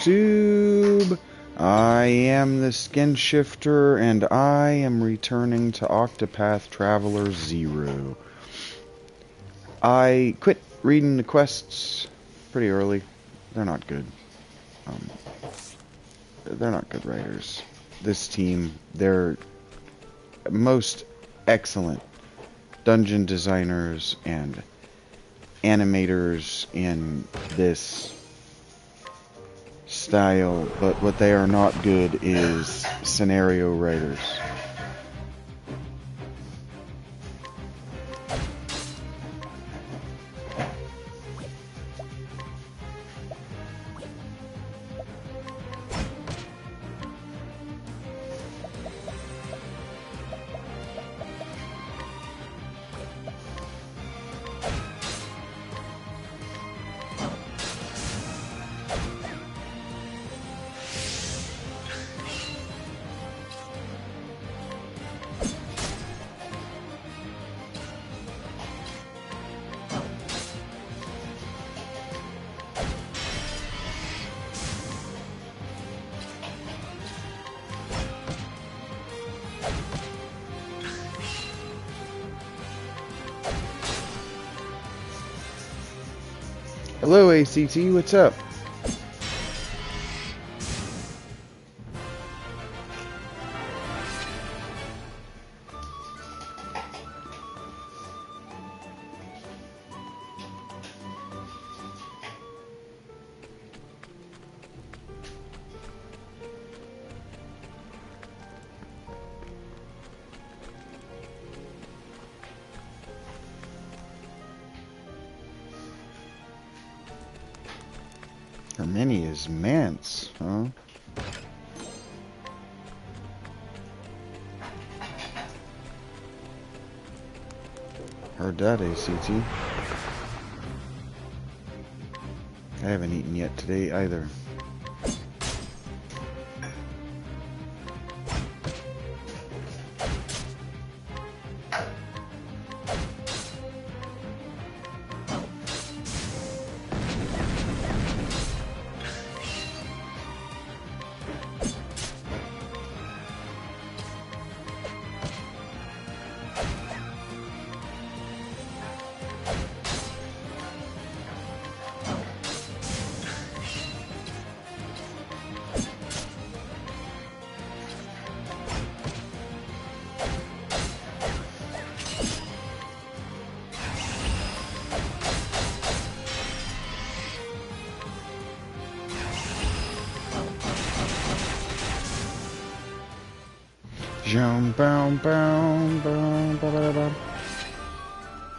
YouTube? I am the Skin Shifter, and I am returning to Octopath Traveler Zero. I quit reading the quests pretty early. They're not good. They're not good writers. This team, they're most excellent dungeon designers and animators in this style, but what they are not good is scenario writers. Hello, ACT, what's up? Many is Mance, huh? Heard that, ACT. I haven't eaten yet today either.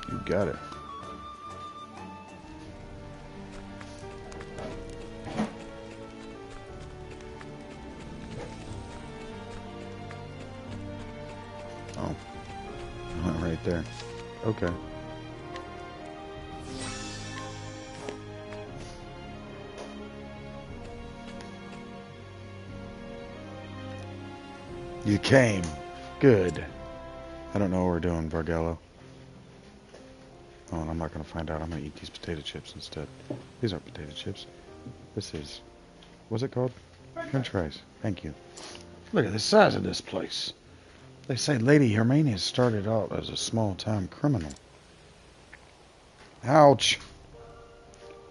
You got it. Oh, right there. Okay. You came. Good. I don't know what we're doing, Vargello. Oh, and I'm not going to find out. I'm going to eat these potato chips instead. These aren't potato chips. This is... What's it called? French fries. Thank you. Look at the size of this place. They say Lady Hermione started out as a small-time criminal. Ouch.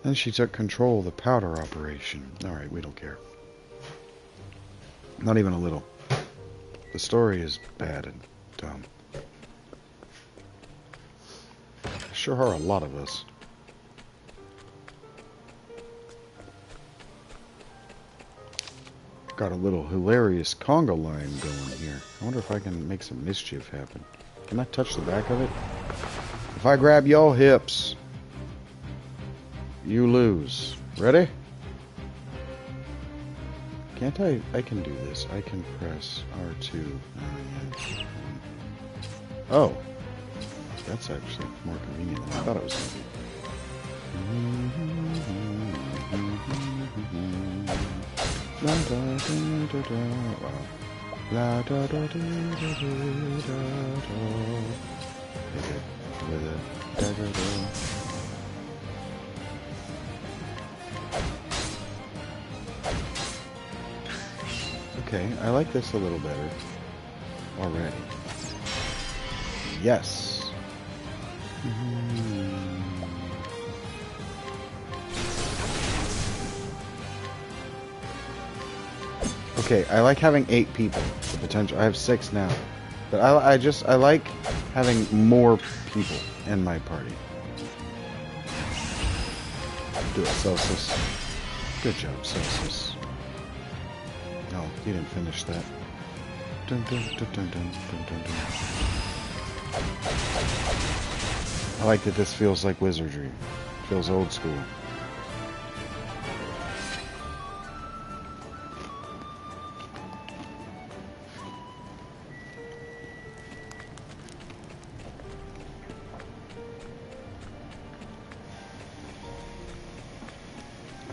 Then she took control of the powder operation. Alright, we don't care. Not even a little. The story is bad and dumb. Sure are a lot of us. Got a little hilarious conga line going here. I wonder if I can make some mischief happen. Can I touch the back of it? If I grab your hips, you lose. Ready? Can't I? I can do this. I can press R2. Oh. That's actually more convenient than I thought it was going to be. Okay, I like this a little better already. Yes. Okay, I like having 8 people. The potential. I have 6 now, but I like having more people in my party. Do it, Celsius. Good job, Celsius. No, you didn't finish that. Dun, dun, dun, dun, dun, dun, dun, dun. I like that this feels like wizardry. It feels old school.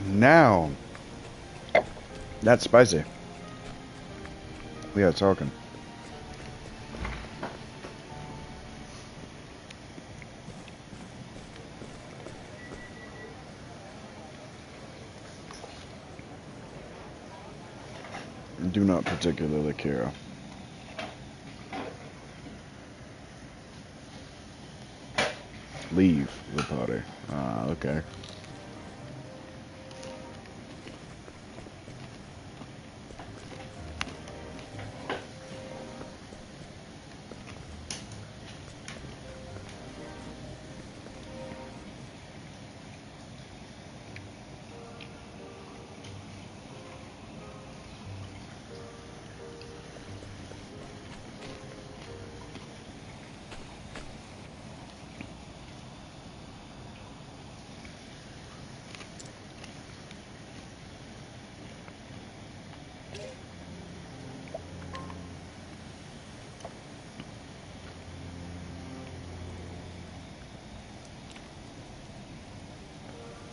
Now, that's spicy. We are talking. Do not particularly care. Leave the party. Ah, okay.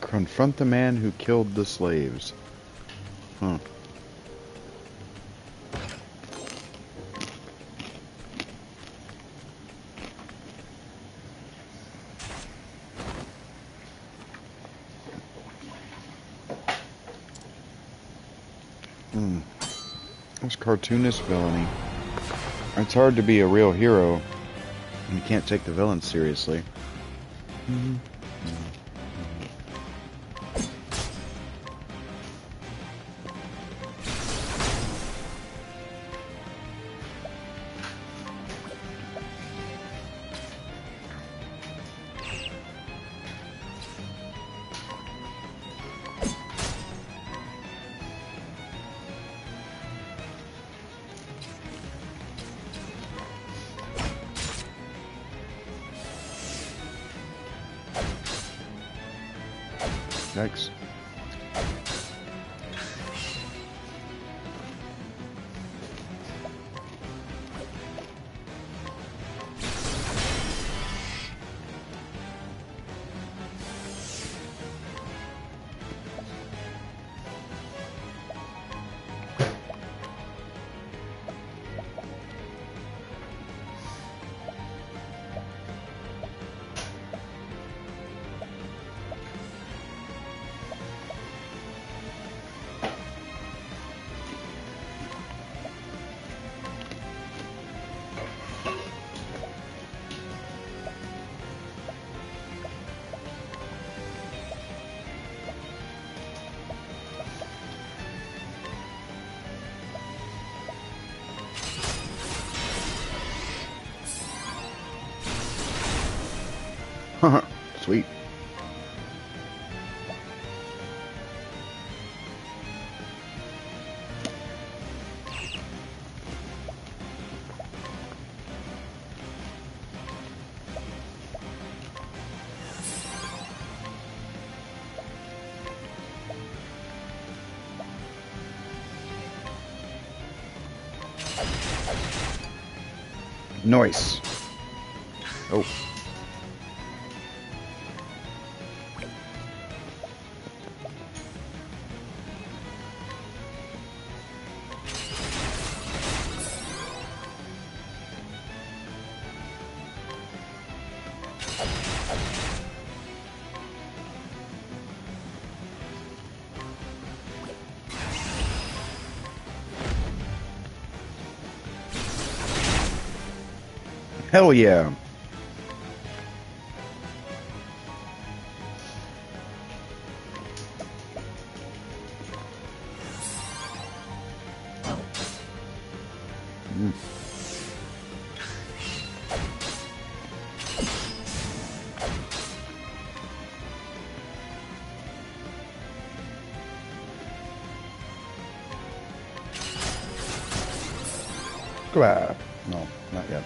Confront the man who killed the slaves. Huh. That's cartoonist villainy. It's hard to be a real hero when you can't take the villains seriously. Yikes. Sweet. Nice. Oh. Hell yeah. Grab. No, not yet.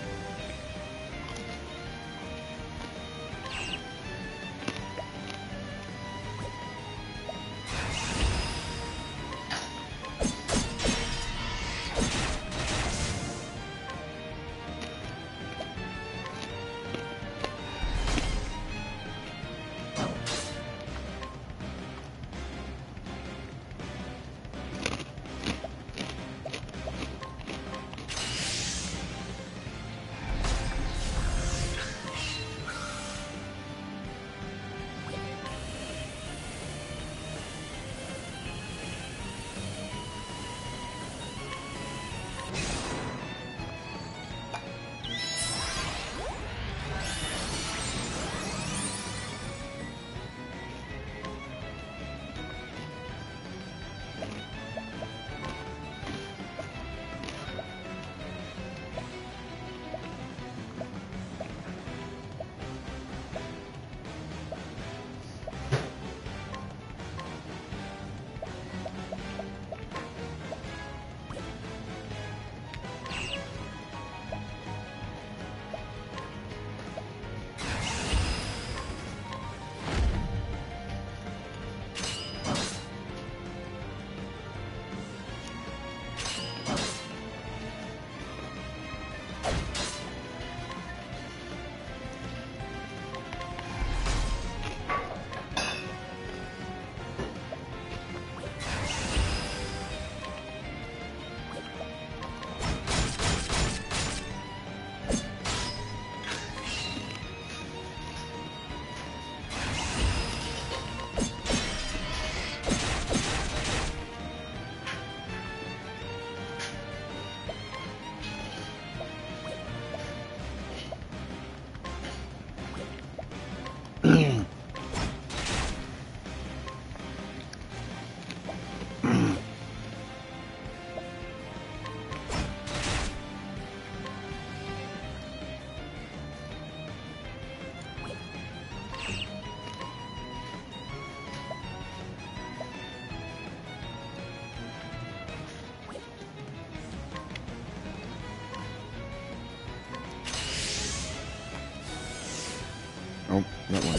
Oh, that one.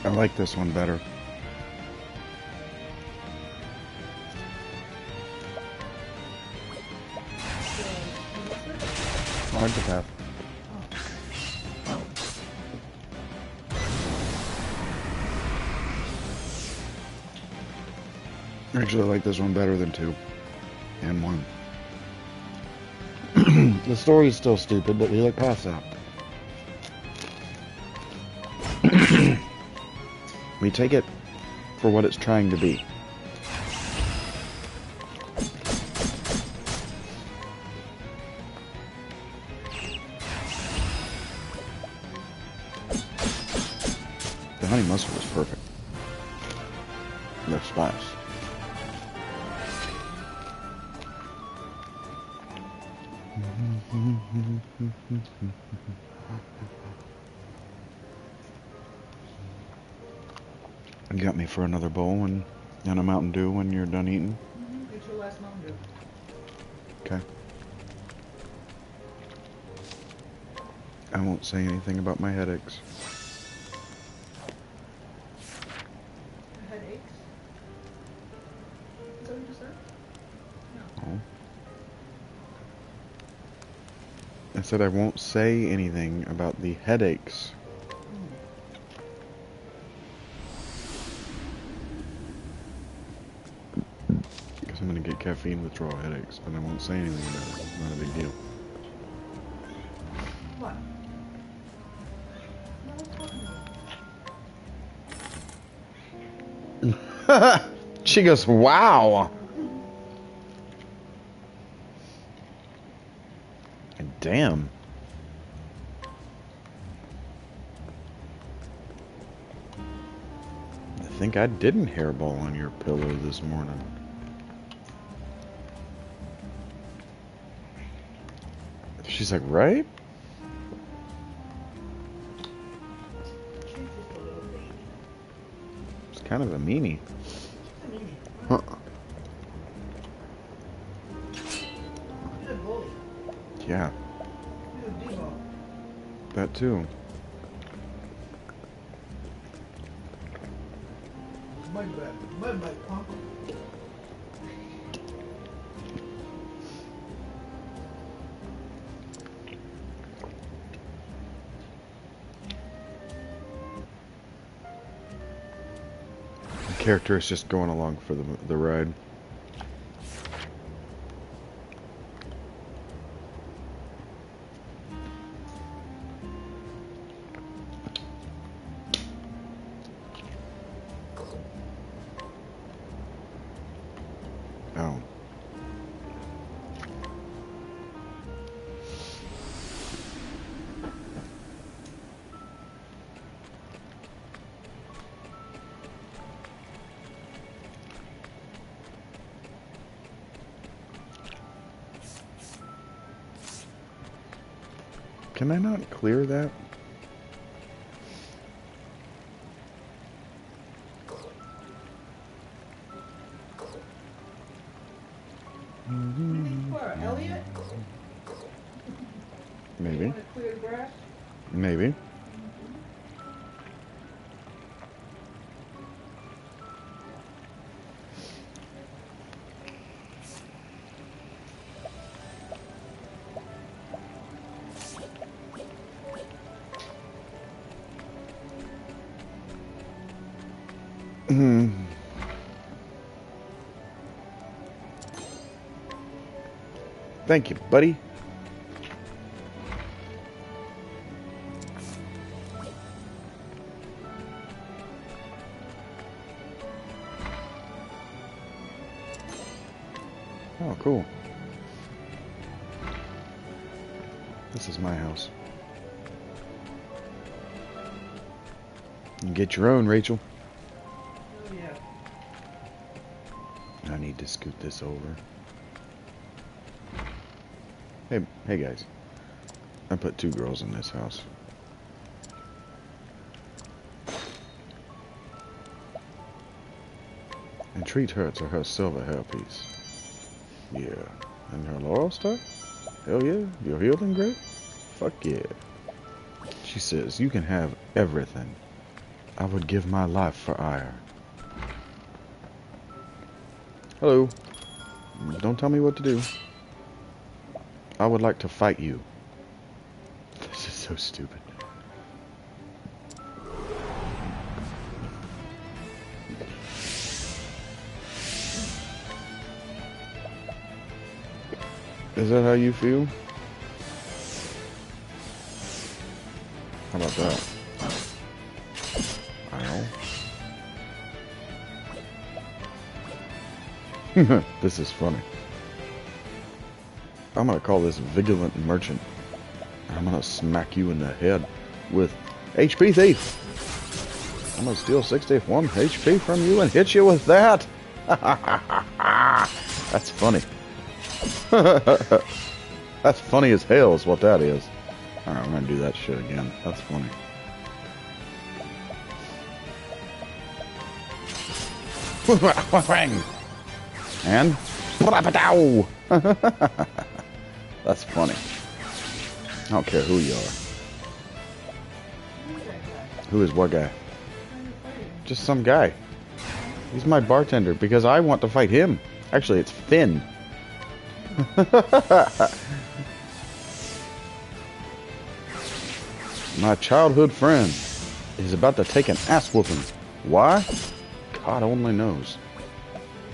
I like this one better. Octopath. Actually, I like this one better than 2 and 1. The story's still stupid, but we look past that. We take it for what it's trying to be. The honey mustard was perfect. No spice. You got me for another bowl and a Mountain Dew when you're done eating? Mm-hmm. Get your last Mountain Dew. Okay. I won't say anything about my headaches. Headaches? Is that what you said? No. Oh. I said I won't say anything about the headaches. I'm gonna get caffeine withdrawal headaches, but I won't say anything about it. It's not a big deal. What? No, what's talking about? She goes, wow! And damn. I think I didn't hairball on your pillow this morning. She's like, right? It's kind of a meanie. Huh. He's a bully. Yeah, He's a D-ball. that too. My bad. My bad, punk. The character is just going along for the ride. Oh. Can I not clear that? For Elliot? Maybe. You want to clear the grass? Maybe. Thank you, buddy. Oh, cool. This is my house. You get your own, Rachel. Oh, yeah. I need to scoot this over. Hey guys. I put 2 girls in this house. treat her to her silver hairpiece. Yeah. And her laurel star? Hell yeah. You're healing great? Fuck yeah. She says, you can have everything. I would give my life for ire. Hello. Don't tell me what to do. I would like to fight you. This is so stupid. Is that how you feel? How about that? Ow. This is funny. I'm gonna call this Vigilant Merchant. I'm gonna smack you in the head with HP Thief. I'm gonna steal 61 HP from you and hit you with that. That's funny. That's funny as hell is what that is. Alright, I'm gonna do that shit again. That's funny. And that's funny. I don't care who you are. Who is what guy? Just some guy. He's my bartender because I want to fight him. Actually, it's Finn. My childhood friend is about to take an ass whooping. Why? God only knows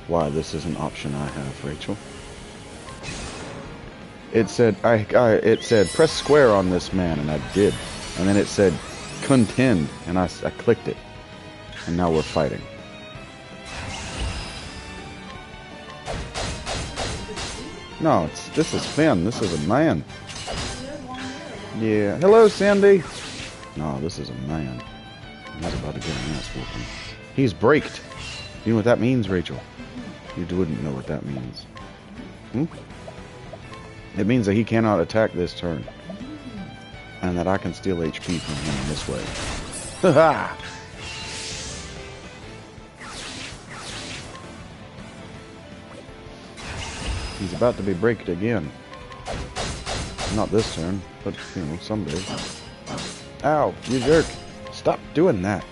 why this is an option I have, Rachel. It said it said press square on this man, and I did, and then it said contend, and I clicked it, and now we're fighting. No, this is Finn. This is a man. Yeah. Hello, Cindy. No, this is a man. He's about to get an ass whooping. He's braked. You know what that means, Rachel? You wouldn't know what that means. Hmm? It means that he cannot attack this turn. And that I can steal HP from him this way. Ha-ha! He's about to be braked again. Not this turn, but, you know, someday. Ow, you jerk. Stop doing that.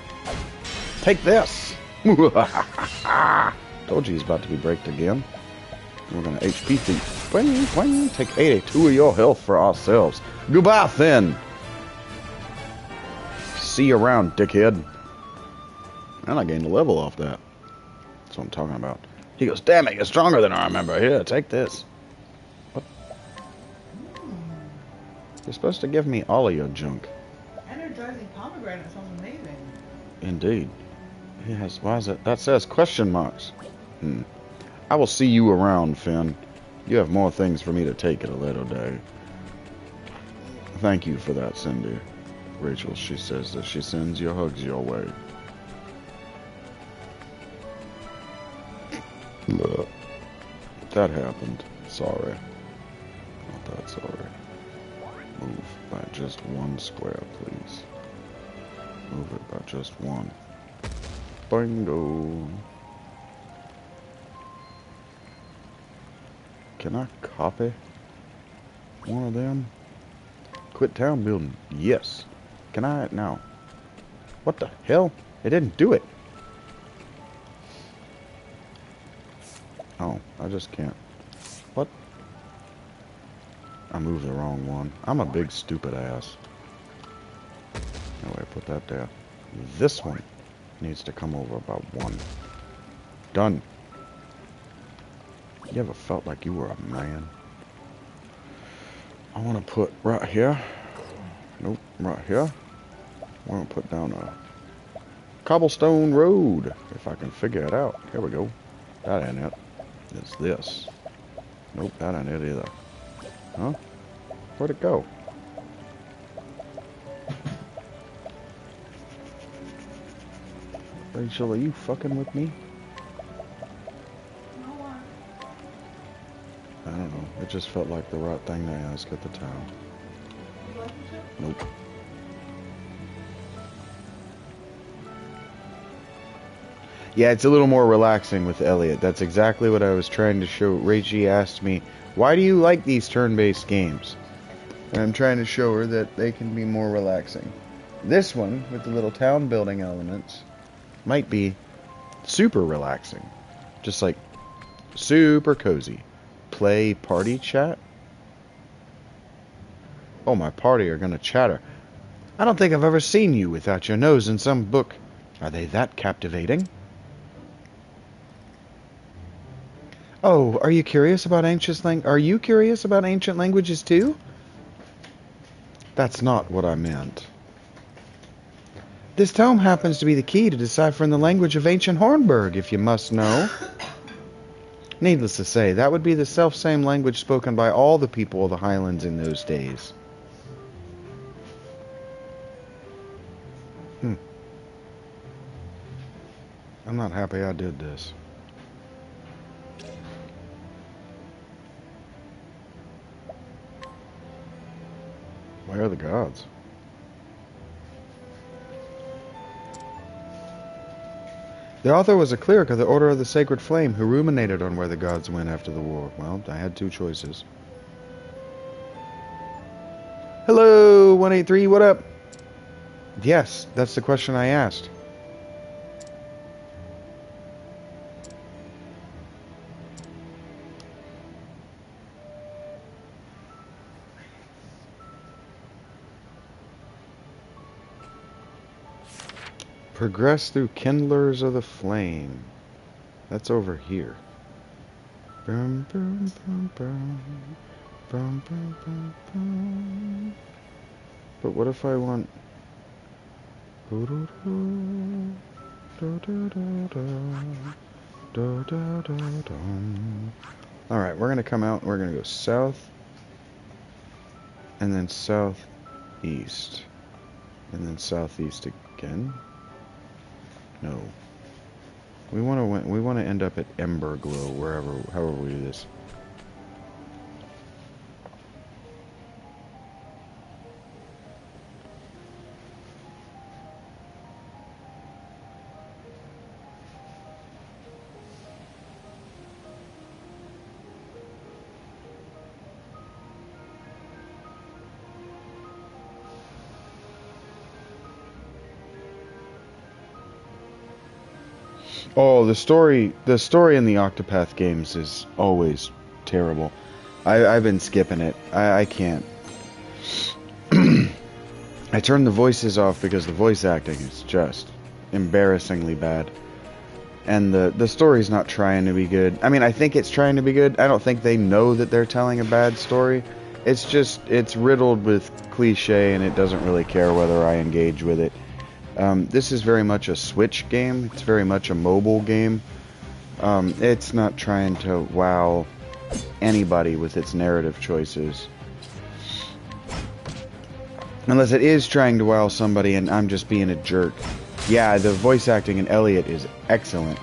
Take this! Told you he's about to be braked again. We're gonna HP thief. Boing, boing. Take 82 of your health for ourselves. Goodbye, Finn! See you around, dickhead. And I gained a level off that. That's what I'm talking about. He goes, damn it, you're stronger than I remember. Here, take this. What? You're supposed to give me all of your junk. Energizing pomegranate sounds amazing. Indeed. Yes, why is it? That says question marks. I will see you around, Finn. You have more things for me to take at a later day. Thank you for that, Cindy. Rachel, she says that she sends your hugs your way. That happened. Sorry. Not that sorry. Move by just one square, please. Move it by just one. Bingo. Can I copy one of them? Quit town building. Yes. Can I now? What the hell? It didn't do it. Oh, I just can't. What? I moved the wrong one. I'm a big stupid ass. Anyway, put that there. This one needs to come over about one. Done. You ever felt like you were a man? I want to put right here. Nope, right here. I want to put down a cobblestone road, if I can figure it out. Here we go. That ain't it. It's this. Nope, that ain't it either. Huh? Where'd it go? Rachel, are you fucking with me? I don't know. It just felt like the right thing to ask at the time. Nope. Yeah, it's a little more relaxing with Elliot. That's exactly what I was trying to show. Rachie asked me, why do you like these turn-based games? And I'm trying to show her that they can be more relaxing. This one, with the little town building elements, might be super relaxing. Just like super cozy. Play party chat? Oh, my party are gonna chatter. I don't think I've ever seen you without your nose in some book. Are they that captivating? Oh, are you curious about ancient languages too? That's not what I meant. This tome happens to be the key to deciphering the language of ancient Hornburg, if you must know. Needless to say, that would be the self-same language spoken by all the people of the Highlands in those days. I'm not happy I did this. Where are the gods? The author was a cleric of the Order of the Sacred Flame who ruminated on where the gods went after the war. Well, I had two choices. Hello, 183, what up? Yes, that's the question I asked. Progress through Kindlers of the Flame. That's over here. Boom, boom, boom, boom. Boom, boom, boom, boom. But what if I want... Alright, we're going to come out. We're going to go south. And then southeast. And then southeast again. No. We want to end up at Ember Glow, however we do this. Oh, the story in the Octopath games is always terrible. I've been skipping it. I can't. I turned the voices off because the voice acting is just embarrassingly bad. And the story's not trying to be good. I mean, I think it's trying to be good. I don't think they know that they're telling a bad story. It's riddled with cliche, and it doesn't really care whether I engage with it. This is very much a Switch game. It's very much a mobile game. It's not trying to wow anybody with its narrative choices. Unless it is trying to wow somebody and I'm just being a jerk. Yeah, the voice acting in Elliot is excellent.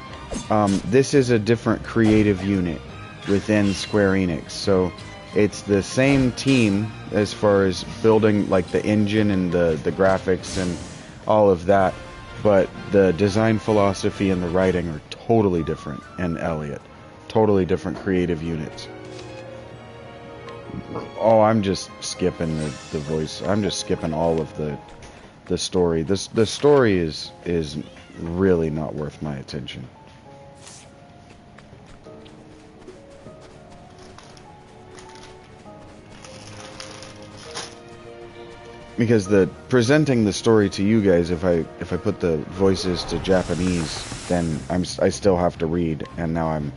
This is a different creative unit within Square-Enix. So it's the same team as far as building like the engine and the graphics and all of that, but the design philosophy and the writing are totally different in Elliot. Totally different creative units. Oh, I'm just skipping the voice. I'm just skipping all of the story. The story is really not worth my attention. Because presenting the story to you guys, if I put the voices to Japanese, then I still have to read, and now I'm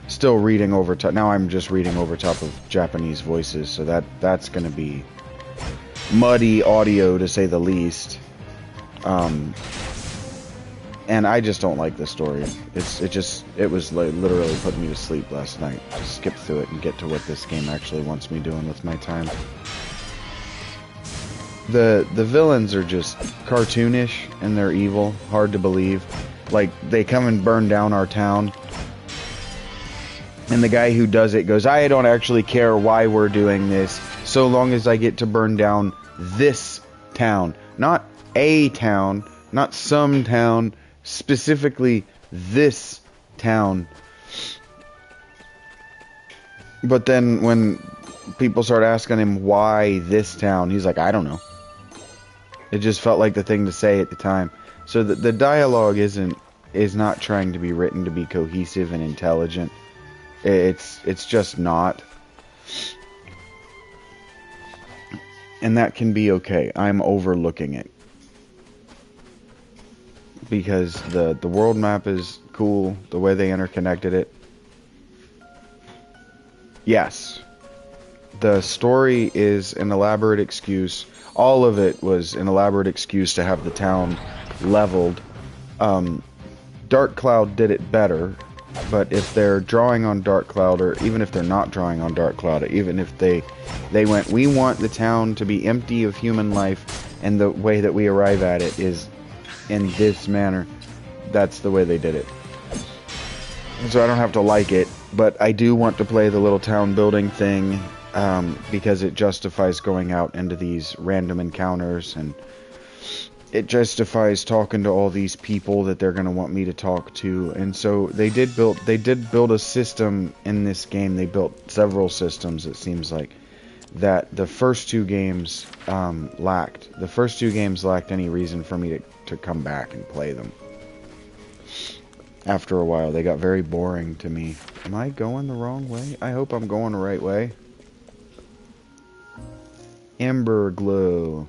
still reading over top. Now I'm just reading over top of Japanese voices, so that's going to be muddy audio to say the least. And I just don't like the story. It was like literally putting me to sleep last night. Just skip through it and get to what this game actually wants me doing with my time. The villains are just cartoonish and they're evil, hard to believe. Like, they come and burn down our town, and the guy who does it goes, I don't actually care why we're doing this, so long as I get to burn down this town. Not a town, not some town, specifically this town. But then when people start asking him why this town, he's like, I don't know. It just felt like the thing to say at the time. So the dialogue is not trying to be written to be cohesive and intelligent. It's just not. And that can be okay. I'm overlooking it. Because the world map is cool, the way they interconnected it. Yes. The story is an elaborate excuse. All of it was an elaborate excuse to have the town leveled. Dark Cloud did it better, but if they're drawing on Dark Cloud, or even if they're not drawing on Dark Cloud, even if they went, we want the town to be empty of human life, and the way that we arrive at it is in this manner, that's the way they did it. So I don't have to like it, but I do want to play the little town building thing, because it justifies going out into these random encounters, and it justifies talking to all these people that they're going to want me to talk to. And so they did build a system in this game. They built several systems, it seems like, that the first two games lacked. The first two games lacked any reason for me to come back and play them. After a while, they got very boring to me. Am I going the wrong way? I hope I'm going the right way. Ember glow.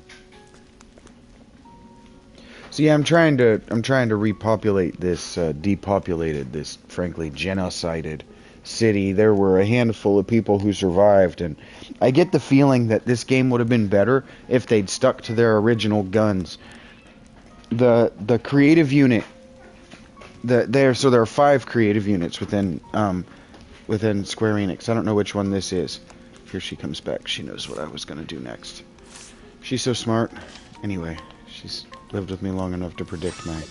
So yeah, I'm trying to repopulate this depopulated, this frankly genocided city. There were a handful of people who survived, and I get the feeling that this game would have been better if they'd stuck to their original guns. The creative unit, there are 5 creative units within Square-Enix. I don't know which one this is. Here she comes back. She knows what I was going to do next. She's so smart. Anyway, she's lived with me long enough to predict my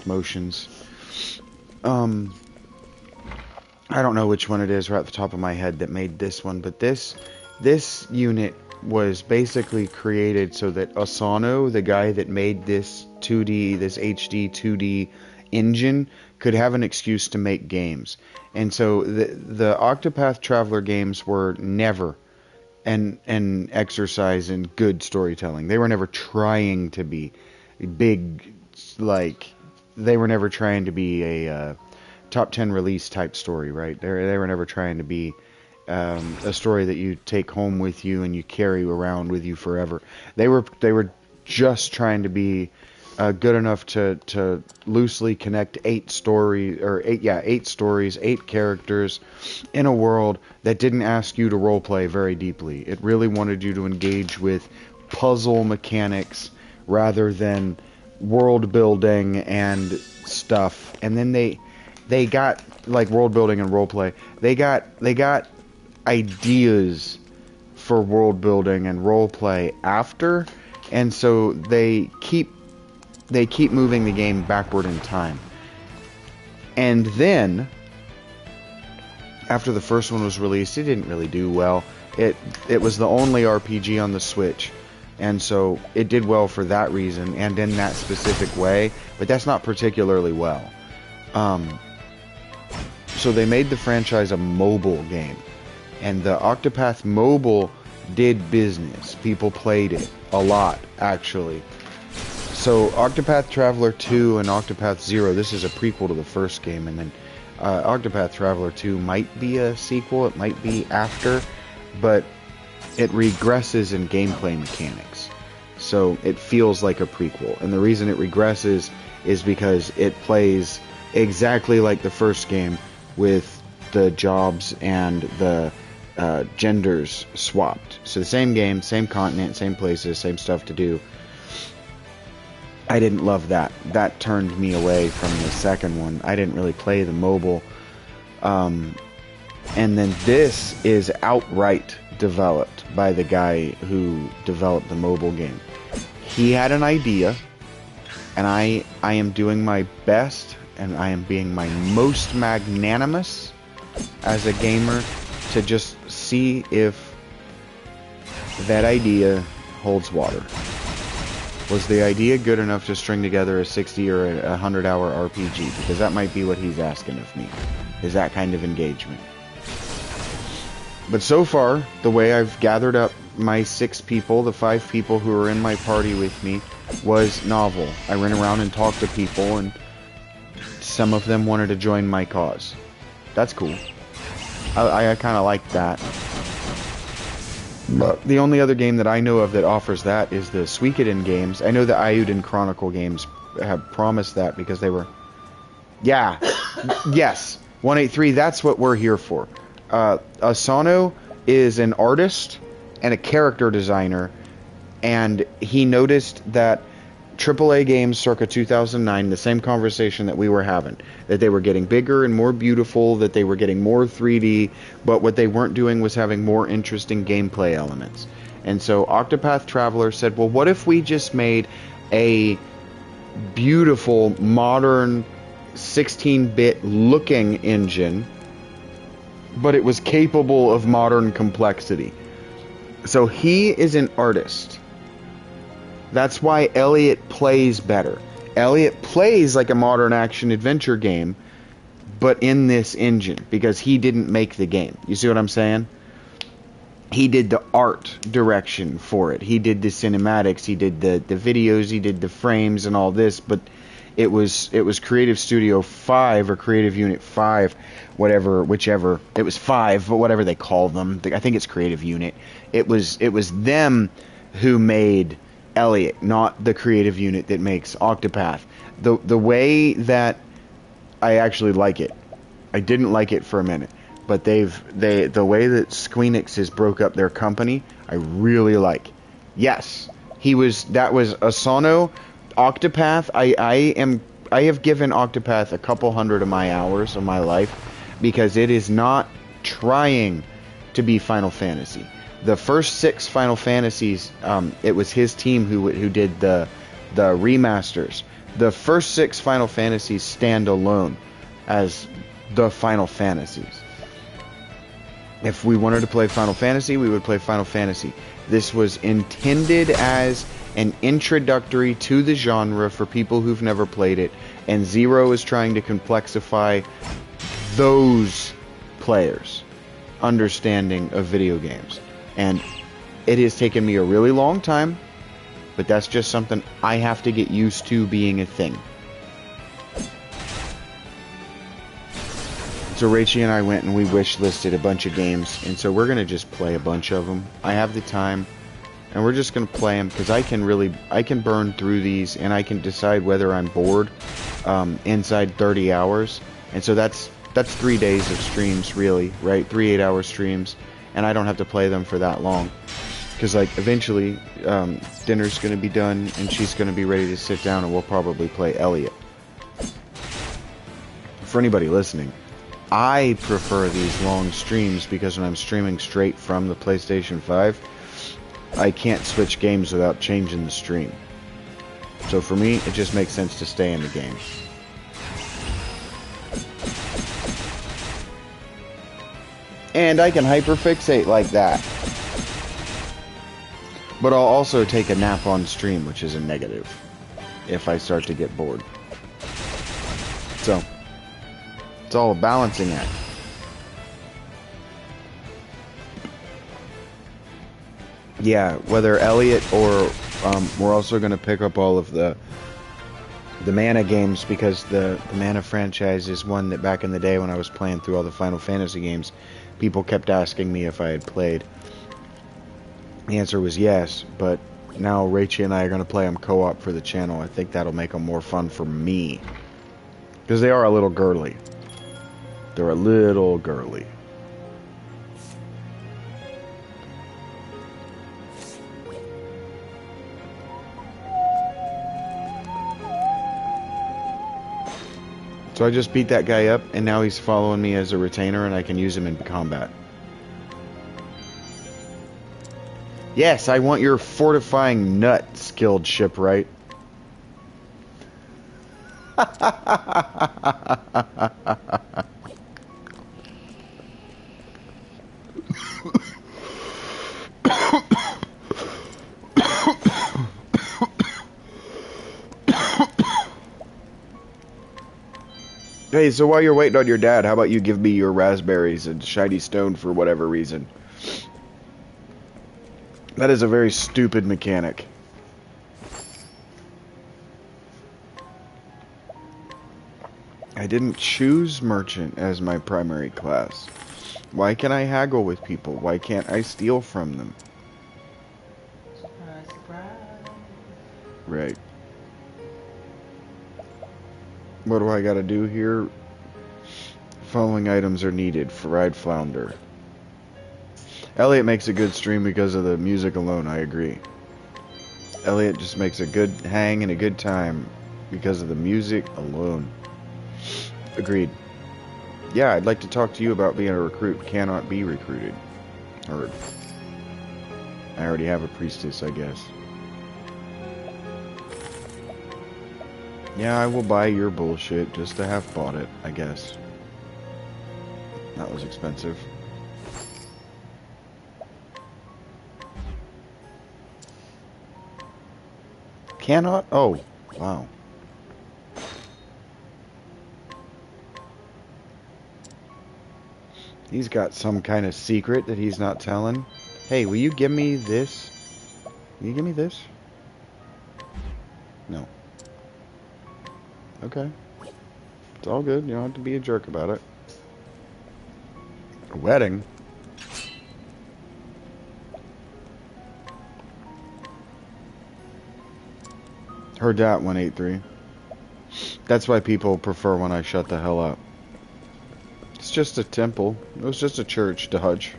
motions. I don't know which one it is right at the top of my head that made this one, but this unit was basically created so that Asano, the guy that made this HD 2D engine, could have an excuse to make games. And so the Octopath Traveler games were never an exercise in good storytelling. They were never trying to be big, like, they were never trying to be a top 10 release type story, right? They were never trying to be a story that you take home with you and you carry around with you forever. They were just trying to be good enough to loosely connect 8 stories, 8 characters in a world that didn't ask you to roleplay very deeply. It really wanted you to engage with puzzle mechanics rather than world building and stuff. And then they got, like, world building and roleplay. They got ideas for world building and roleplay after, and so they keep moving the game backward in time. And then, after the first one was released, it didn't really do well. It was the only RPG on the Switch, and so it did well for that reason and in that specific way, but that's not particularly well. So they made the franchise a mobile game, and the Octopath Mobile did business. People played it a lot, actually. So Octopath Traveler 2 and Octopath Zero, this is a prequel to the first game, and then Octopath Traveler 2 might be a sequel, it might be after, but it regresses in gameplay mechanics. So it feels like a prequel, and the reason it regresses is because it plays exactly like the first game, with the jobs and the genders swapped. So the same game, same continent, same places, same stuff to do. I didn't love that. That turned me away from the second one. I didn't really play the mobile. And then this is outright developed by the guy who developed the mobile game. He had an idea, and I am doing my best, and I am being my most magnanimous as a gamer to just see if that idea holds water. Was the idea good enough to string together a 60 or a 100-hour RPG? Because that might be what he's asking of me, is that kind of engagement. But so far, the way I've gathered up my 6 people, the 5 people who are in my party with me, was novel. I ran around and talked to people, and some of them wanted to join my cause. That's cool. I kind of like that. But the only other game that I know of that offers that is the Suikoden games. I know the Eiyuden Chronicle games have promised that because they were... Yeah. Yes. 183, that's what we're here for. Asano is an artist and a character designer, and he noticed that AAA games circa 2009, the same conversation that we were having, that they were getting bigger and more beautiful, that they were getting more 3D, but what they weren't doing was having more interesting gameplay elements. And so Octopath Traveler said, well, what if we just made a beautiful, modern, 16-bit looking engine, but it was capable of modern complexity? So he is an artist. That's why Elliot plays better. Elliot plays like a modern action-adventure game, but in this engine, because he didn't make the game. You see what I'm saying? He did the art direction for it. He did the cinematics, he did the videos, he did the frames and all this, but it was Creative Studio 5 or Creative Unit 5, whichever. It was 5, but whatever they call them. I think it's Creative Unit. It was them who made Elliot, not the creative unit that makes Octopath. The way that I actually like it, I didn't like it for a minute, but the way that Squenix has broke up their company, I really like. Yes, that was Asano. Octopath, I have given Octopath a couple hundred of my hours of my life because it is not trying to be Final Fantasy. The first 6 Final Fantasies, it was his team who did the remasters. The first 6 Final Fantasies stand alone as the Final Fantasies. If we wanted to play Final Fantasy, we would play Final Fantasy. This was intended as an introductory to the genre for people who've never played it, and Zero is trying to complexify those players' understanding of video games. And it has taken me a really long time, but that's just something I have to get used to being a thing. So Rachie and I went and we wish listed a bunch of games, and so we're going to just play a bunch of them. I have the time, and we're just going to play them, because I can burn through these, and I can decide whether I'm bored inside 30 hours. And so that's 3 days of streams, really, right? 3 8-hour streams. And I don't have to play them for that long. Because, like, eventually, dinner's going to be done, and she's going to be ready to sit down, and we'll probably play Elliot. For anybody listening, I prefer these long streams because when I'm streaming straight from the PlayStation 5, I can't switch games without changing the stream. So for me, it just makes sense to stay in the game. And I can hyperfixate like that. But I'll also take a nap on stream, which is a negative, if I start to get bored. So, it's all a balancing act. Yeah, whether Elliot or we're also going to pick up all of the Mana games, because the Mana franchise is one that back in the day when I was playing through all the Final Fantasy games, people kept asking me if I had played. The answer was yes, but now Rachie and I are going to play them co-op for the channel. I think that'll make them more fun for me. Because they are a little girly. They're a little girly. So I just beat that guy up, and now he's following me as a retainer, and I can use him in combat. Yes, I want your fortifying nut, skilled shipwright. Hey, so while you're waiting on your dad, how about you give me your raspberries and shiny stone for whatever reason? That is a very stupid mechanic. I didn't choose merchant as my primary class. Why can I haggle with people? Why can't I steal from them? Surprise, surprise. Right. What do I gotta do here? Following items are needed. Fried flounder. Elliot makes a good stream because of the music alone, I agree. Elliot just makes a good hang and a good time because of the music alone. Agreed. Yeah, I'd like to talk to you about being a recruit. Cannot be recruited. Or, I already have a priestess, I guess. Yeah, I will buy your bullshit just to have bought it, I guess. That was expensive. Cannot? Oh, wow. He's got some kind of secret that he's not telling. Hey, will you give me this? Will you give me this? No. Okay. It's all good. You don't have to be a jerk about it. A wedding? Heard that, 183. That's why people prefer when I shut the hell up. It's just a temple. It was just a church, Dodge.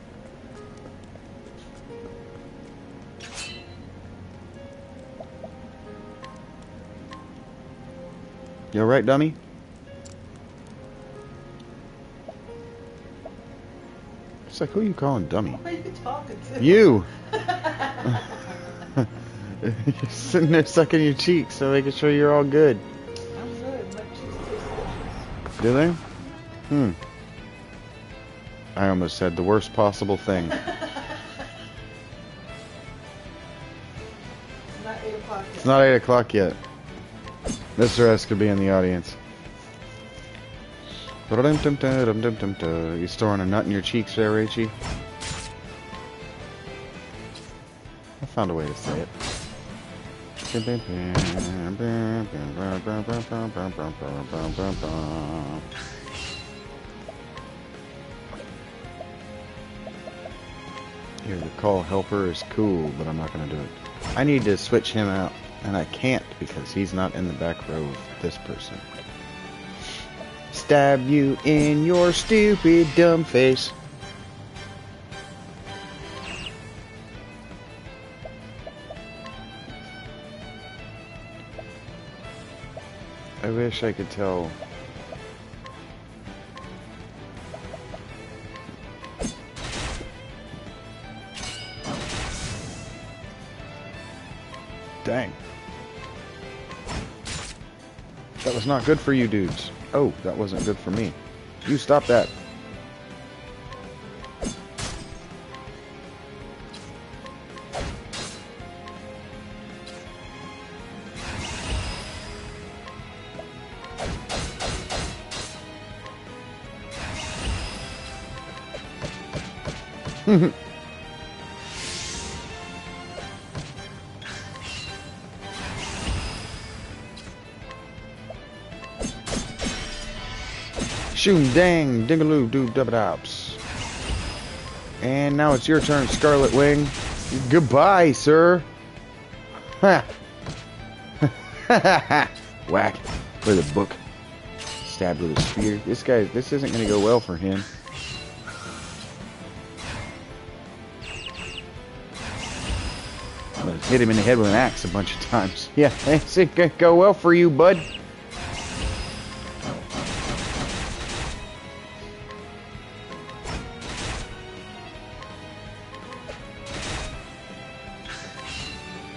You alright, dummy? It's like, who are you calling dummy? What are you talking to? You! You're sitting there sucking your cheeks, so making sure you're all good. I'm good. My cheeks taste Do they? Hmm. I almost said the worst possible thing. It's not 8 o'clock yet. It's not 8 o'clock yet. Mr. S could be in the audience. You storing a nut in your cheeks there, Rachie? I found a way to say it. Here, the call helper is cool, but I'm not going to do it. I need to switch him out, and I can't because he's not in the back row of this person. Stab you in your stupid dumb face. I wish I could tell. Dang. That was not good for you dudes. Oh, that wasn't good for me. You stop that. Shoom dang dingaloo doo dubba-dops. And now it's your turn, Scarlet Wing. Goodbye, sir. Ha! Whack. With a book. Stabbed with a spear. This isn't gonna go well for him. I'm gonna hit him in the head with an axe a bunch of times. Yeah, it's gonna go well for you, bud.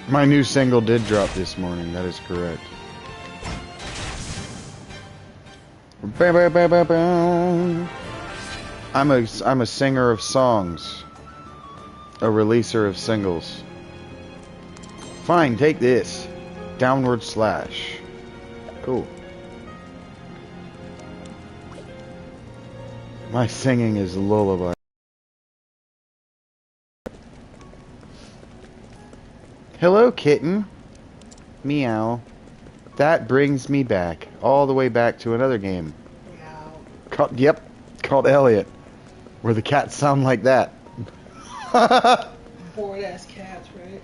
My new single did drop this morning. That is correct. I'm a singer of songs, a releaser of singles. Fine, take this. Downward slash. Cool. My singing is lullaby. Hello, kitten. Meow. That brings me back, all the way back to another game. Meow. Called Elliot, where the cats sound like that. Bored ass cats, right?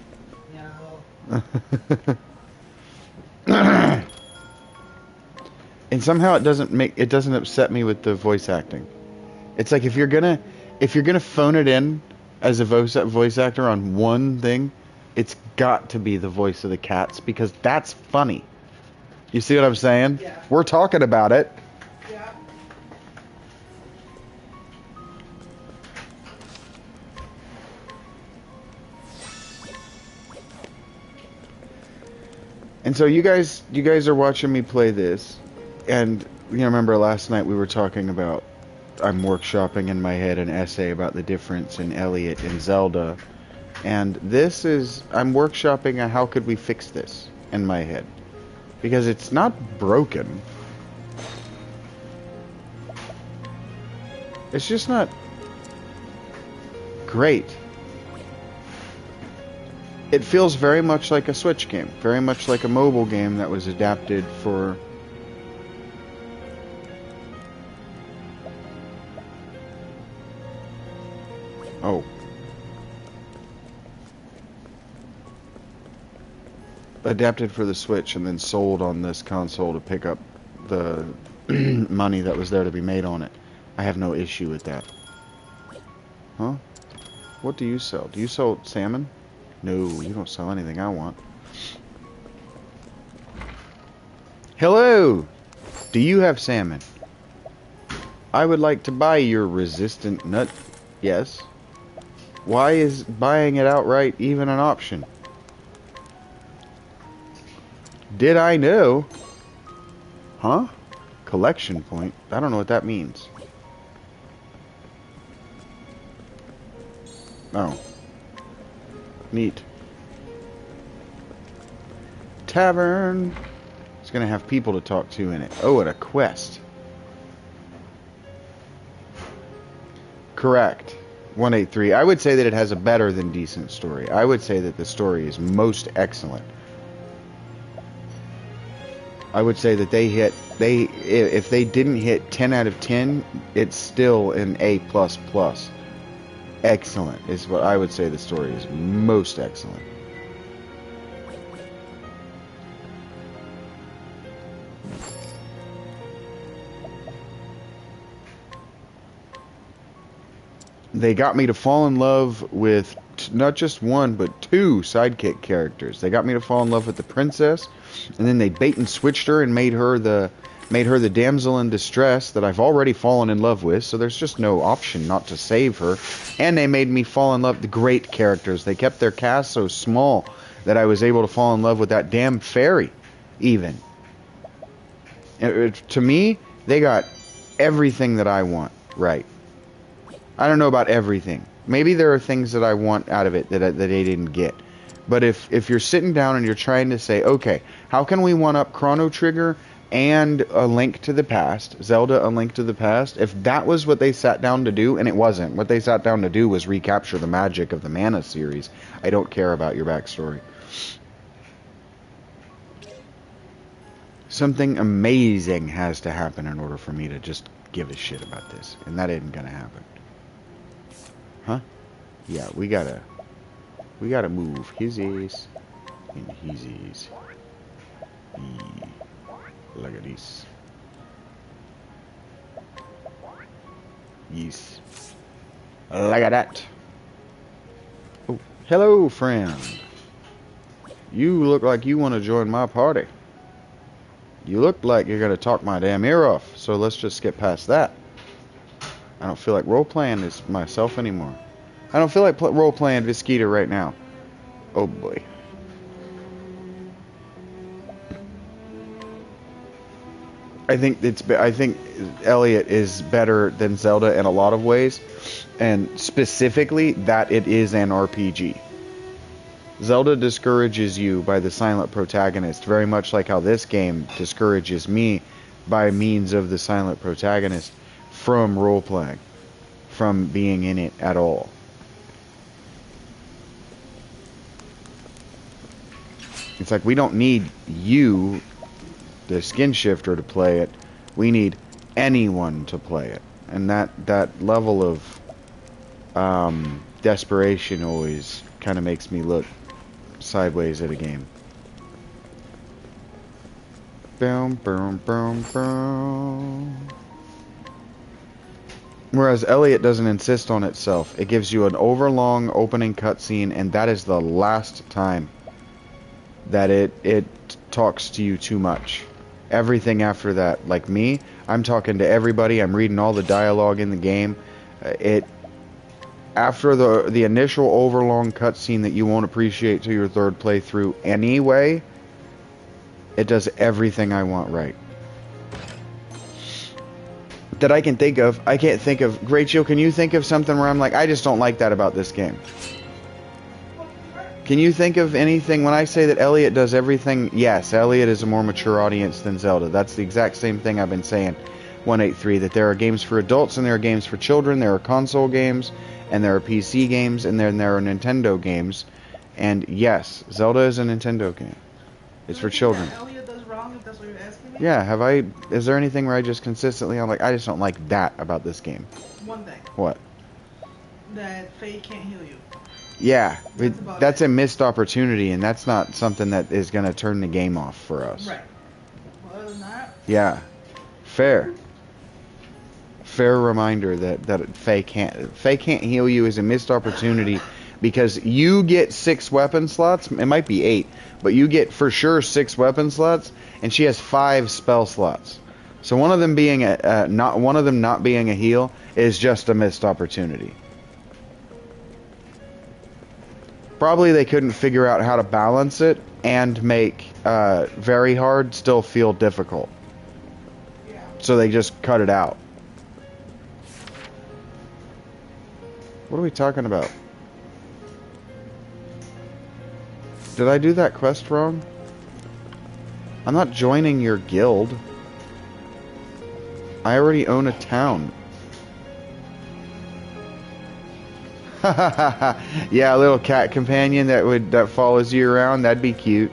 Meow. And somehow it doesn't upset me with the voice acting. It's like if you're gonna phone it in as a voice actor on one thing, it's got to be the voice of the cats because that's funny. You see what I'm saying? Yeah. We're talking about it. Yeah. And so you guys are watching me play this, and you know, remember last night we were talking about I'm workshopping in my head an essay about the difference in Elliot and Zelda, and this is I'm workshopping a how could we fix this in my head because it's not broken. It's just not great. It feels very much like a Switch game, very much like a mobile game that was adapted for... Oh. Adapted for the Switch and then sold on this console to pick up the money that was there to be made on it. I have no issue with that. Huh? What do you sell? Do you sell salmon? No, you don't sell anything I want. Hello! Do you have salmon? I would like to buy your resistant nut. Yes. Why is buying it outright even an option? Did I know? Huh? Collection point? I don't know what that means. Oh. Neat. Tavern. It's gonna have people to talk to in it. Oh, and a quest. Correct. 183. I would say that it has a better than decent story. I would say that the story is most excellent. I would say that if they didn't hit 10 out of 10, it's still an A++. Excellent is what I would say the story is. Most excellent. They got me to fall in love with not just one, but two sidekick characters. They got me to fall in love with the princess, and then they bait and switched her and made her the damsel in distress that I've already fallen in love with, so there's just no option not to save her. And they made me fall in love with the great characters. They kept their cast so small that I was able to fall in love with that damn fairy, even. To me, they got everything that I want right. I don't know about everything. Maybe there are things that I want out of it that they didn't get. But if you're sitting down and you're trying to say, okay, how can we one-up Chrono Trigger and A Link to the Past, Zelda A Link to the Past, if that was what they sat down to do, and it wasn't. What they sat down to do was recapture the magic of the Mana series. I don't care about your backstory. Something amazing has to happen in order for me to just give a shit about this. And that isn't gonna happen. Huh? Yeah, we gotta move his ass and his ass. Look at this. Yes. Look at that. Oh, hello, friend. You look like you want to join my party. You look like you're gonna talk my damn ear off. So let's just skip past that. I don't feel like role-playing as myself anymore. I don't feel like role-playing Visquita right now. Oh boy. I think Elliot is better than Zelda in a lot of ways, and specifically that it is an RPG. Zelda discourages you by the silent protagonist, very much like how this game discourages me by means of the silent protagonist. from role-playing, from being in it at all. It's like, we don't need you, the skin shifter, to play it. We need anyone to play it. And that level of desperation always kind of makes me look sideways at a game. Boom, boom, boom, boom. Whereas Elliot doesn't insist on itself. It gives you an overlong opening cutscene, and that is the last time that it talks to you too much. Everything after that, like me, I'm talking to everybody. I'm reading all the dialogue in the game. After the initial overlong cutscene that you won't appreciate till your third playthrough anyway, it does everything I want right. That I can think of. I can't think of. Rachel, can you think of something where I'm like, I just don't like that about this game? Can you think of anything when I say that Elliot does everything? Yes, Elliot is a more mature audience than Zelda. That's the exact same thing I've been saying. 183, that there are games for adults and there are games for children. There are console games and there are PC games and then there are Nintendo games. And yes, Zelda is a Nintendo game. It's for children. Elliot does wrong, if that's what you're asking me? Yeah, is there anything where I just consistently, I'm like, I just don't like that about this game? One thing. What? That Faye can't heal you. Yeah, that's it. a missed opportunity, and that's not something that is going to turn the game off for us. Right. Well, other than that... Yeah. Fair reminder that Faye can't heal you is a missed opportunity, because you get 6 weapon slots. It might be 8, but you get for sure 6 weapon slots, and she has 5 spell slots. So one of them being not being a heal is just a missed opportunity. Probably they couldn't figure out how to balance it and make very hard still feel difficult. Yeah. So they just cut it out. What are we talking about? Did I do that quest wrong? I'm not joining your guild. I already own a town. Yeah, a little cat companion that follows you around. That'd be cute.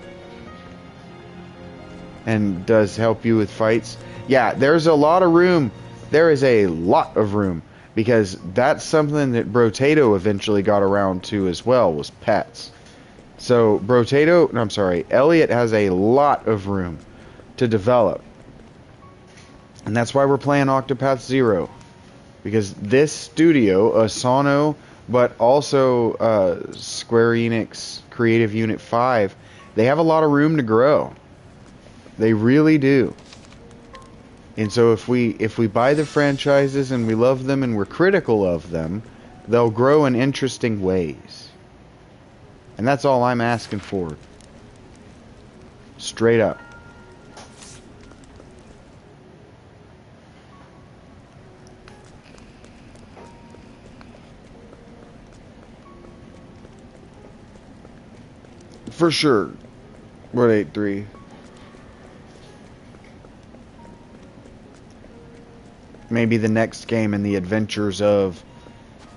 And does help you with fights. Yeah, there's a lot of room. There is a lot of room, because that's something that Brotato eventually got around to as well, was pets. So Elliot has a lot of room to develop. And that's why we're playing Octopath Zero. Because this studio, Asano, but also Square-enix Creative Unit 5, they have a lot of room to grow. They really do. And so if we buy the franchises and we love them and we're critical of them, they'll grow in interesting ways. And that's all I'm asking for. Straight up. For sure. 183. Maybe the next game in the Adventures of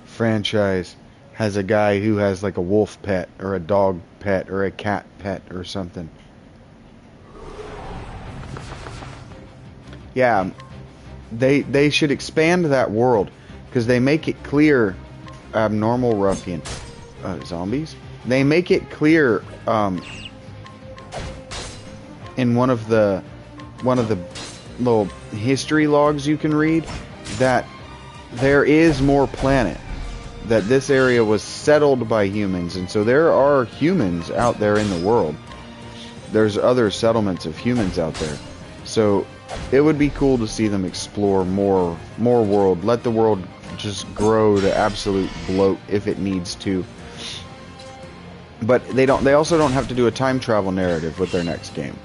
franchise has a guy who has like a wolf pet or a dog pet or a cat pet or something. Yeah, they should expand that world, because they make it clear. Abnormal ruffian, zombies. They make it clear in one of the little history logs you can read that there is more planet, that this area was settled by humans, and so there are humans out there in the world. There's other settlements of humans out there, so it would be cool to see them explore more world. Let the world just grow to absolute bloat if it needs to. But they also don't have to do a time travel narrative with their next game.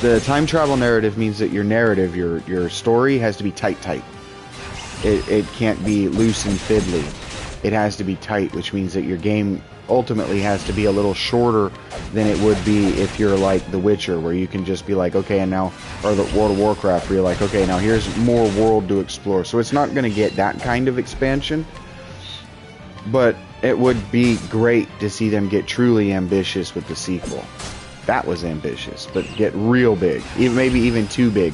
The time travel narrative means that your narrative, your story, has to be tight. It can't be loose and fiddly. It has to be tight, which means that your game ultimately has to be a little shorter than it would be if you're like The Witcher, where you can just be like, okay, and now, or the World of Warcraft, where you're like, okay, now here's more world to explore. So it's not going to get that kind of expansion, but it would be great to see them get truly ambitious with the sequel. That was ambitious, but get real big, even maybe even too big.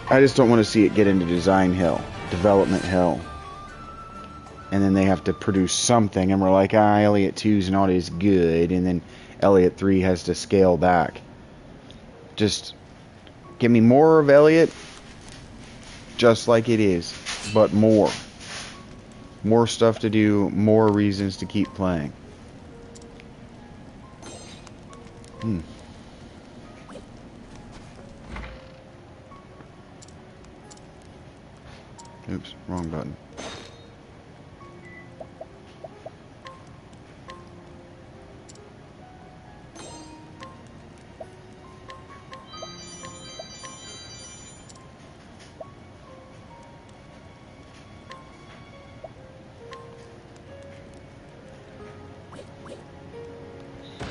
I just don't want to see it get into design hell, development hell. And then they have to produce something, and we're like, Elliot 2's not as good, and then Elliot 3 has to scale back. Just give me more of Elliot, just like it is, but more. More stuff to do, more reasons to keep playing. Oops, wrong button.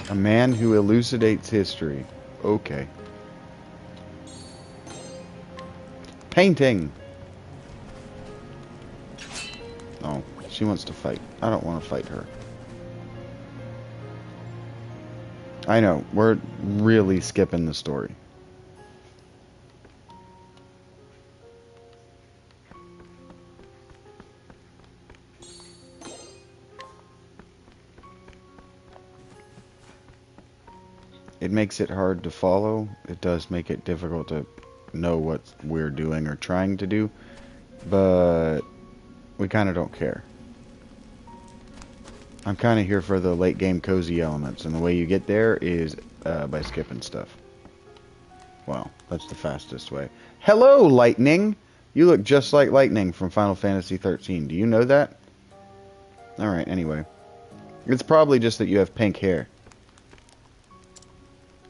A man who elucidates history. Okay. Painting! Oh, she wants to fight. I don't want to fight her. I know, we're really skipping the story. It makes it hard to follow. It does make it difficult to know what we're doing or trying to do, but we kind of don't care. I'm kind of here for the late game cozy elements, and the way you get there is by skipping stuff. Well, that's the fastest way. Hello, Lightning! You look just like Lightning from Final Fantasy XIII. Do you know that? Alright, anyway. It's probably just that you have pink hair.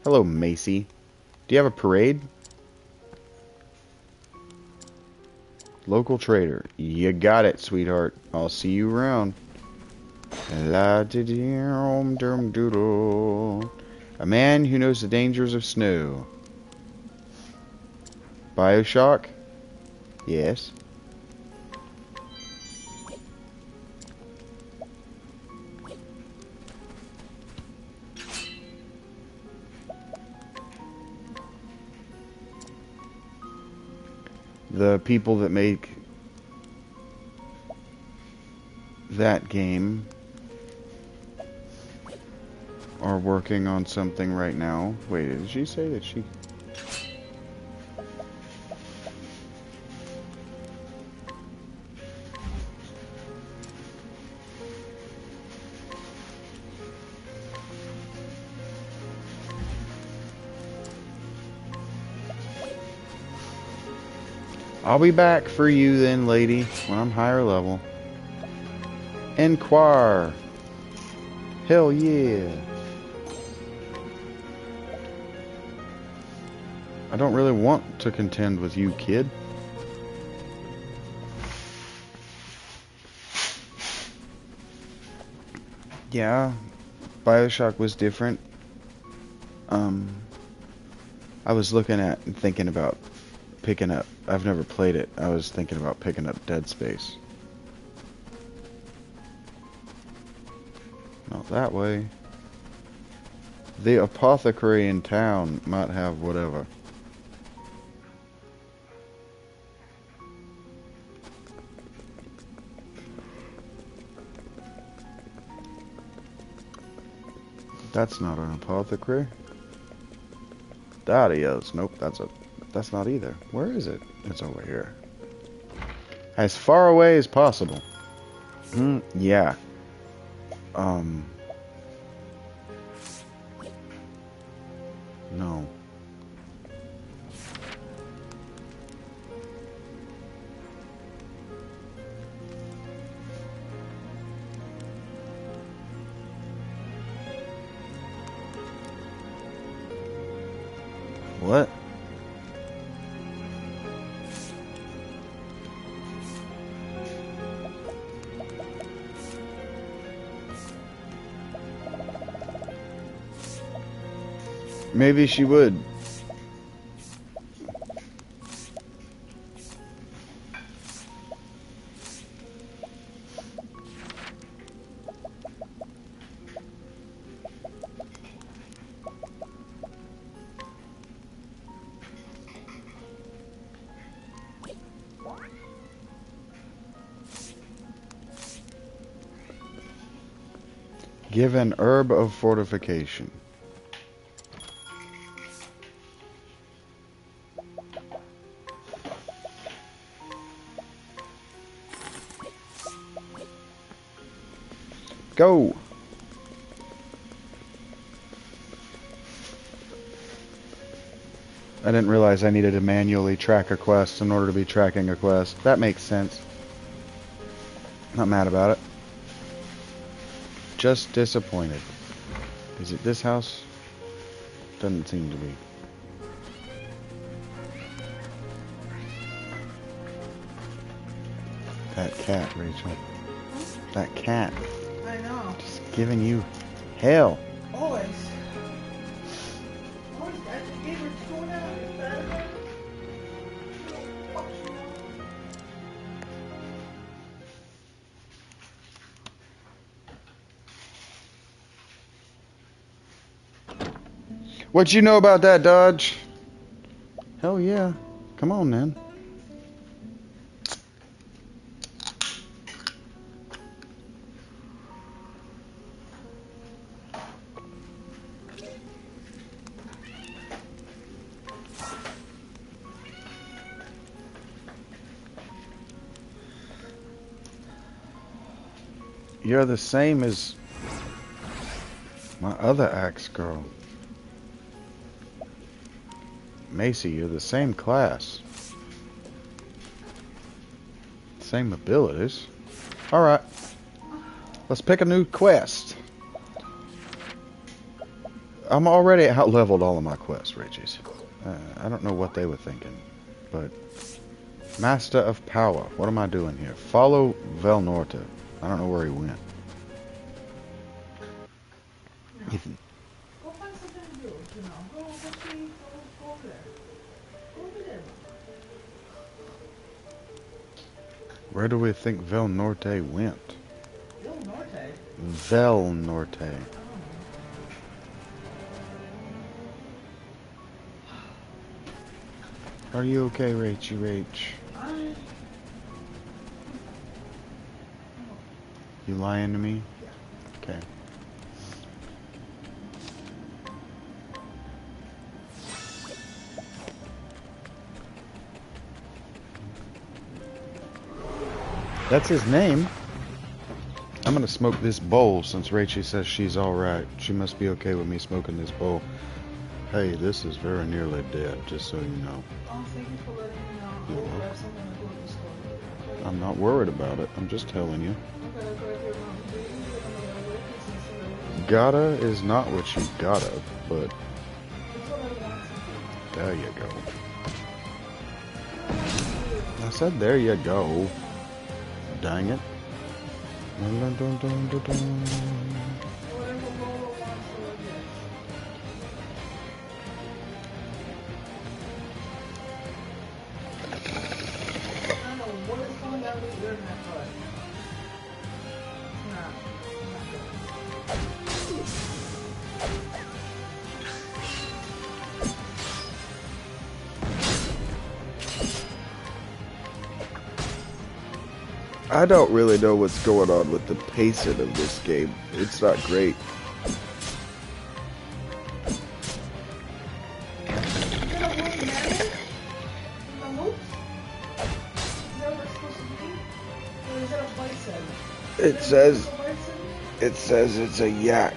Hello, Macy. Do you have a parade? Local trader. You got it, sweetheart. I'll see you around. A man who knows the dangers of snow. BioShock? Yes. The people that make that game are working on something right now. Wait, did she say that she... I'll be back for you then, lady, when I'm higher level. Inquire. Hell yeah. I don't really want to contend with you, kid. Yeah, BioShock was different. I was looking at and thinking about picking up, I've never played it, I was thinking about picking up Dead Space. Not that way. The apothecary in town might have whatever. That's not an apothecary. That is. Nope, that's not either. Where is it? It's over here. As far away as possible. Yeah. No. What? Maybe she would. Give an herb of fortification. Go! I didn't realize I needed to manually track a quest in order to be tracking a quest. That makes sense. Not mad about it. Just disappointed. Is it this house? Doesn't seem to be. That cat, Rachel. That cat. I know. Just giving you hell. Always. Always. I just gave her 2 now. Is that it? What you know about that, Dodge? Hell yeah. Come on, man. You're the same as my other axe girl. Macy, you're the same class. Same abilities. Alright. Let's pick a new quest. I'm already out-leveled all of my quests, Richies. I don't know what they were thinking, but... Master of Power. What am I doing here? Follow Vel Norte. I don't know where he went. Ethan. Go find something to do, you know. Go over there. Go over there. Where do we think Vel Norte went? Vel Norte? Vel Norte. Are you okay, Rachy Rach? You lying to me? Yeah. Okay. That's his name. I'm gonna smoke this bowl since Rachel says she's alright. She must be okay with me smoking this bowl. Hey, this is very nearly dead, just so you know. Oh, thank you for letting me know. I will grab something to go to the store. Okay. I'm not worried about it. I'm just telling you. Okay. Gotta is not what you gotta, but there you go. I said there you go. Dang it. Dun, dun, dun, dun, dun, dun. I don't really know what's going on with the pacing of this game. It's not great. It says it's a yak.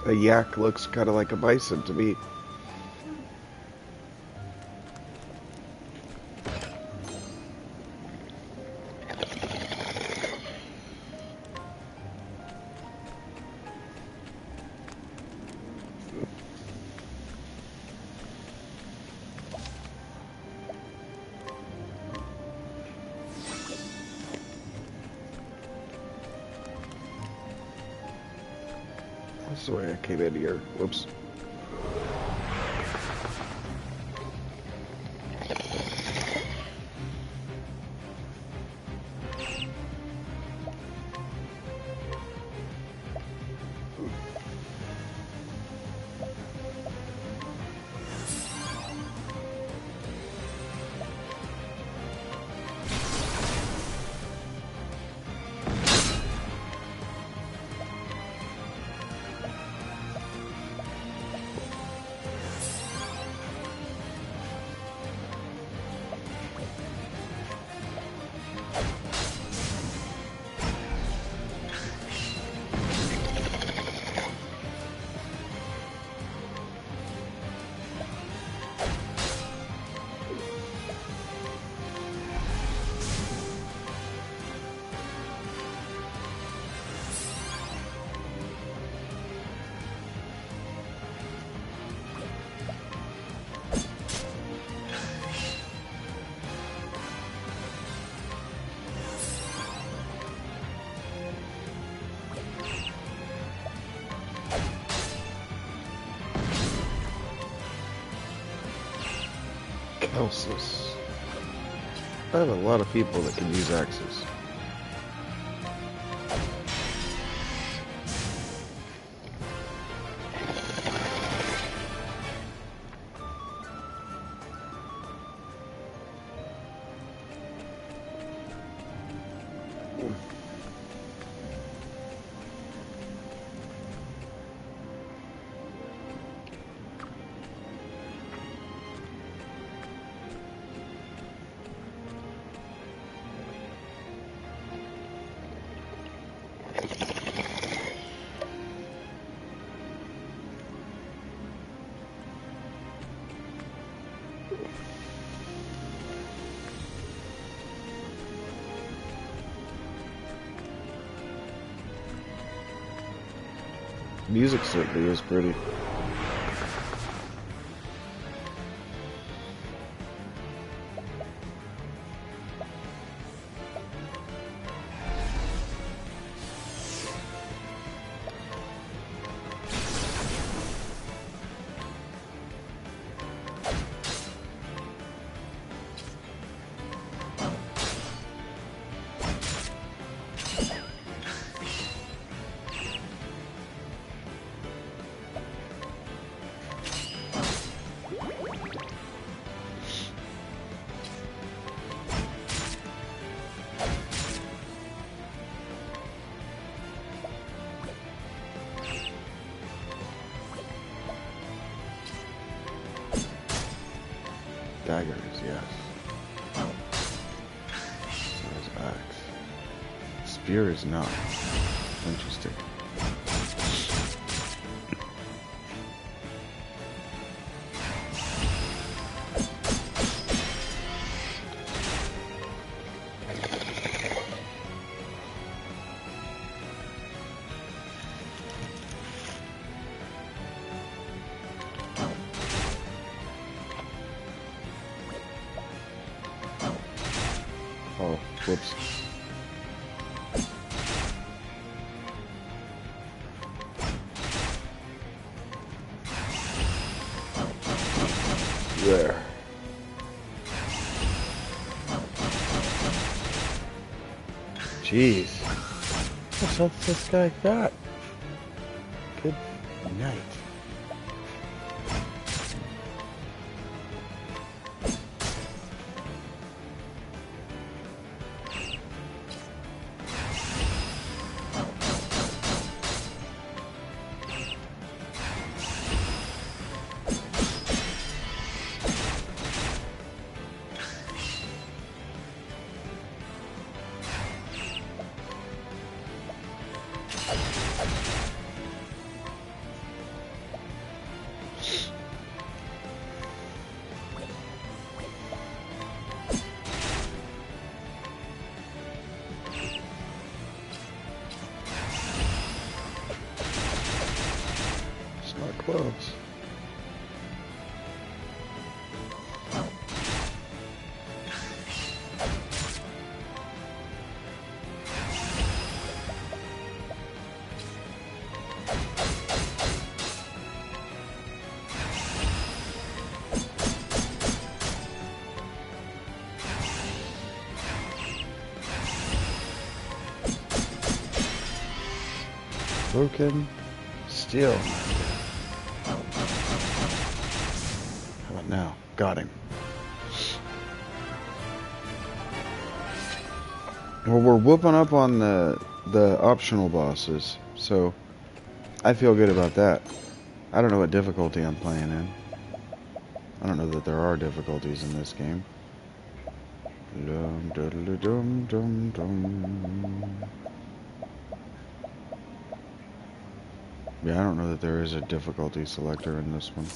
A yak looks kind of like a bison to me. That's the way I came in here. Whoops. Elsis. I have a lot of people that can use axes. Music certainly is pretty. Daggers, yes. So is axe. Spear is not. Interesting. Oh, whoops. There. Jeez. What's up with this guy got? Good night. Close. broken. Still. How about now? Got him. Well, we're whooping up on the optional bosses, so I feel good about that. I don't know what difficulty I'm playing in. I don't know that there are difficulties in this game. Dum, dum, dum, dum, dum. Yeah, I don't know that there is a difficulty selector in this one.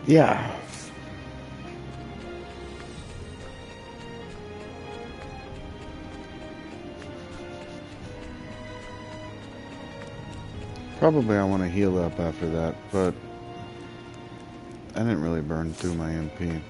Yeah. Probably I want to heal up after that, but I didn't really burn through my MP.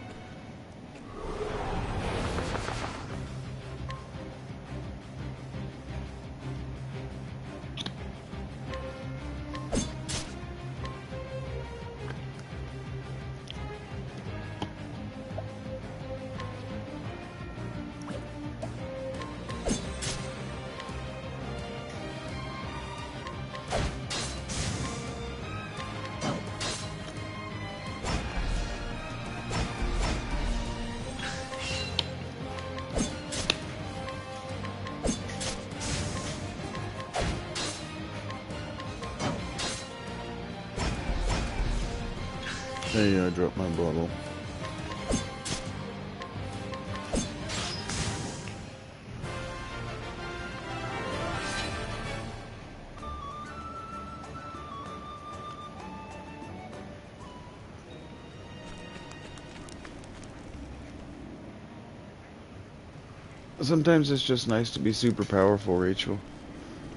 Hey, I dropped my bottle. Sometimes it's just nice to be super powerful, Rachel.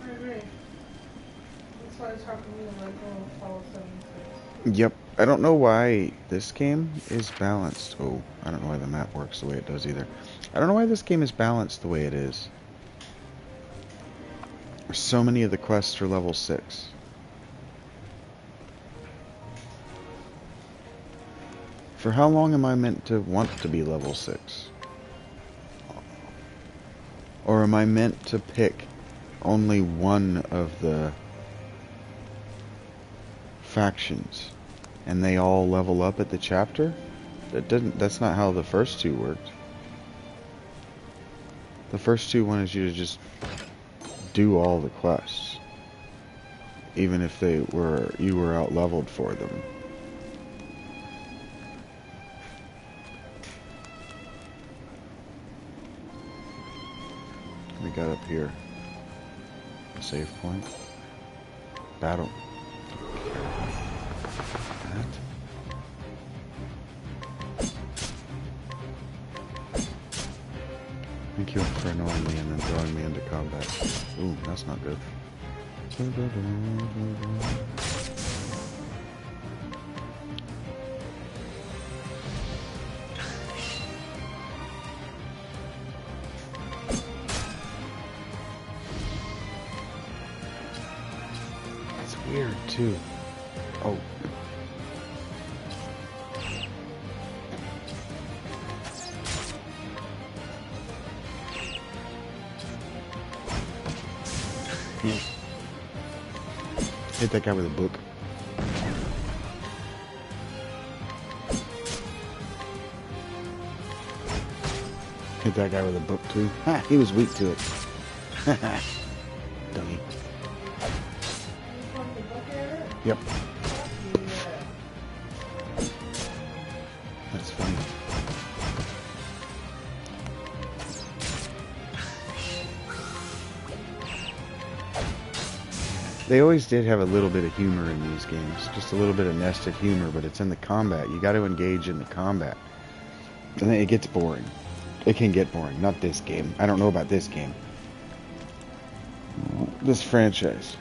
I agree. That's why it's hard for me to let go of follow 76. Yep. I don't know why this game is balanced. Oh, I don't know why the map works the way it does either. I don't know why this game is balanced the way it is. So many of the quests are level 6. For how long am I meant to want to be level 6? Or am I meant to pick only one of the factions and they all level up at the chapter? That's not how the first two worked. The first two wanted you to just do all the quests, even if you were out leveled for them. We got up here. Save point. Battle. That. Thank you for annoying me and then throwing me into combat. Ooh, that's not good. It's weird too. Oh. Hit that guy with a book. Hit that guy with a book too. Ha! He was weak to it. Dummy. From the book area? Yep. Yeah. That's funny. They always did have a little bit of humor in these games. Just a little bit of nested humor, but it's in the combat. You got to engage in the combat. And then it gets boring. It can get boring. Not this game. I don't know about this game. This franchise.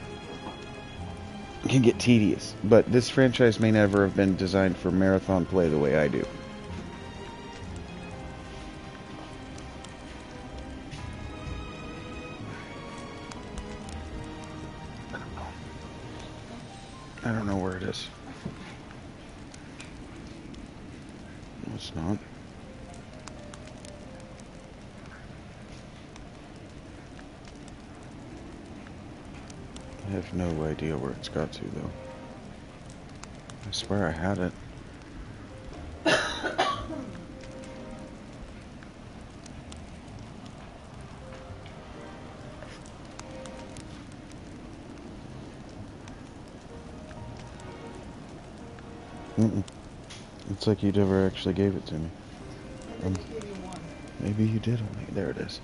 It can get tedious. But this franchise may never have been designed for marathon play the way I do. I don't know where it is. No, it's not. I have no idea where it's got to, though. I swear I had it. It's like you never actually gave it to me. I just gave you one. Maybe you did only. There it is.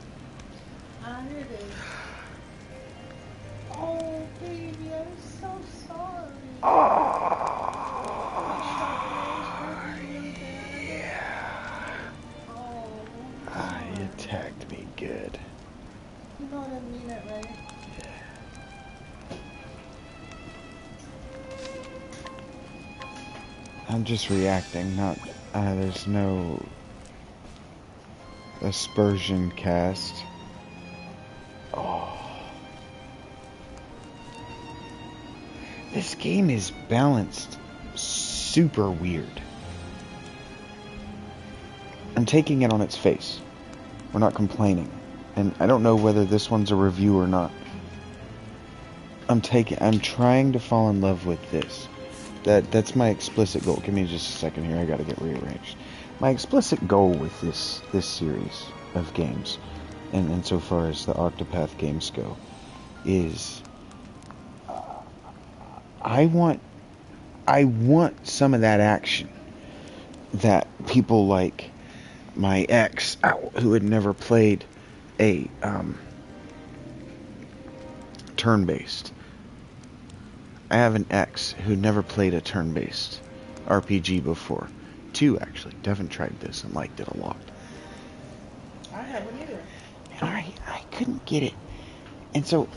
Ah, here it is. Oh, baby, I'm so sorry. Yeah. Oh. You attacked me good. You know I didn't mean it, right? I'm just reacting, not, there's no aspersion cast. Oh. This game is balanced super weird. I'm taking it on its face. We're not complaining. And I don't know whether this one's a review or not. I'm trying to fall in love with this. That's my explicit goal. Give me just a second here. I gotta get rearranged. My explicit goal with this series of games, and insofar as the Octopath games go, is I want some of that action that people like my ex, who had never played a turn-based. I have an ex who never played a turn-based RPG before. 2, actually. Devin tried this and liked it a lot. I haven't either. And I couldn't get it. And so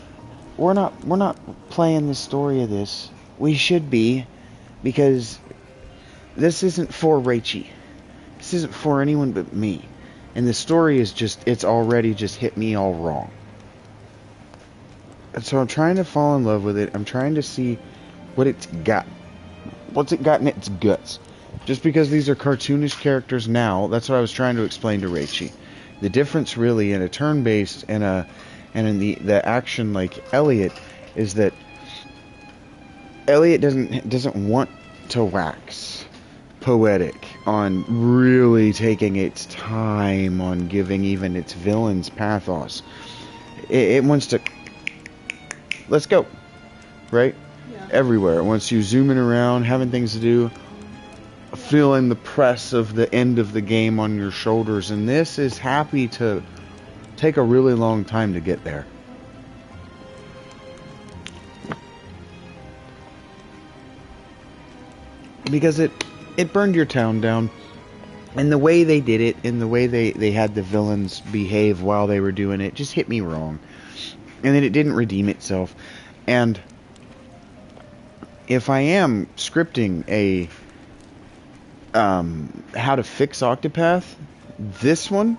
we're not playing the story of this. We should be, because this isn't for Rachie. This isn't for anyone but me. And the story is it's already just hit me all wrong. And so I'm trying to fall in love with it. I'm trying to see what it's got. What's it got in its guts? Just because these are cartoonish characters now, that's what I was trying to explain to Rachie. The difference really in a turn-based and in the action like Elliot is that Elliot doesn't want to wax poetic on really taking its time on giving even its villains pathos. It wants to let's go, right? Yeah. Everywhere. Once you zooming around, having things to do, feeling the press of the end of the game on your shoulders, and this is happy to take a really long time to get there. Because it burned your town down, and the way they did it, and the way they had the villains behave while they were doing it, just hit me wrong. And then it didn't redeem itself. And if I am scripting a how to fix Octopath, this one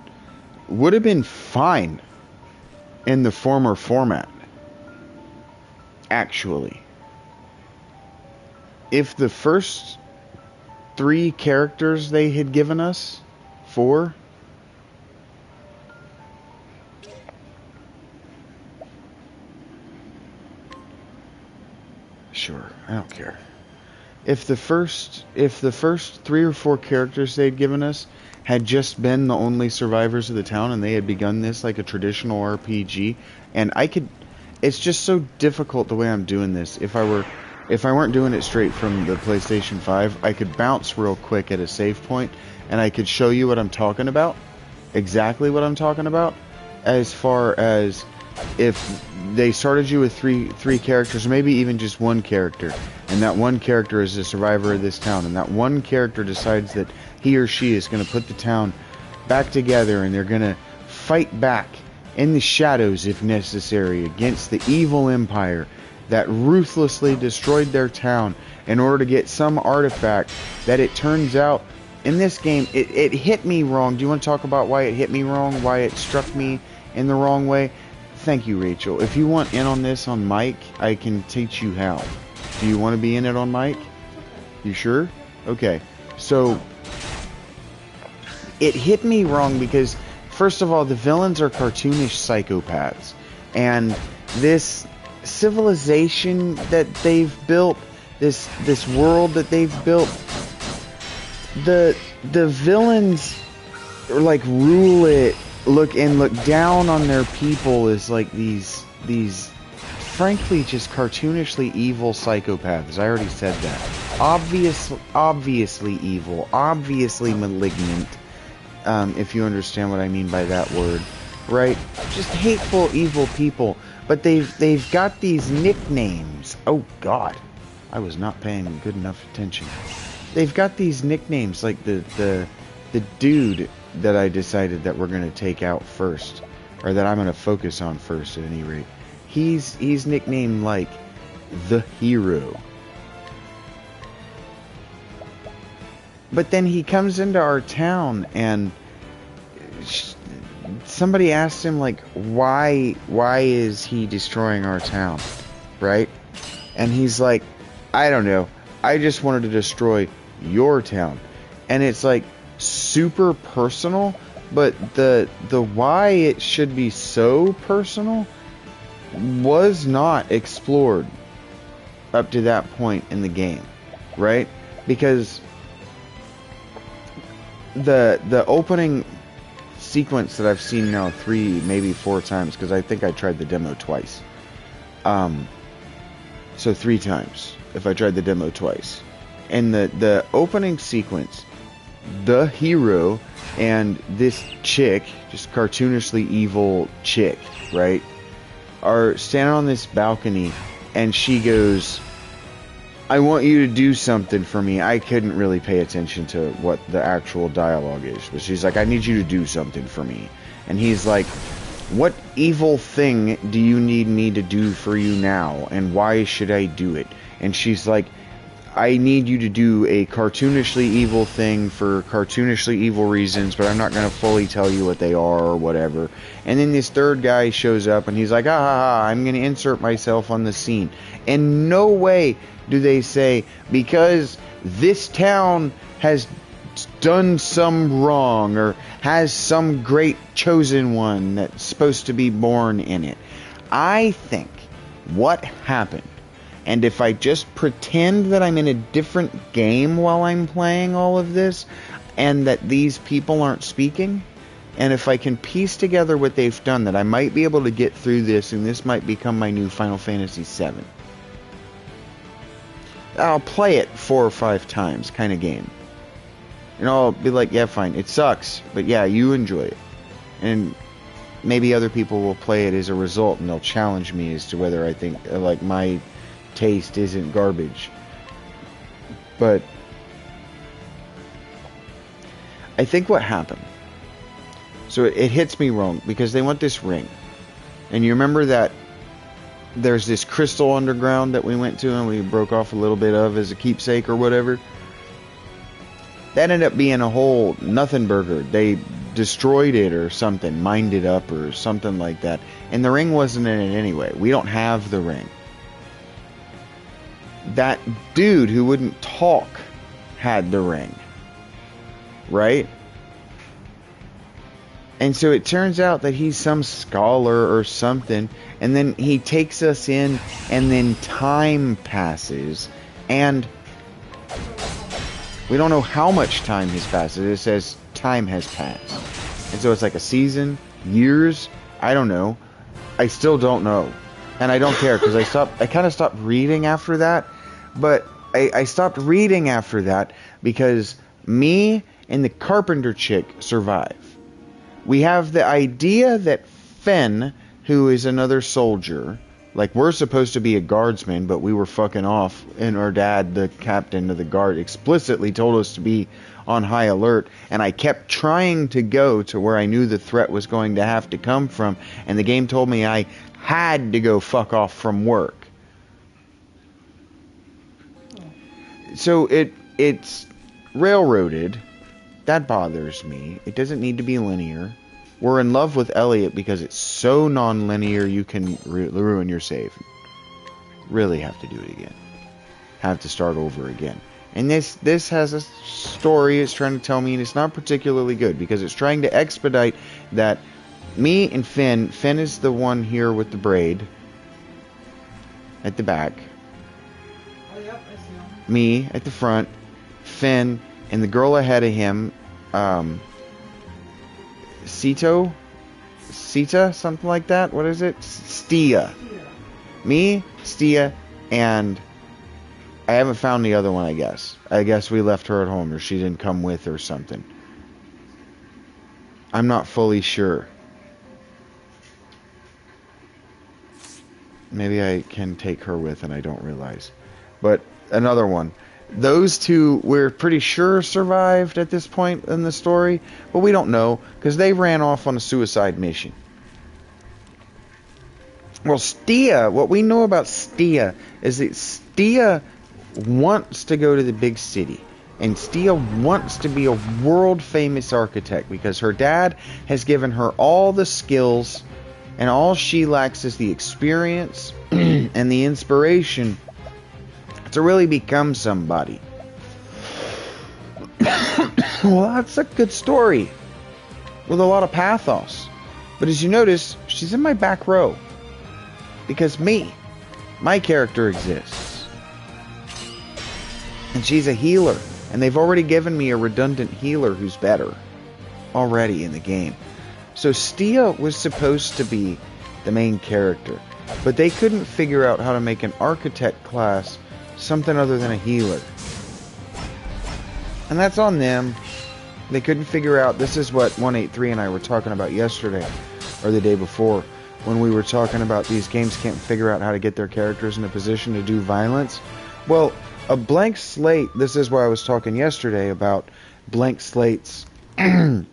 would have been fine in the former format. Actually, if the first 3 characters they had given us, 4, sure, I don't care. if the first 3 or 4 characters they'd given us had just been the only survivors of the town, and they had begun this like a traditional RPG, and it's just so difficult the way I'm doing this. If I weren't doing it straight from the PlayStation 5, I could bounce real quick at a save point, and I could show you what I'm talking about, exactly what I'm talking about, as far as if they started you with three characters, or maybe even just one character, and that one character is a survivor of this town, and that one character decides that he or she is going to put the town back together, and they're going to fight back in the shadows if necessary against the evil empire that ruthlessly destroyed their town in order to get some artifact that it turns out in this game it hit me wrong. Do you want to talk about why it hit me wrong, why it struck me in the wrong way? Thank you, Rachel. If you want in on this on mic, I can teach you how. Do you want to be in it on mic? You sure? Okay. So it hit me wrong because, first of all, the villains are cartoonish psychopaths, and this civilization that they've built, this world that they've built, the villains like rule it, look down on their people as like these frankly just cartoonishly evil psychopaths. I already said that. Obviously evil, obviously malignant, if you understand what I mean by that word, right? Just hateful, evil people. But they've got these nicknames. Oh God, I was not paying good enough attention. They've got these nicknames like the dude that I decided that we're going to take out first, or that I'm going to focus on first at any rate. He's nicknamed like the hero. But then he comes into our town and somebody asked him like, why is he destroying our town, right? And he's like, I don't know, I just wanted to destroy your town. And it's like super personal, but the why it should be so personal was not explored up to that point in the game, right? Because the opening sequence that I've seen now 3, maybe 4 times, because I think I tried the demo twice. So 3 times if I tried the demo twice. And the opening sequence, the hero and this chick, just cartoonishly evil chick, right, are standing on this balcony, and she goes, I want you to do something for me. I couldn't really pay attention to what the actual dialogue is, but she's like, I need you to do something for me. And he's like, what evil thing do you need me to do for you now, and why should I do it? And she's like, I need you to do a cartoonishly evil thing for cartoonishly evil reasons, but I'm not going to fully tell you what they are or whatever. And then this third guy shows up, and he's like, I'm going to insert myself on the scene. In no way do they say, because this town has done some wrong, or has some great chosen one that's supposed to be born in it. I think what happened, and if I just pretend that I'm in a different game while I'm playing all of this, and that these people aren't speaking, and if I can piece together what they've done, that I might be able to get through this, and this might become my new Final Fantasy VII. I'll play it 4 or 5 times, kind of game. And I'll be like, yeah, fine, it sucks, but yeah, you enjoy it. And maybe other people will play it as a result, and they'll challenge me as to whether I think, like, my taste isn't garbage. But I think what happened, so it hits me wrong, because they want this ring, and you remember that there's this crystal underground that we went to and we broke off a little bit of as a keepsake or whatever. That ended up being a whole nothing burger. They destroyed it or something, mined it up or something like that, and the ring wasn't in it anyway. We don't have the ring. That dude who wouldn't talk had the ring, right? And so it turns out that he's some scholar or something, and then he takes us in, and then time passes, and We don't know how much time has passed. It says time has passed. And so it's like a season, years, I don't know. I still don't know. And I don't care because I kind of stopped reading after that. But I stopped reading after that because me and the carpenter chick survive. We have the idea that Finn, who is another soldier, like we're supposed to be a guardsman, but we were fucking off, and our dad, the captain of the guard, explicitly told us to be on high alert, and I kept trying to go to where I knew the threat was going to have to come from, and the game told me I had to go fuck off from work. So it's railroaded. That bothers me. It doesn't need to be linear. We're in love with Elliot because it's so non-linear you can ruin your save. Really have to do it again. Have to start over again. And this has a story it's trying to tell me, and it's not particularly good because it's trying to expedite that me and Finn is the one here with the braid at the back. Oh, yep, I see him. Me at the front, Finn, and the girl ahead of him, Sita, something like that. What is it? Stia. Me, Stia, and I haven't found the other one, I guess. I guess we left her at home, or she didn't come with or something. I'm not fully sure. Maybe I can take her with and I don't realize. But another one. Those two, we're pretty sure survived at this point in the story, but we don't know, because they ran off on a suicide mission. Well, Stia, what we know about Stia is that Stia wants to go to the big city, and Stia wants to be a world-famous architect, because her dad has given her all the skills, and all she lacks is the experience and the inspiration to really become somebody. Well, that's a good story with a lot of pathos. But as you notice, she's in my back row because my character exists. And she's a healer, and they've already given me a redundant healer who's better already in the game. So Stia was supposed to be the main character, but they couldn't figure out how to make an architect class something other than a healer. And that's on them. They couldn't figure out. This is what 183 and I were talking about yesterday, or the day before, when we were talking about these games can't figure out how to get their characters in a position to do violence. Well, a blank slate, this is why I was talking yesterday about blank slates and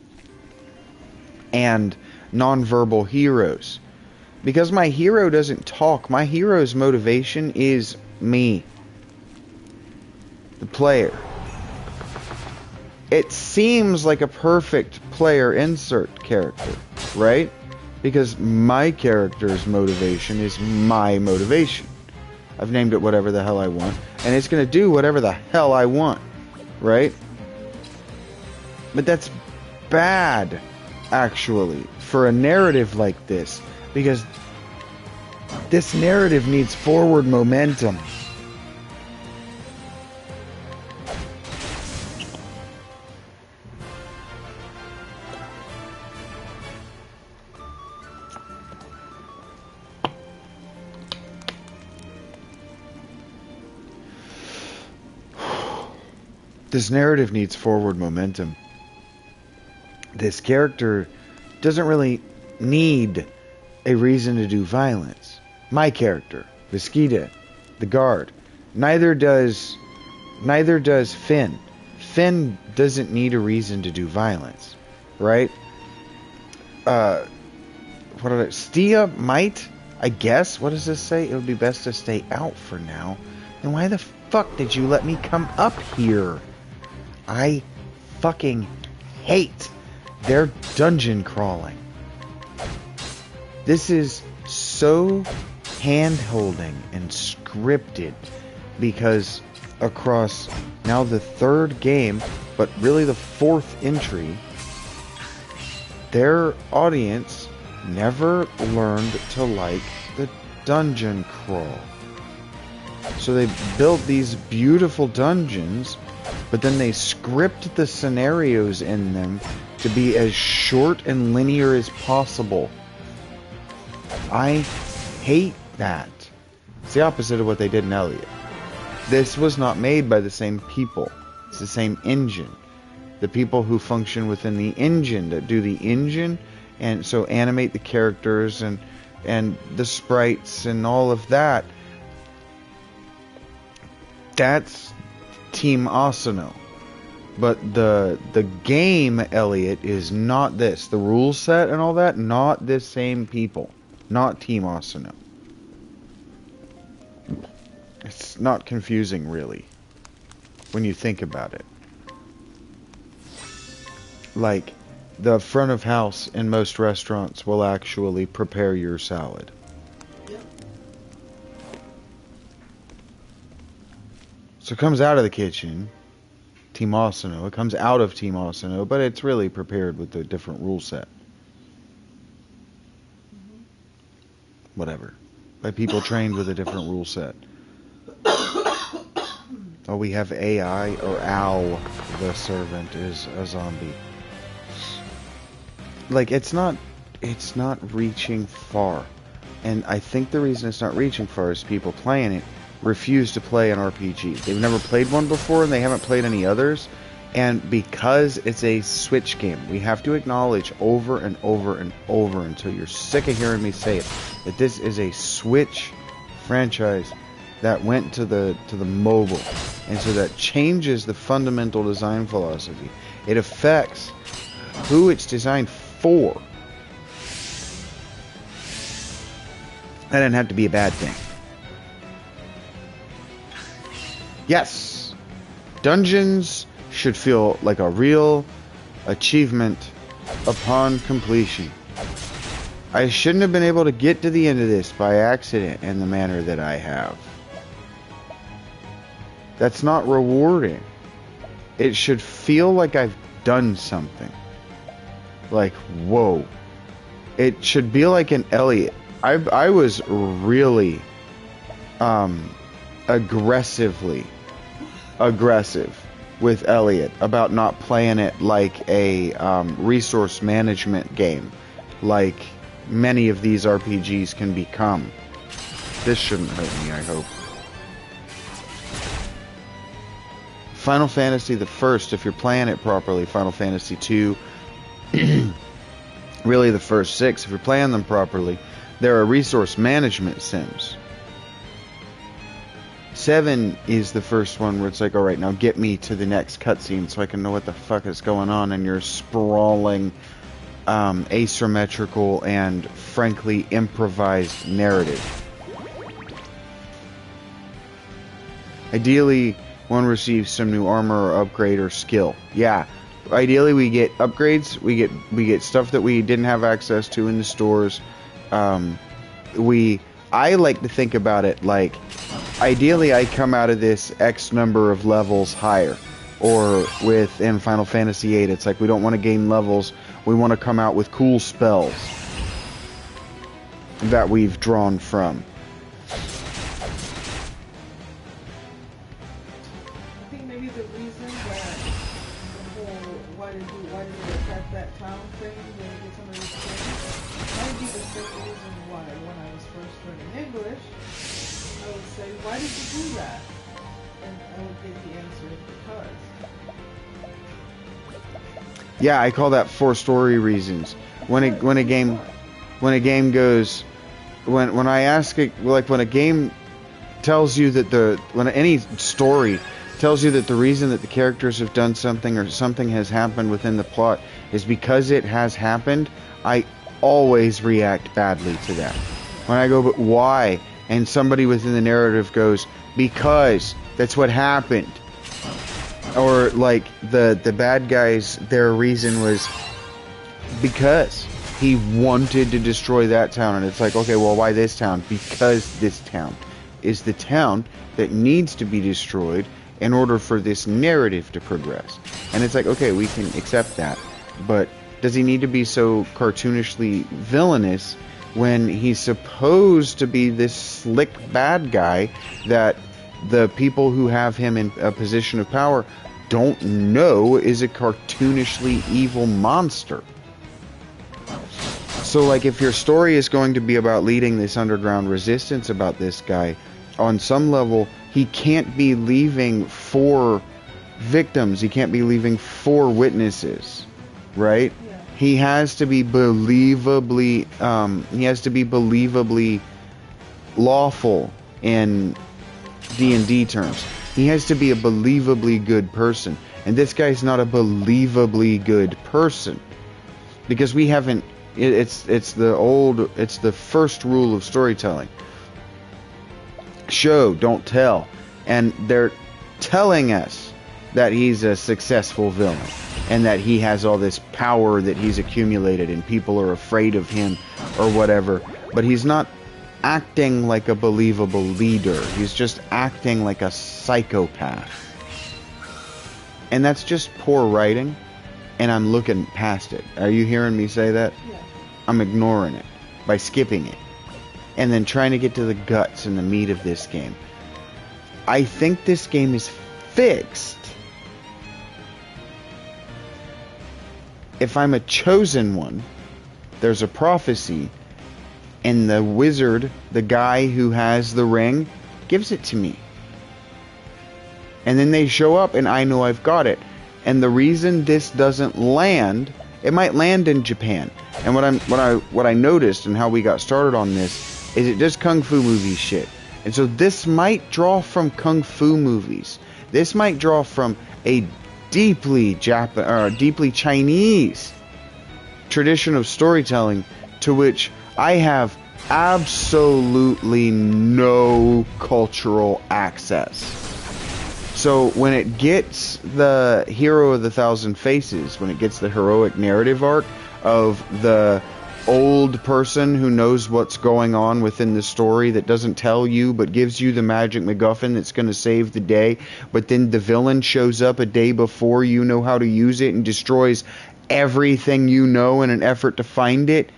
nonverbal heroes. Because my hero doesn't talk, my hero's motivation is me, the player. It seems like a perfect player insert character, right? Because my character's motivation is my motivation. I've named it whatever the hell I want, and it's going to do whatever the hell I want, right? But that's bad, actually, for a narrative like this, because this narrative needs forward momentum. This narrative needs forward momentum. This character doesn't really need a reason to do violence. My character, Visquita, the guard, neither does Finn. Finn doesn't need a reason to do violence, right? Stia might, I guess. What does this say? It would be best to stay out for now. And why the fuck did you let me come up here? I fucking hate their dungeon crawling. This is so hand-holding and scripted because across now the third game, but really the fourth entry, their audience never learned to like the dungeon crawl. So they built these beautiful dungeons but then they script the scenarios in them to be as short and linear as possible. I hate that. It's the opposite of what they did in Elliot. This was not made by the same people. It's the same engine. The people who function within the engine, that do the engine, and so animate the characters and the sprites and all of that. That's Team Asano. But the game, Elliot, is not this. The rule set and all that, not the same people. Not Team Asano. It's not confusing, really, when you think about it. Like, the front of house in most restaurants will actually prepare your salad. So it comes out of the kitchen, Team Asano. It comes out of Team Asano, but it's really prepared with a different rule set. Whatever. By people trained with a different rule set. Oh, we have AI, or Ow, the servant, is a zombie. Like, it's not reaching far. And I think the reason it's not reaching far is people playing it refuse to play an RPG. They've never played one before, and they haven't played any others. And because it's a Switch game, we have to acknowledge over and over and over until you're sick of hearing me say it, that this is a Switch franchise that went to the mobile. And so that changes the fundamental design philosophy. It affects who it's designed for. That doesn't have to be a bad thing. Yes, dungeons should feel like a real achievement upon completion. I shouldn't have been able to get to the end of this by accident in the manner that I have. That's not rewarding. It should feel like I've done something. Like, whoa. It should be like an Elliot. I was really aggressive with Elliot about not playing it like a resource management game, like many of these RPGs can become. This shouldn't hurt me, I hope. Final Fantasy the first, if you're playing it properly, Final Fantasy 2, really the first 6, if you're playing them properly, there are resource management sims. 7 is the first one where it's like, alright, now get me to the next cutscene so I can know what the fuck is going on in your sprawling, asymmetrical, and frankly improvised narrative. Ideally, one receives some new armor or upgrade or skill. Yeah, ideally we get upgrades, we get stuff that we didn't have access to in the stores. I like to think about it like, ideally I come out of this X number of levels higher. Or in Final Fantasy VIII, it's like we don't want to gain levels, we want to come out with cool spells that we've drawn from. I think maybe the reason that the whole why did they attack that town thing when you get some of these things might be the same reason why when I was first learning English, I would say, why did you do that? And I would get the answer, because. Yeah, I call that 4 story reasons. When a game goes, when I ask it, like when a game tells you that when any story tells you that the reason that the characters have done something or something has happened within the plot is because it has happened, I always react badly to that. When I go, but why? And somebody within the narrative goes, because that's what happened. Or like the bad guys, their reason was because he wanted to destroy that town. And it's like, okay, well, why this town? Because this town is the town that needs to be destroyed in order for this narrative to progress. And it's like, okay, we can accept that. But does he need to be so cartoonishly villainous when he's supposed to be this slick bad guy that the people who have him in a position of power don't know is a cartoonishly evil monster. So, like, if your story is going to be about leading this underground resistance about this guy, on some level, he can't be leaving 4 victims. He can't be leaving 4 witnesses, right? Yeah. He has to be believably, lawful in D&D terms. He has to be a believably good person. And this guy's not a believably good person. Because we haven't... It's the first rule of storytelling. Show, don't tell. And they're telling us that he's a successful villain. And that he has all this power that he's accumulated. And people are afraid of him or whatever. But he's not acting like a believable leader. He's just acting like a psychopath. And that's just poor writing. And I'm looking past it. Are you hearing me say that? Yeah. I'm ignoring it by skipping it. And then trying to get to the guts and the meat of this game. I think this game is fixed if I'm a chosen one. There's a prophecy, and the wizard, the guy who has the ring, gives it to me. And then they show up and I know I've got it. And the reason this doesn't land, it might land in Japan. And what I noticed and how we got started on this is it does kung fu movie shit. And so this might draw from kung fu movies. This might draw from a deeply Chinese tradition of storytelling to which I have absolutely no cultural access. So when it gets the hero of the thousand faces, when it gets the heroic narrative arc of the old person who knows what's going on within the story, that doesn't tell you but gives you the magic MacGuffin that's going to save the day, but then the villain shows up a day before you know how to use it and destroys everything you know in an effort to find it,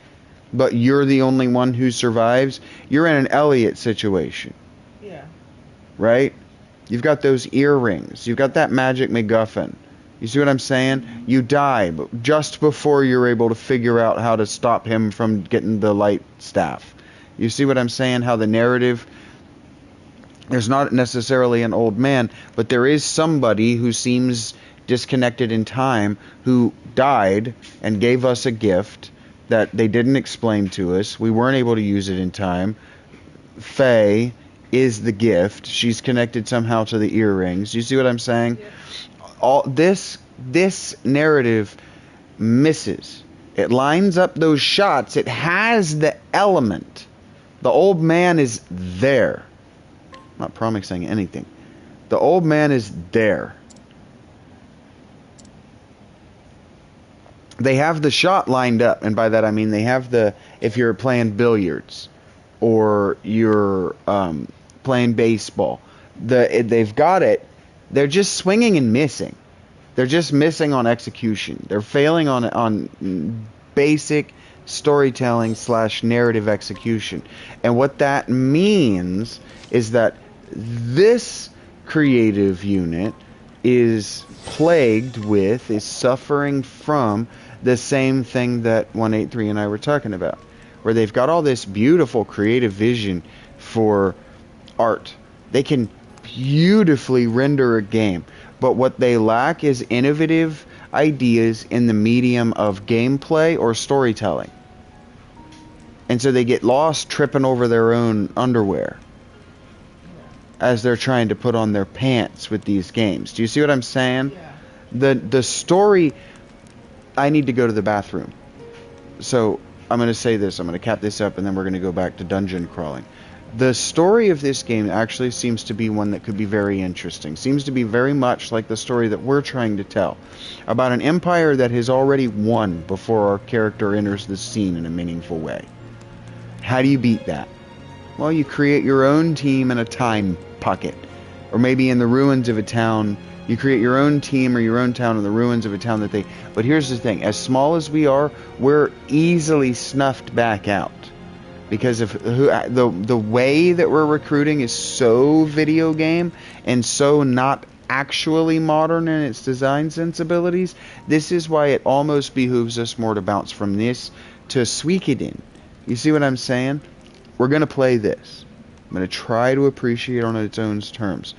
but you're the only one who survives. You're in an Elliot situation. Yeah. Right? You've got those earrings. You've got that magic MacGuffin. You see what I'm saying? You die just before you're able to figure out how to stop him from getting the light staff. You see what I'm saying? How the narrative... There's not necessarily an old man, but there is somebody who seems disconnected in time who died and gave us a gift that they didn't explain to us. We weren't able to use it in time. Faye is the gift. She's connected somehow to the earrings. You see what I'm saying? Yeah. All this narrative misses. It lines up those shots. It has the element. The old man is there. I'm not promising anything. The old man is there. They have the shot lined up, and by that I mean they have the, if you're playing billiards or you're playing baseball, they've got it. They're just swinging and missing. They're just missing on execution. They're failing on basic storytelling / narrative execution. And what that means is that this creative unit is suffering from the same thing that 183 and I were talking about, where they've got all this beautiful creative vision for art. They can beautifully render a game, but what they lack is innovative ideas in the medium of gameplay or storytelling. And so they get lost tripping over their own underwear as they're trying to put on their pants with these games. Do you see what I'm saying? Yeah. The story... I need to go to the bathroom. So I'm going to say this. I'm going to cap this up, and then we're going to go back to dungeon crawling. The story of this game actually seems to be one that could be very interesting. Seems to be very much like the story that we're trying to tell. About an empire that has already won before our character enters the scene in a meaningful way. How do you beat that? Well, you create your own team in a time pocket. Or maybe in the ruins of a town. You create your own team or your own town in the ruins of a town that they... But here's the thing. As small as we are, we're easily snuffed back out. Because of the way that we're recruiting is so video game and so not actually modern in its design sensibilities. This is why it almost behooves us more to bounce from this to Suikoden. You see what I'm saying? We're going to play this. I'm going to try to appreciate it on its own terms.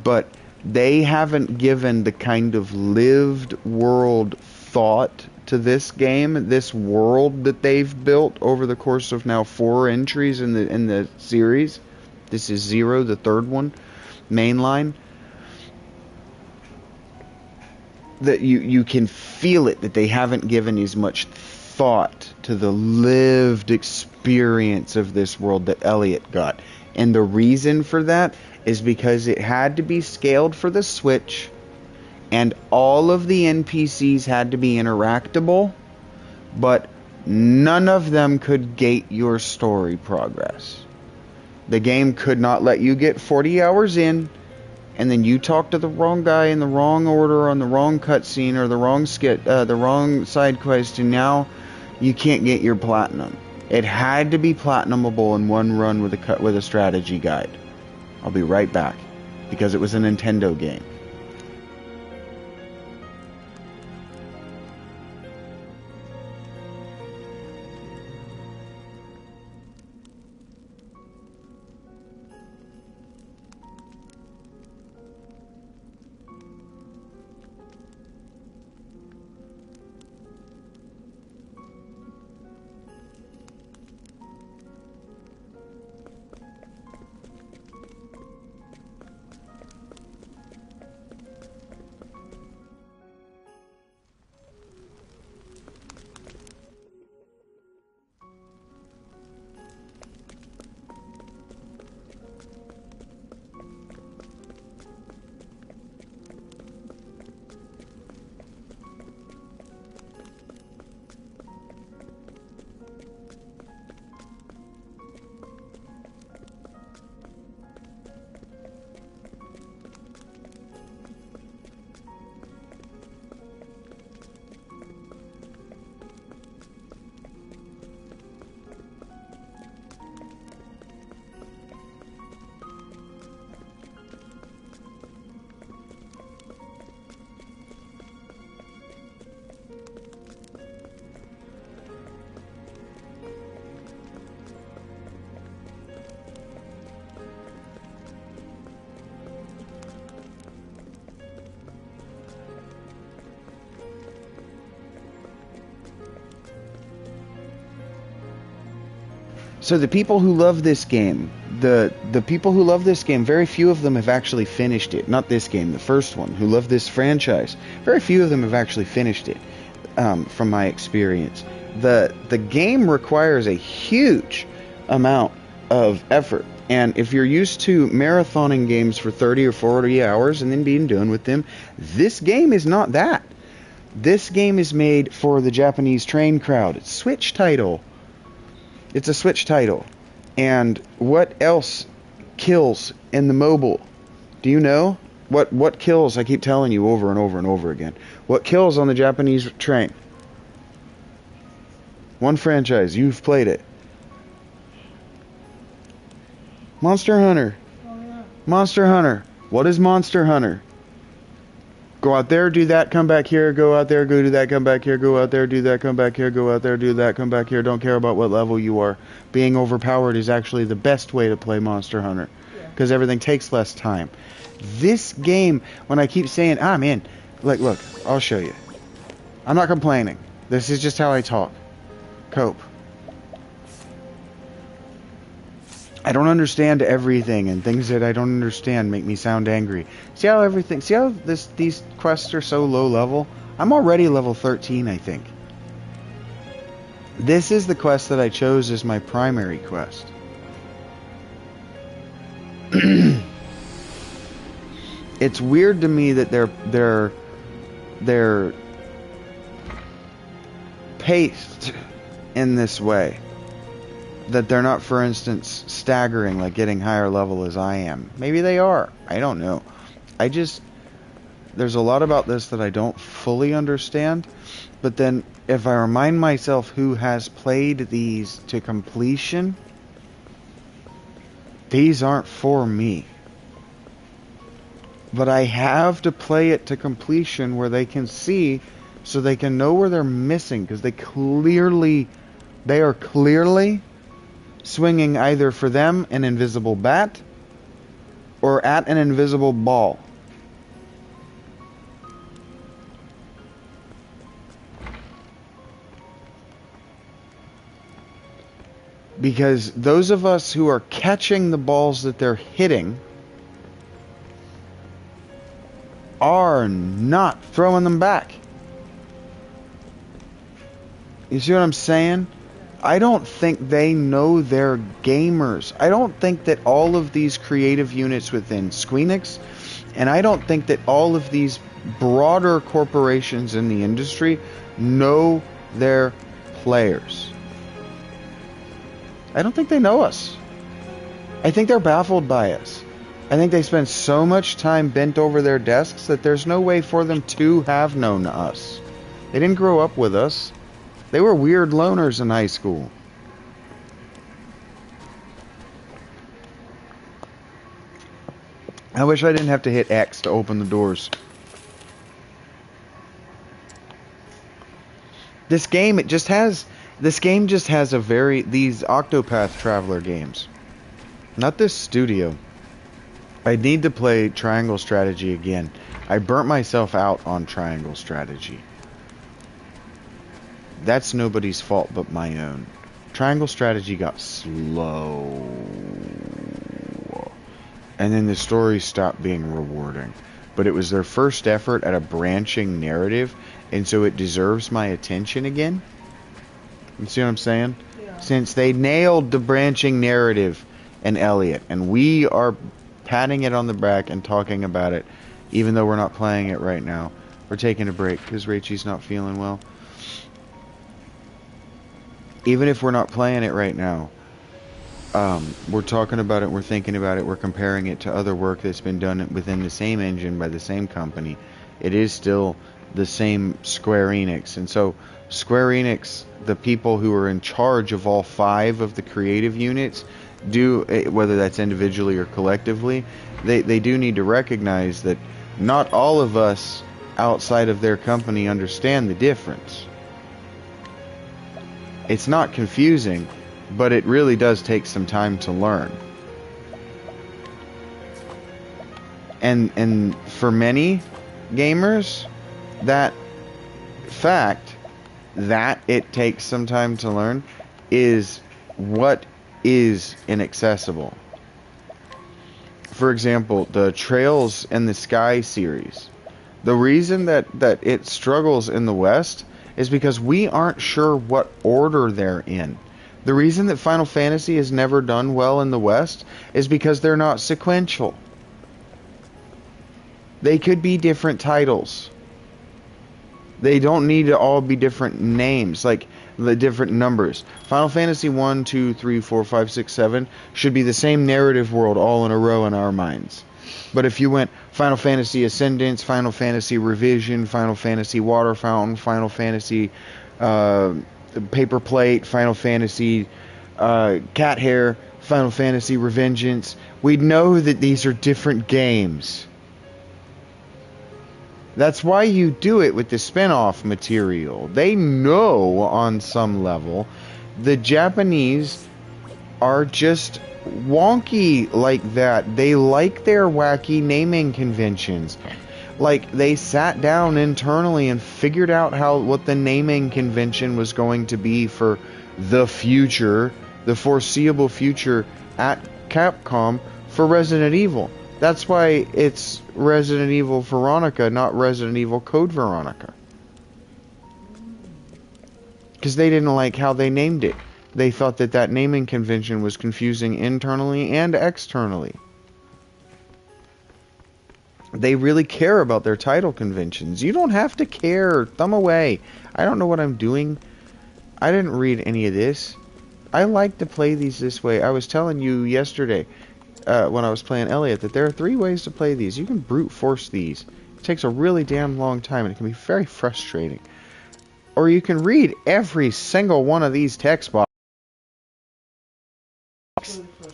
But they haven't given the kind of lived world thought to this game, this world that they've built over the course of now 4 entries in the series. This is Zero, the third one, mainline. That you can feel it, that they haven't given as much thought to the lived experience of this world that Elliot got. And the reason for that is because it had to be scaled for the Switch, and all of the NPCs had to be interactable, but none of them could gate your story progress. The game could not let you get 40 hours in, and then you talk to the wrong guy in the wrong order on the wrong cutscene or the wrong side quest, and now you can't get your platinum. It had to be platinumable in one run with a strategy guide. I'll be right back, because it was a Nintendo game. So the people who love this game, the people who love this game, very few of them have actually finished it. Not this game, the first one, who love this franchise. Very few of them have actually finished it, from my experience. The game requires a huge amount of effort. And if you're used to marathoning games for 30 or 40 hours and then being done with them, this game is not that. This game is made for the Japanese train crowd. It's a Switch title. It's a Switch title. And what else kills in the mobile? Do you know? What kills? I keep telling you over and over and over again. What kills on the Japanese train? One franchise. You've played it. Monster Hunter. Oh, yeah. Monster Hunter. What is Monster Hunter? Go out there, do that, come back here, go out there, go do that, come back here, go out there, do that, come back here, go out there, do that, come back here. Don't care about what level you are. Being overpowered is actually the best way to play Monster Hunter, because everything takes less time. This game, when I keep saying, man, like, look, I'll show you. I'm not complaining. This is just how I talk. Cope. I don't understand everything, and things that I don't understand make me sound angry. See how these quests are so low level? I'm already level 13, I think. This is the quest that I chose as my primary quest. It's weird to me that they're paced in this way. That they're not, for instance, staggering, like getting higher level as I am. Maybe they are. I don't know. There's a lot about this that I don't fully understand. But then, if I remind myself who has played these to completion, these aren't for me. But I have to play it to completion where they can see, so they can know where they're missing, because they are clearly swinging either for them an invisible bat or at an invisible ball. Because those of us who are catching the balls that they're hitting are not throwing them back. You see what I'm saying? I don't think they know they're gamers. I don't think that all of these creative units within Squenix, and I don't think that all of these broader corporations in the industry know their players. I don't think they know us. I think they're baffled by us. I think they spend so much time bent over their desks that there's no way for them to have known us. They didn't grow up with us. They were weird loners in high school. I wish I didn't have to hit X to open the doors. This game just has these Octopath Traveler games. Not this studio. I need to play Triangle Strategy again. I burnt myself out on Triangle Strategy. That's nobody's fault but my own. Triangle Strategy got slow. And then the story stopped being rewarding. But it was their first effort at a branching narrative, and so it deserves my attention again. You see what I'm saying? Yeah. Since they nailed the branching narrative in Elliot, and we are patting it on the back and talking about it, even though we're not playing it right now. We're taking a break because Rachel's not feeling well. Even if we're not playing it right now, we're talking about it, we're thinking about it, we're comparing it to other work that's been done within the same engine by the same company. It is still the same Square-Enix. And so Square-Enix, the people who are in charge of all 5 of the creative units, do, whether that's individually or collectively, they do need to recognize that not all of us outside of their company understand the difference. It's not confusing, but it really does take some time to learn. And for many gamers, that fact that it takes some time to learn is what is inaccessible. For example, the Trails in the Sky series. The reason that it struggles in the West is because we aren't sure what order they're in. The reason that Final Fantasy has never done well in the West is because they're not sequential. They could be different titles. They don't need to all be different names, like the different numbers. Final Fantasy 1, 2, 3, 4, 5, 6, 7 should be the same narrative world all in a row in our minds. But if you went Final Fantasy Ascendance, Final Fantasy Revision, Final Fantasy Water Fountain, Final Fantasy Paper Plate, Final Fantasy Cat Hair, Final Fantasy Revengeance, we'd know that these are different games. That's why you do it with the spin-off material. They know on some level the Japanese are just wonky like that. They like their wacky naming conventions. Like, they sat down internally and figured out what the naming convention was going to be for the future, the foreseeable future at Capcom for Resident Evil. That's why it's Resident Evil Veronica, not Resident Evil Code Veronica. Because they didn't like how they named it. They thought that naming convention was confusing internally and externally. They really care about their title conventions. You don't have to care. Thumb away. I don't know what I'm doing. I didn't read any of this. I like to play these this way. I was telling you yesterday when I was playing Elliot that there are 3 ways to play these. You can brute force these. It takes a really damn long time and it can be very frustrating. Or you can read every single one of these text boxes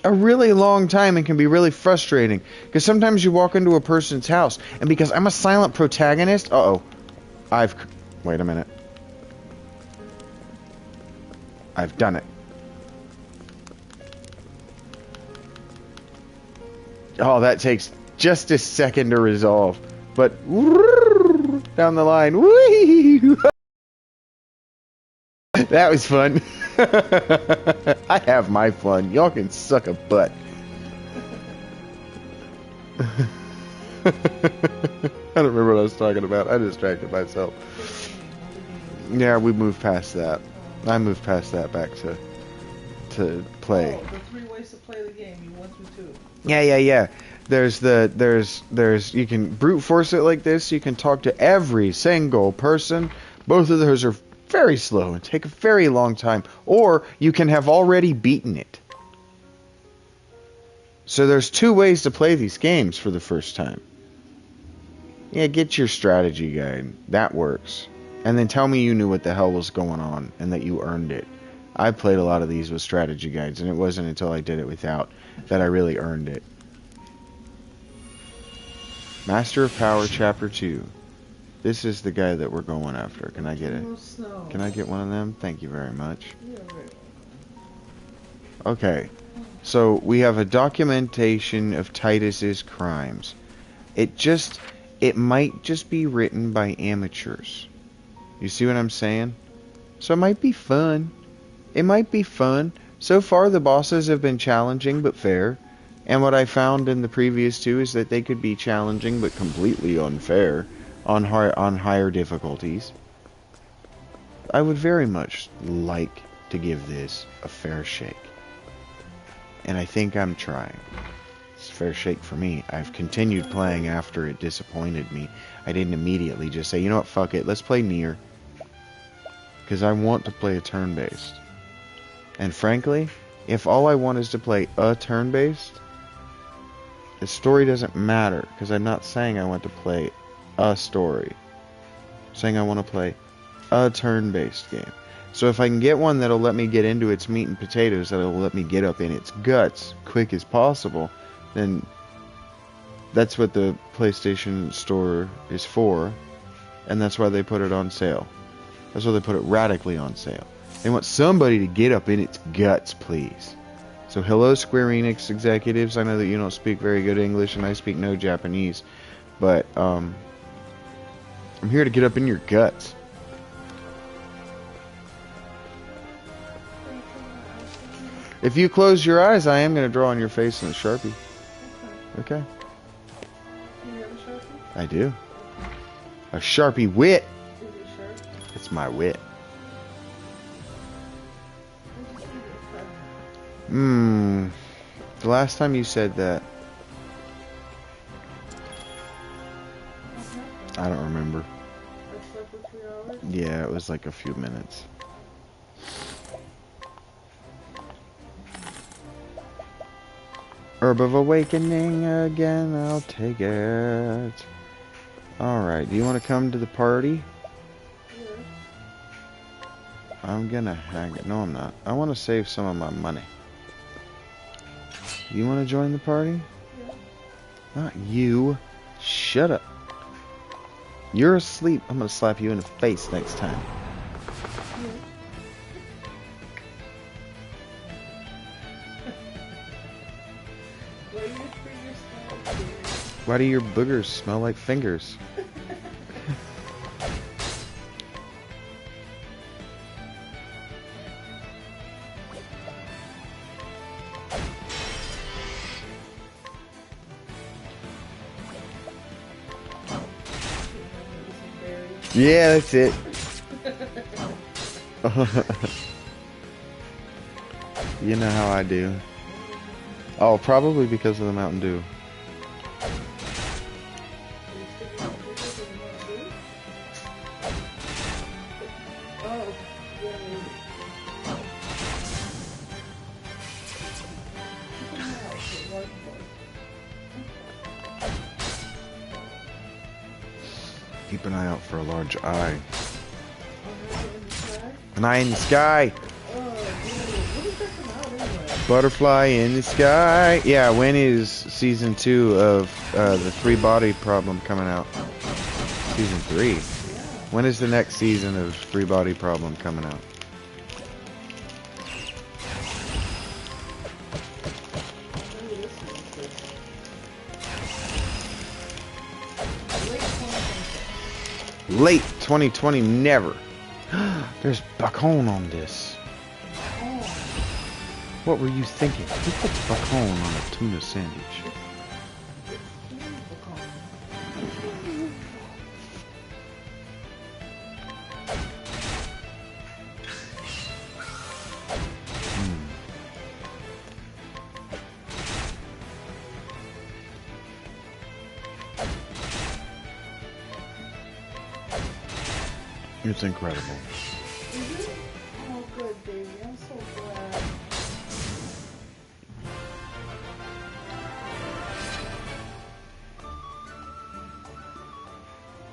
a really long time and can be really frustrating. Because sometimes you walk into a person's house, and because I'm a silent protagonist... Uh-oh. Wait a minute. I've done it. Oh, that takes just a second to resolve. But... down the line. Whee! That was fun. I have my fun. Y'all can suck a butt. I don't remember what I was talking about. I distracted myself. Yeah, we moved past that. I moved past that back to play. Oh, the 3 ways to play the game. You 1 through 2. Yeah. There's you can brute force it like this. You can talk to every single person. Both of those are very slow and take a very long time. Or you can have already beaten it. So there's 2 ways to play these games for the first time. Yeah, get your strategy guide. That works. And then tell me you knew what the hell was going on and that you earned it. I played a lot of these with strategy guides, and it wasn't until I did it without that I really earned it. Master of Power Chapter 2. This is the guy that we're going after. Can I get it? Can I get one of them? Thank you very much. Okay. So we have a documentation of Titus's crimes. It might just be written by amateurs. You see what I'm saying? So it might be fun. It might be fun. So far the bosses have been challenging but fair. And what I found in the previous 2 is that they could be challenging but completely unfair on higher difficulties. I would very much like to give this a fair shake. And I think I'm trying. It's a fair shake for me. I've continued playing after it disappointed me. I didn't immediately just say, you know what, fuck it, let's play Nier. Because I want to play a turn-based. And frankly, if all I want is to play a turn-based, the story doesn't matter. Because I'm not saying I want to play a story. I'm saying I want to play a turn-based game. So if I can get one that'll let me get into its meat and potatoes, that'll let me get up in its guts quick as possible, then that's what the PlayStation Store is for, and that's why they put it on sale. That's why they put it radically on sale. They want somebody to get up in its guts, please. So hello, Square Enix executives. I know that you don't speak very good English, and I speak no Japanese, but I'm here to get up in your guts. If you close your eyes, I am going to draw on your face in a Sharpie. Okay. You have a Sharpie? I do. A Sharpie wit. Is it sharp? It's my wit. The last time you said that, I don't remember. I slept for 3 hours? Yeah, it was like a few minutes. Herb of Awakening again, I'll take it. Alright, do you want to come to the party? Yeah. I'm gonna hang it. No, I'm not. I want to save some of my money. You want to join the party? Yeah. Not you. Shut up. You're asleep. I'm gonna slap you in the face next time. Yeah. Why do your boogers smell like fingers? Yeah, that's it. You know how I do. Oh, probably because of the Mountain Dew. Keep an eye out for a large eye. An eye in the sky! Butterfly in the sky. Yeah, when is season 2 of the 3 body problem coming out? Season 3. Yeah. When is the next season of 3 body problem coming out? Maybe this is good. Late 2026. Late 2020, never. There's bacon on this. Oh. What were you thinking? Who puts bacon on a tuna sandwich? It's incredible. Is it? Oh, good, baby. I'm so glad.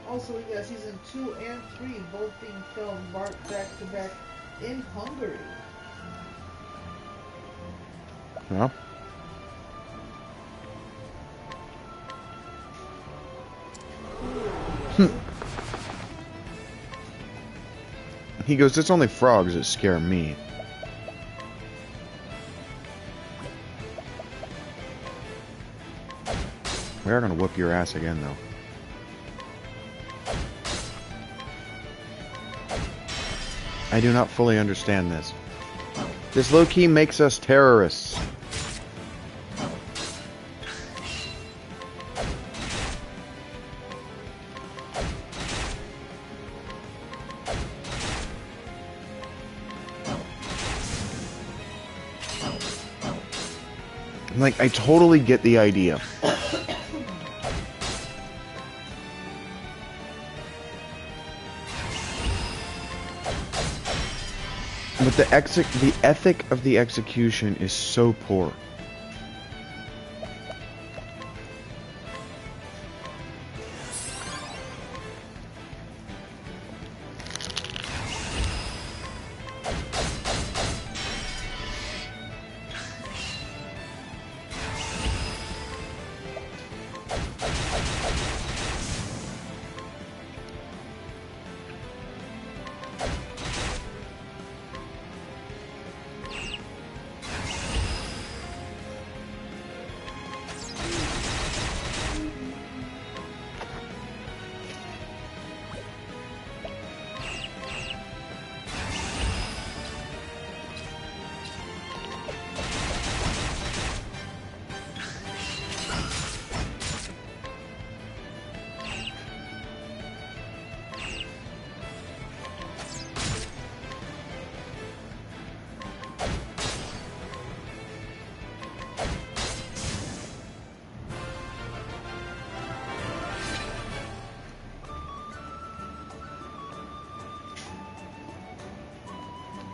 Also, we got season 2 and 3 both being filmed back to back in Hungary. Yeah. He goes, it's only frogs that scare me. We are gonna whoop your ass again, though. I do not fully understand this. This low-key makes us terrorists. Like, I totally get the idea. But the ethic of the execution is so poor.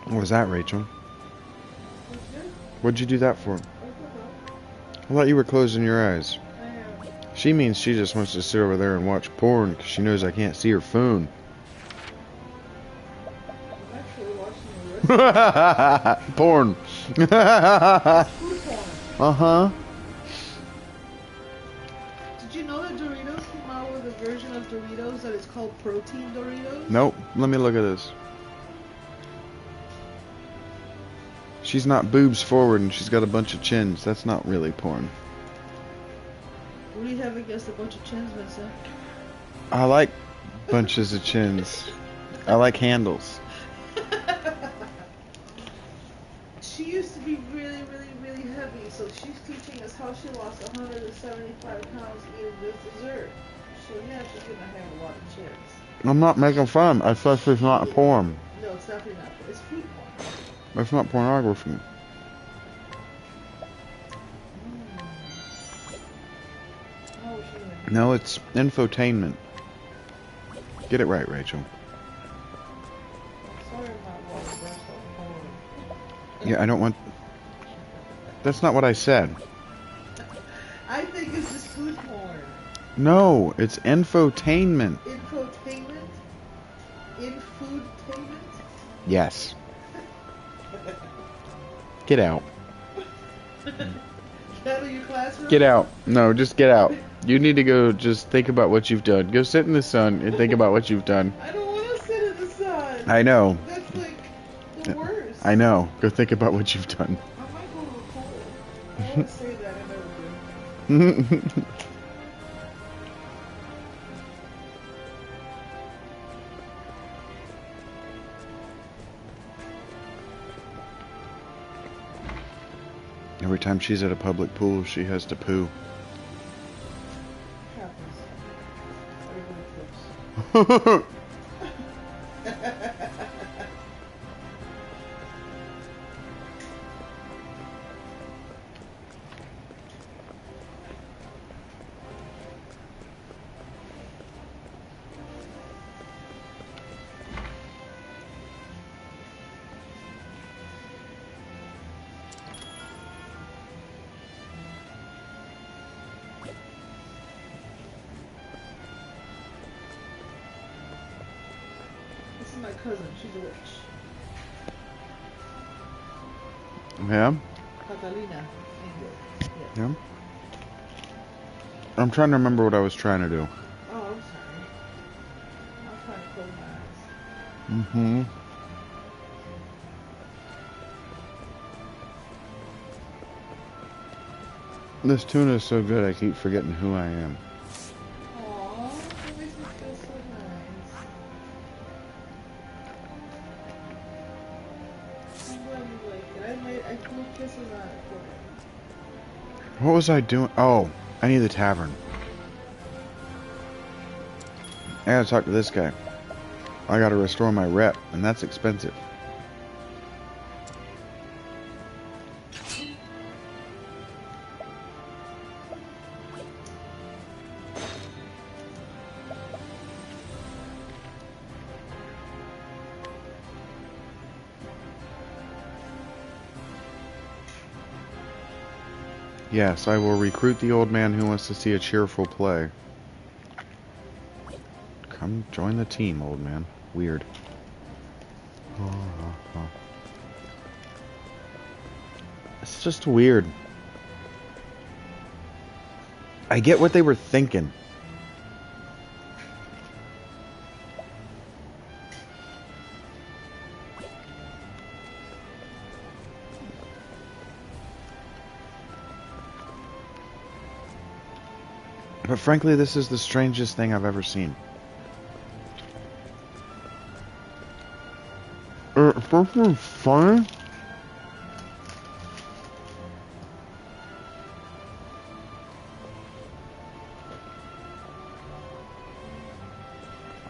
What was that, Rachel? What'd you do that for? I thought you were closing your eyes. I am. She means she just wants to sit over there and watch porn because she knows I can't see her phone. I'm actually watching the rest. Porn. Food porn. Uh-huh. Did you know that Doritos came out with a version of Doritos that is called Protein Doritos? Nope. Let me look at this. She's not boobs forward and she's got a bunch of chins. That's not really porn. What do you have against a bunch of chins, Vincent? I like bunches of chins. I like handles. She used to be really, really, really heavy, so she's teaching us how she lost 175 pounds eating this dessert. So yeah, she's gonna have a lot of chins. I'm not making fun. I said she's not porn. No, it's definitely not. It's food porn. That's not pornography. Oh, she No, it's infotainment. Get it right, Rachel. sorry about all the rest of porn. Yeah, I don't want... That's not what I said. I think it's just food porn. No, it's infotainment. Infotainment? Infoodtainment? Yes. Get out. Get out of your classroom? Get out. No, just get out. You need to go just think about what you've done. Go sit in the sun and think about what you've done. I don't want to sit in the sun. I know. That's like the worst. I know. Go think about what you've done. I might go to the pool. I always say that, I never do. Every time she's at a public pool, she has to poo. Happens. This is my cousin. She's a witch. Yeah? Catalina. Yeah? I'm trying to remember what I was trying to do. Oh, I'm sorry. I was trying to close my eyes. Mm-hmm. This tuna is so good, I keep forgetting who I am. Aww, that makes me feel so nice. I'm glad you like it. I threw kisses on it for you. What was I doing? Oh, I need the tavern. I gotta talk to this guy. I gotta restore my rep, and that's expensive. Yes, I will recruit the old man who wants to see a cheerful play. Come join the team, old man. Weird. It's just weird. I get what they were thinking. But frankly, this is the strangest thing I've ever seen. It's supposed to be funny.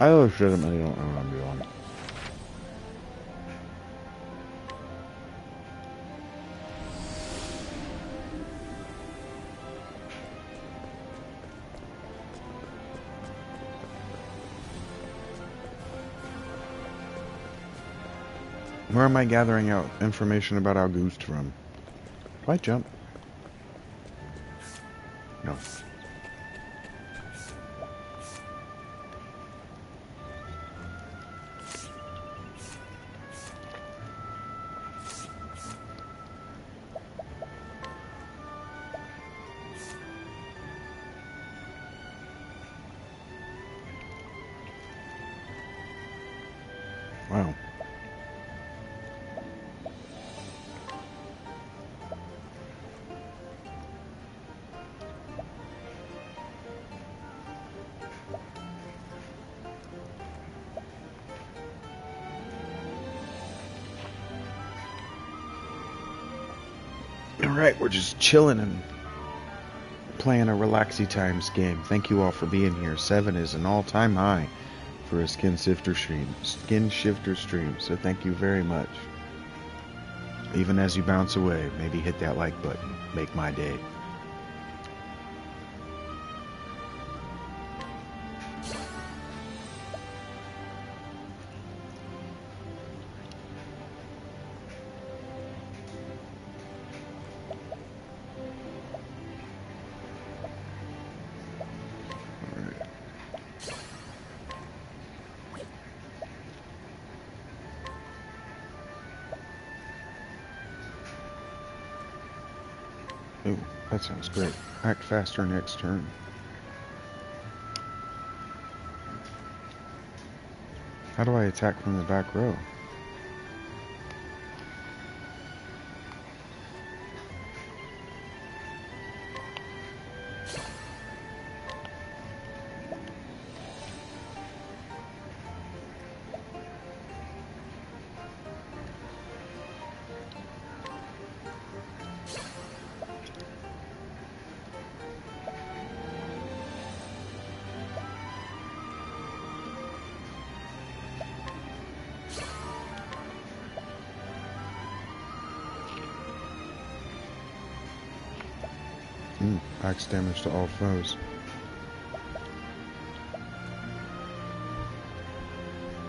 I legitimately don't know what I'm doing. Where am I gathering out information about August from? Do I jump? No. Wow. Alright, we're just chilling and playing a Relaxy Times game. Thank you all for being here. 7 is an all-time high for a Skin Shifter stream. So thank you very much. Even as you bounce away, maybe hit that like button. Make my day. That sounds great. Act faster next turn. How do I attack from the back row? Axe damage to all foes.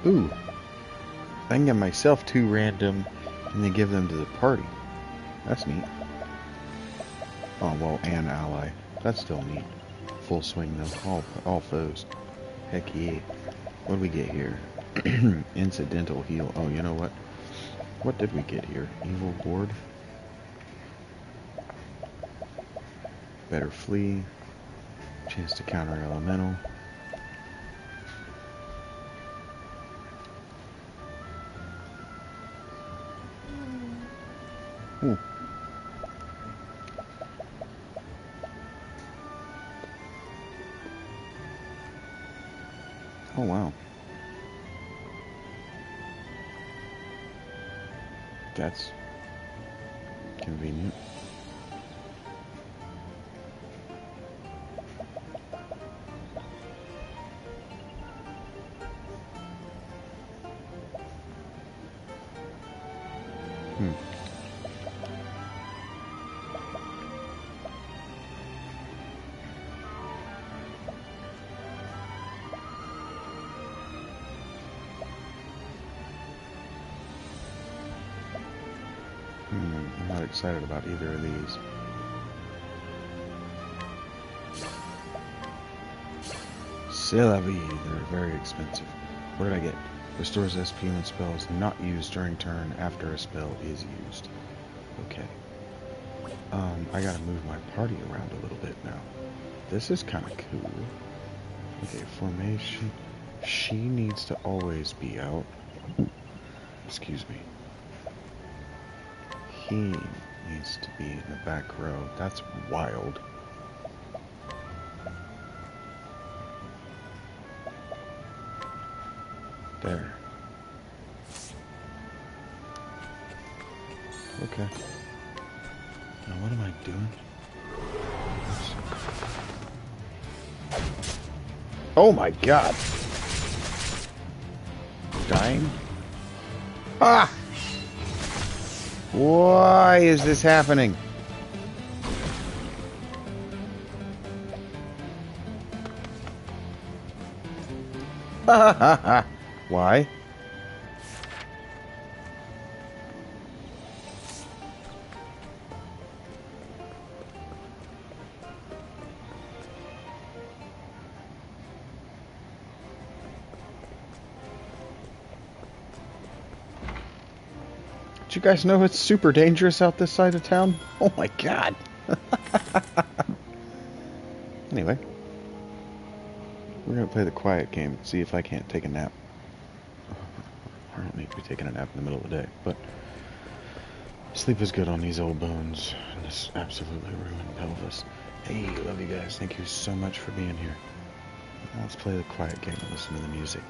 Ooh. I can get myself 2 random and then give them to the party. That's neat. Oh, well, and ally. That's still neat. Full swing though. All foes. Heck yeah. What do we get here? Incidental heal. Oh, you know what? What did we get here? Evil board. Better flee. Chance to counter elemental. Ooh. Oh wow. That's convenient. I'm not excited about either of these. C'est la vie. They're very expensive. What did I get? Restores SP when spell is not used during turn after a spell is used. Okay. I gotta move my party around a little bit now. This is kind of cool. Okay, formation. She needs to always be out. Excuse me. He needs to be in the back row. That's wild. There. Okay. Now what am I doing? Oh my god! Dying? Ah! Why is this happening? Why? Did you guys know it's super dangerous out this side of town? Oh my god. Anyway. We're gonna play the quiet game and see if I can't take a nap. I don't need to be taking a nap in the middle of the day, but sleep is good on these old bones and this absolutely ruined pelvis. Hey, love you guys. Thank you so much for being here. Now let's play the quiet game and listen to the music.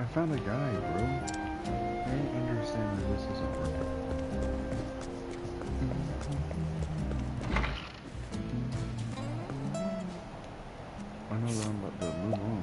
I found a guy, bro. I don't understand why this isn't working. I know that I'm about to move on.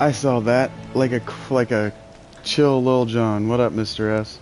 I saw that. Like a chill Lil John. What up, Mr. S?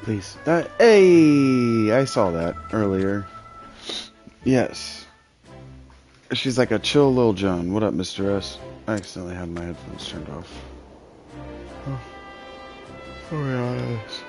Please. Hey! I saw that earlier. Yes. She's like a chill Lil John. What up, Mr. S? I accidentally had my headphones turned off. Oh yes.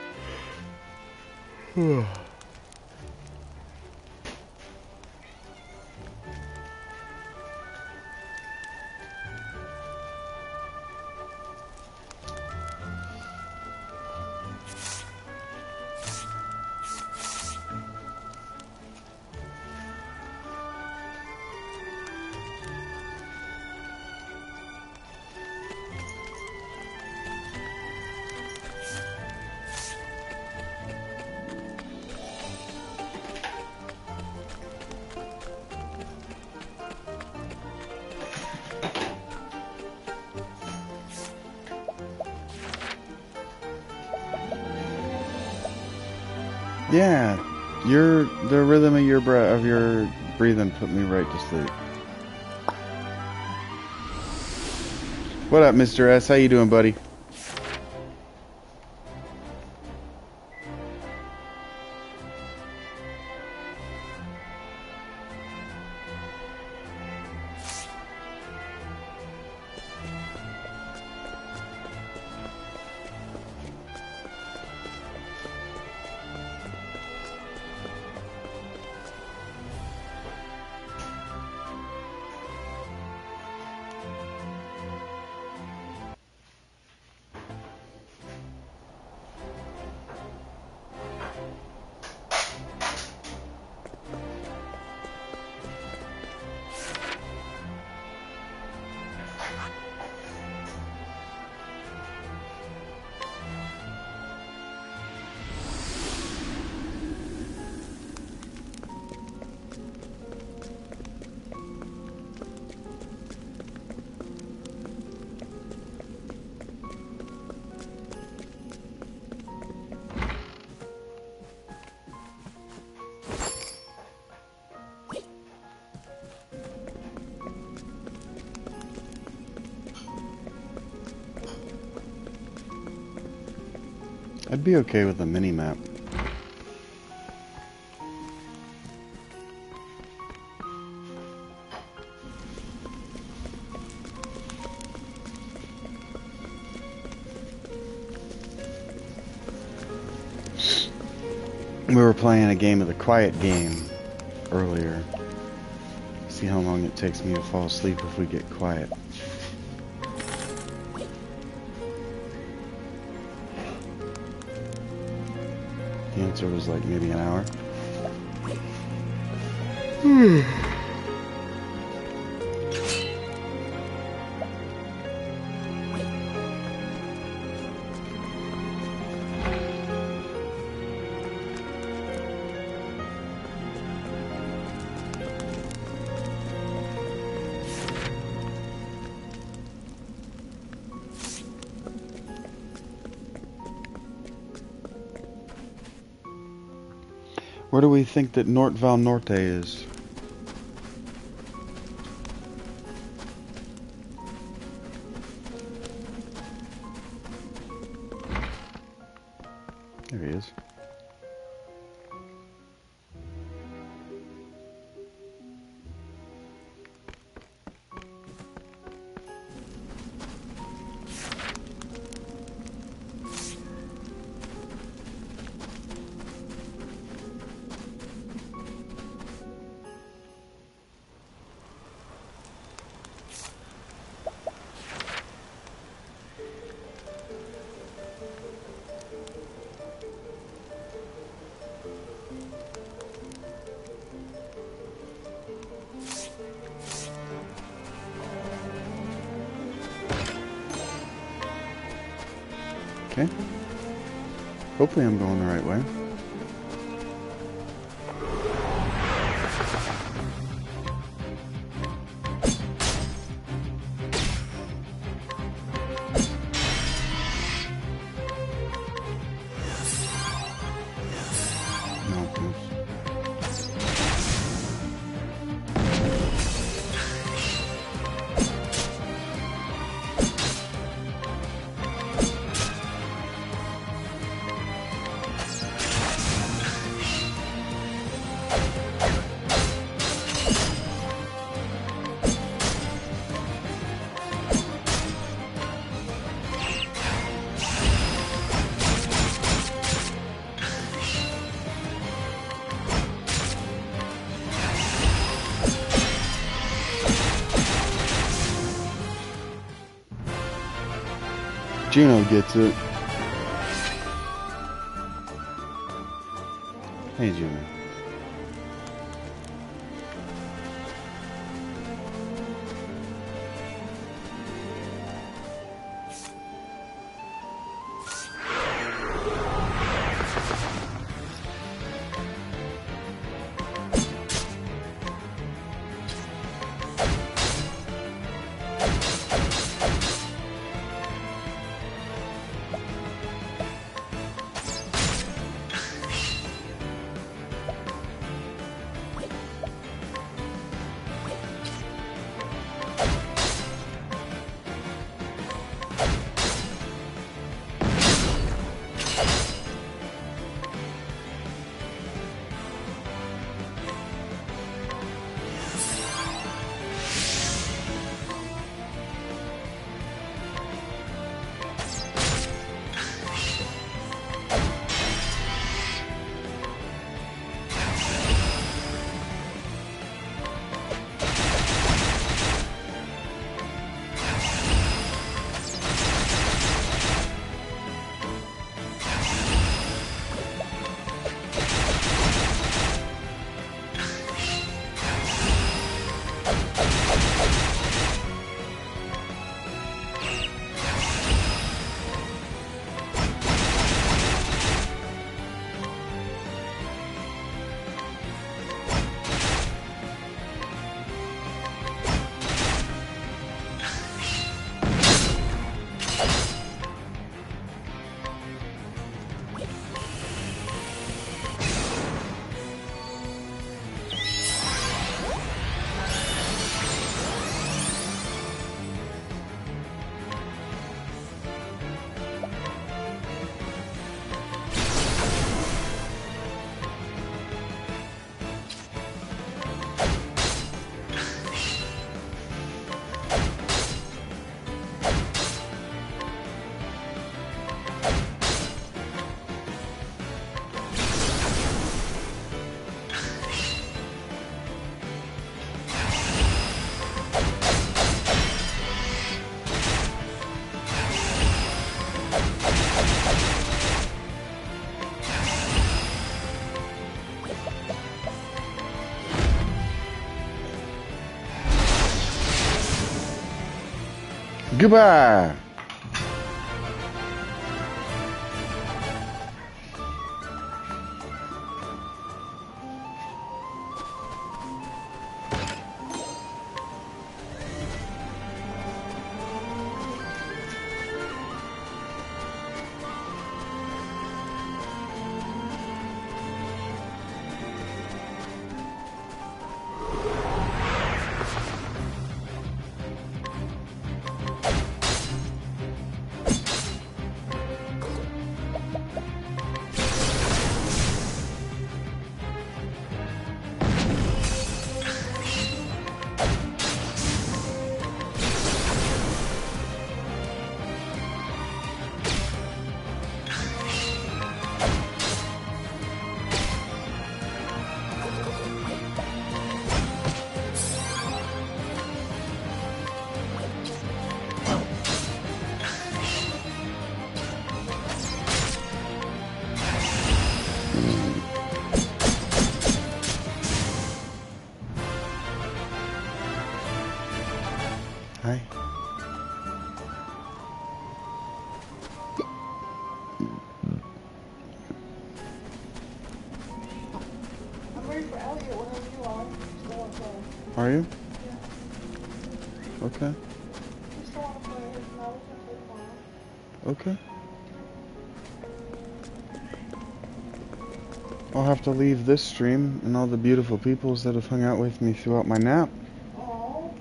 Yeah, the rhythm of your breathing put me right to sleep. What up, Mr. S? How you doing, buddy? I'd be okay with a mini-map. We were playing a game of the quiet game earlier. See how long it takes me to fall asleep if we get quiet. The answer was like maybe an hour. Where do we think that Norte Val Norte is? There he is. Okay. Hopefully I'm going the right way. Juno gets it. Hey, Juno. Goodbye. Are you? Yeah. Okay. We still want to play, and now we can play tomorrow. Okay. I'll have to leave this stream and all the beautiful peoples that have hung out with me throughout my nap Oh.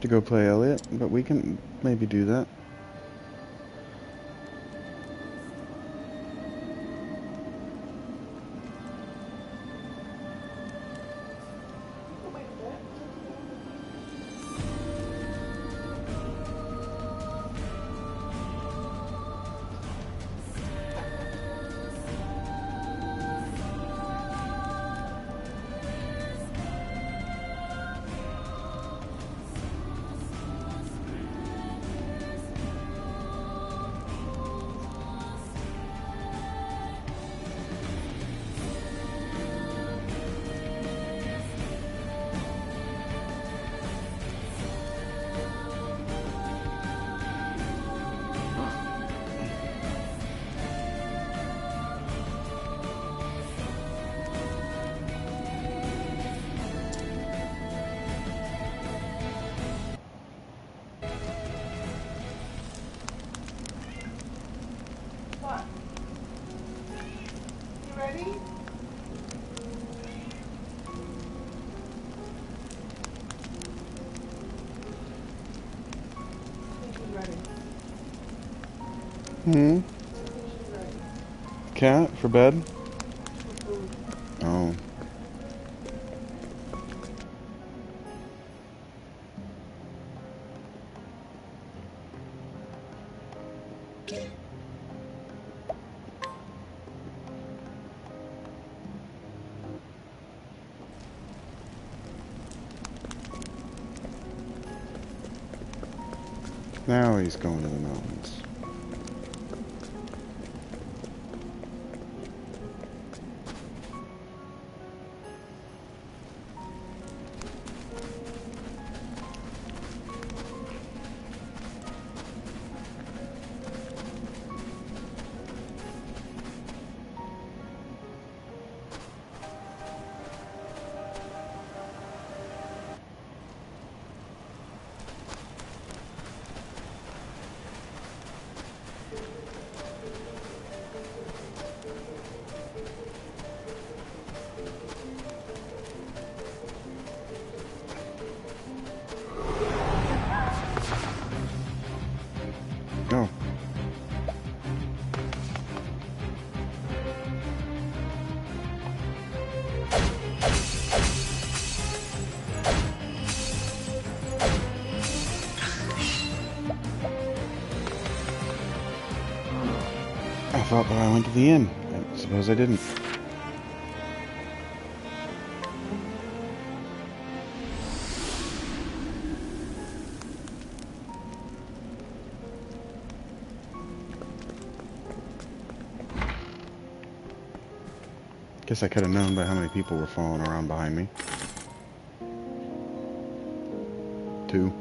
to go play Elliot, but we can maybe do that. What? You ready? I think she's ready. Hmm? I think she's ready. Cat for bed? For food. Oh. Now he's going to the mountains. No. I thought that I went to the inn. I suppose I didn't. Guess I could have known by how many people were following around behind me. 2.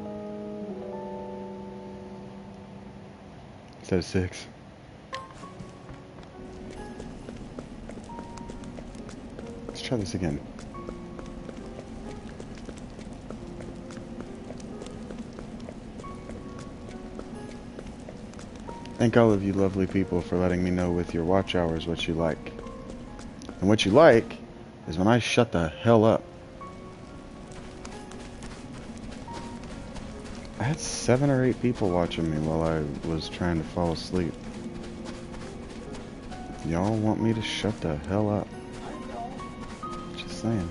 Instead of 6. Let's try this again. Thank all of you lovely people for letting me know with your watch hours what you like. And what you like is when I shut the hell up. I had 7 or 8 people watching me while I was trying to fall asleep. Y'all want me to shut the hell up. Just saying.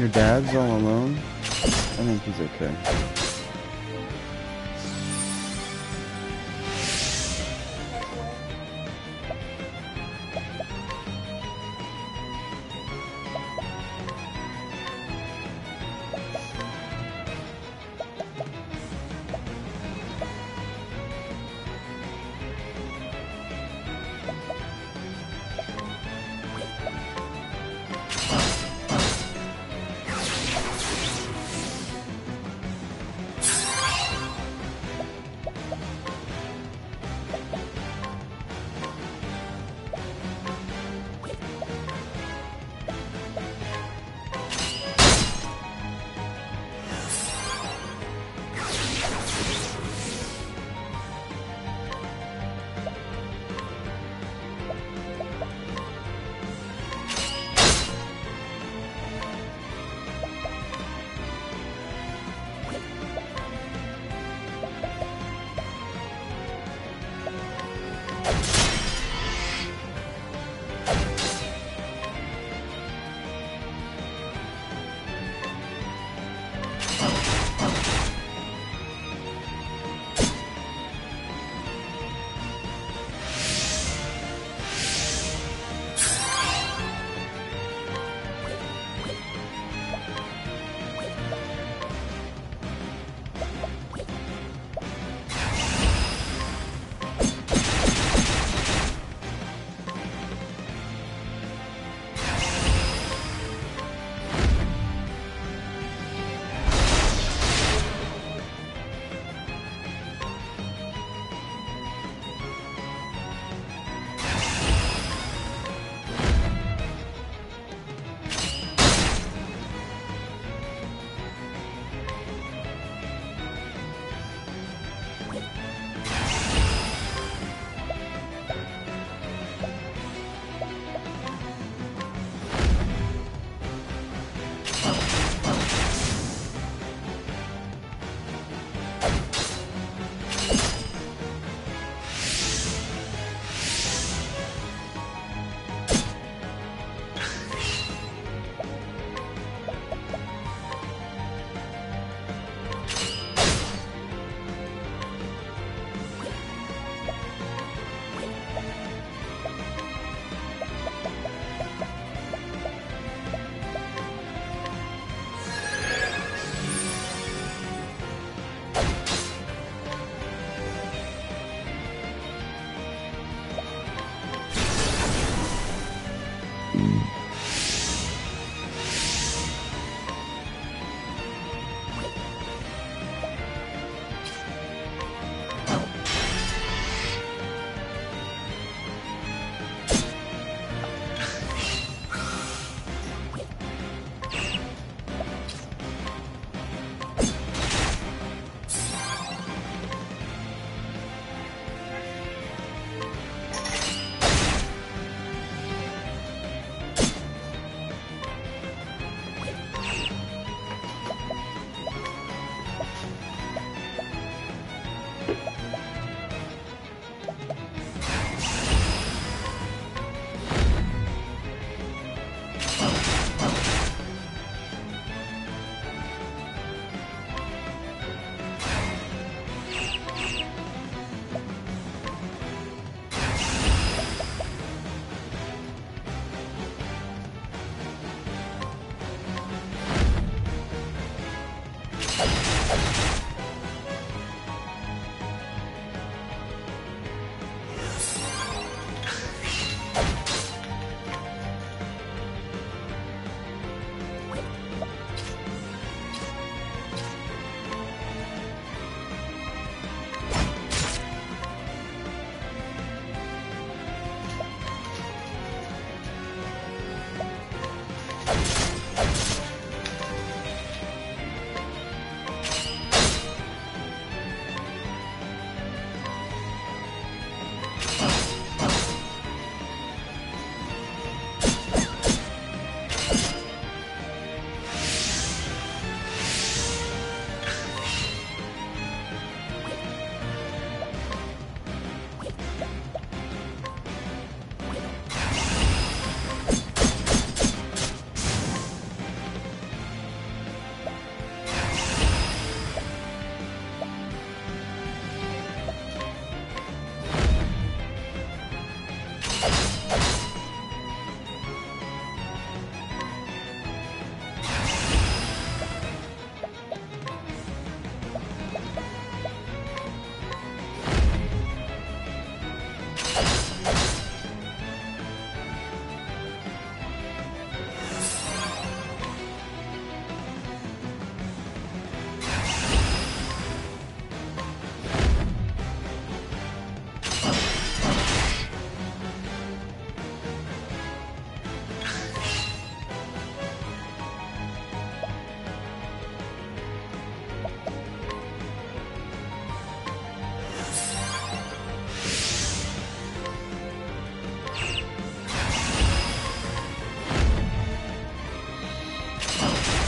Your dad's all alone? I think he's okay.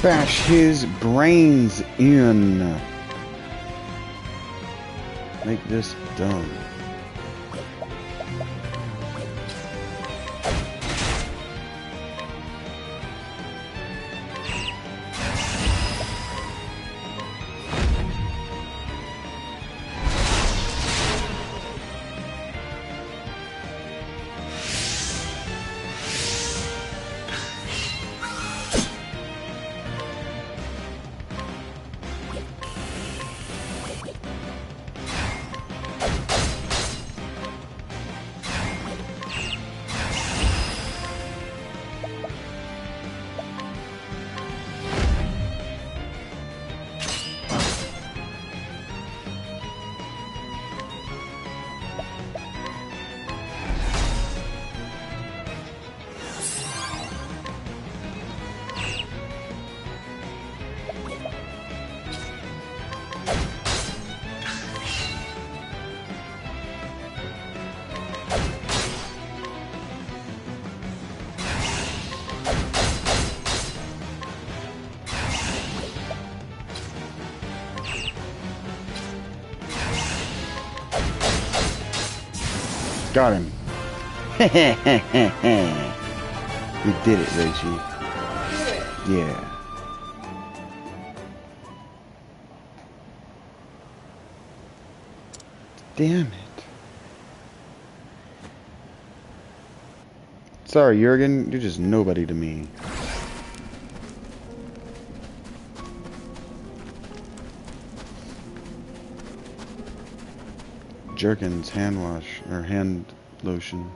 Bash his brains in. Make this done. Got him. We did it, Reggie. Yeah. Damn it. Sorry, Jurgen. You're just nobody to me. Jerkins hand wash or hand lotion.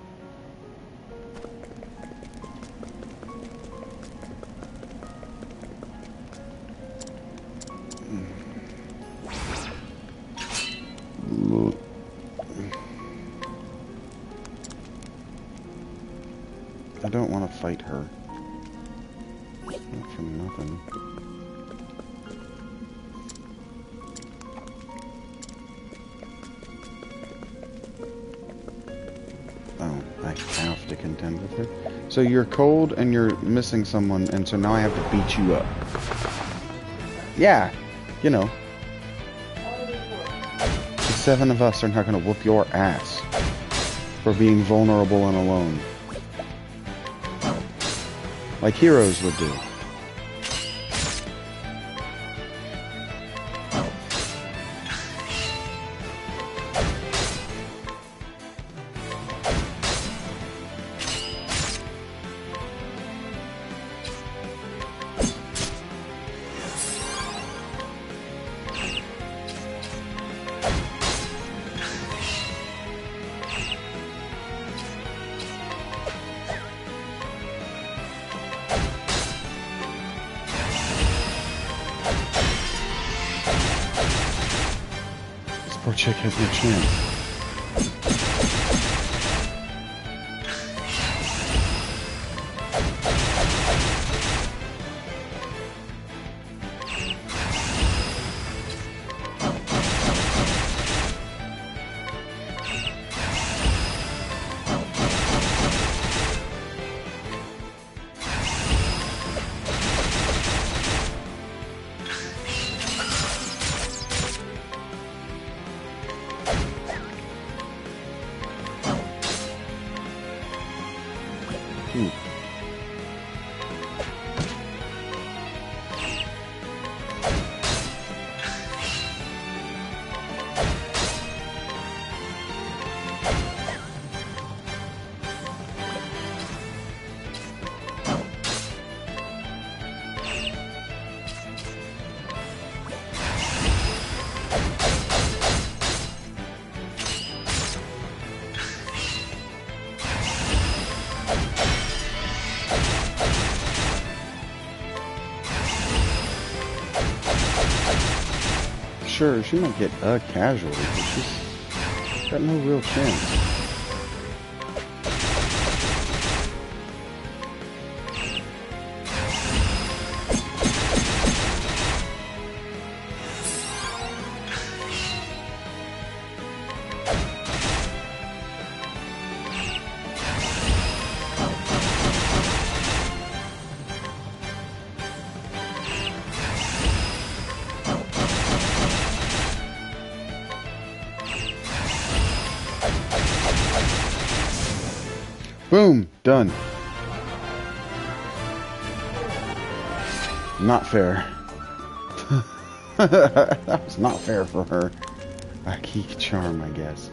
I don't want to fight her. Not for nothing. Oh, I have to contend with her. So you're cold and you're missing someone, and so now I have to beat you up. Yeah, you know. The 7 of us are not going to whoop your ass for being vulnerable and alone. Like heroes would do. Poor chick has no chance. Sure, she might get a casualty, but she's got no real chance. Boom! Done. Not fair. That was not fair for her. A key charm, I guess.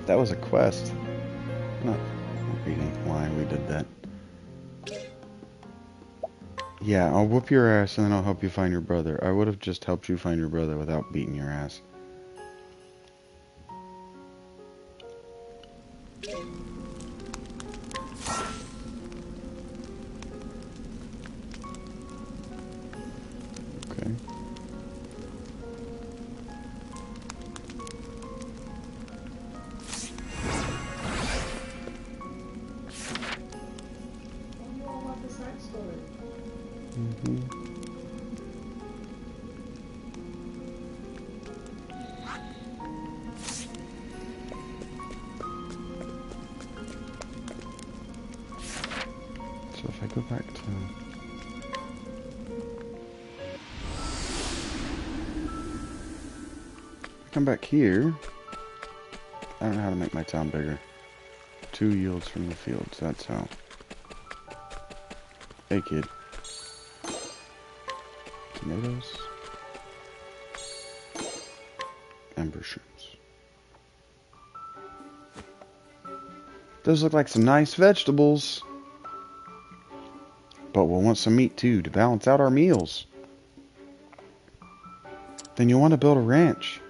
That was a quest. Not reading why we did that. Yeah, I'll whoop your ass and then I'll help you find your brother. I would have just helped you find your brother without beating your ass. Okay. So if I go back to... come back here. I don't know how to make my town bigger. 2 yields from the fields, that's how. Hey kid. Tomatoes. And mushrooms. Those look like some nice vegetables. But we'll want some meat too to balance out our meals. Then you'll want to build a ranch.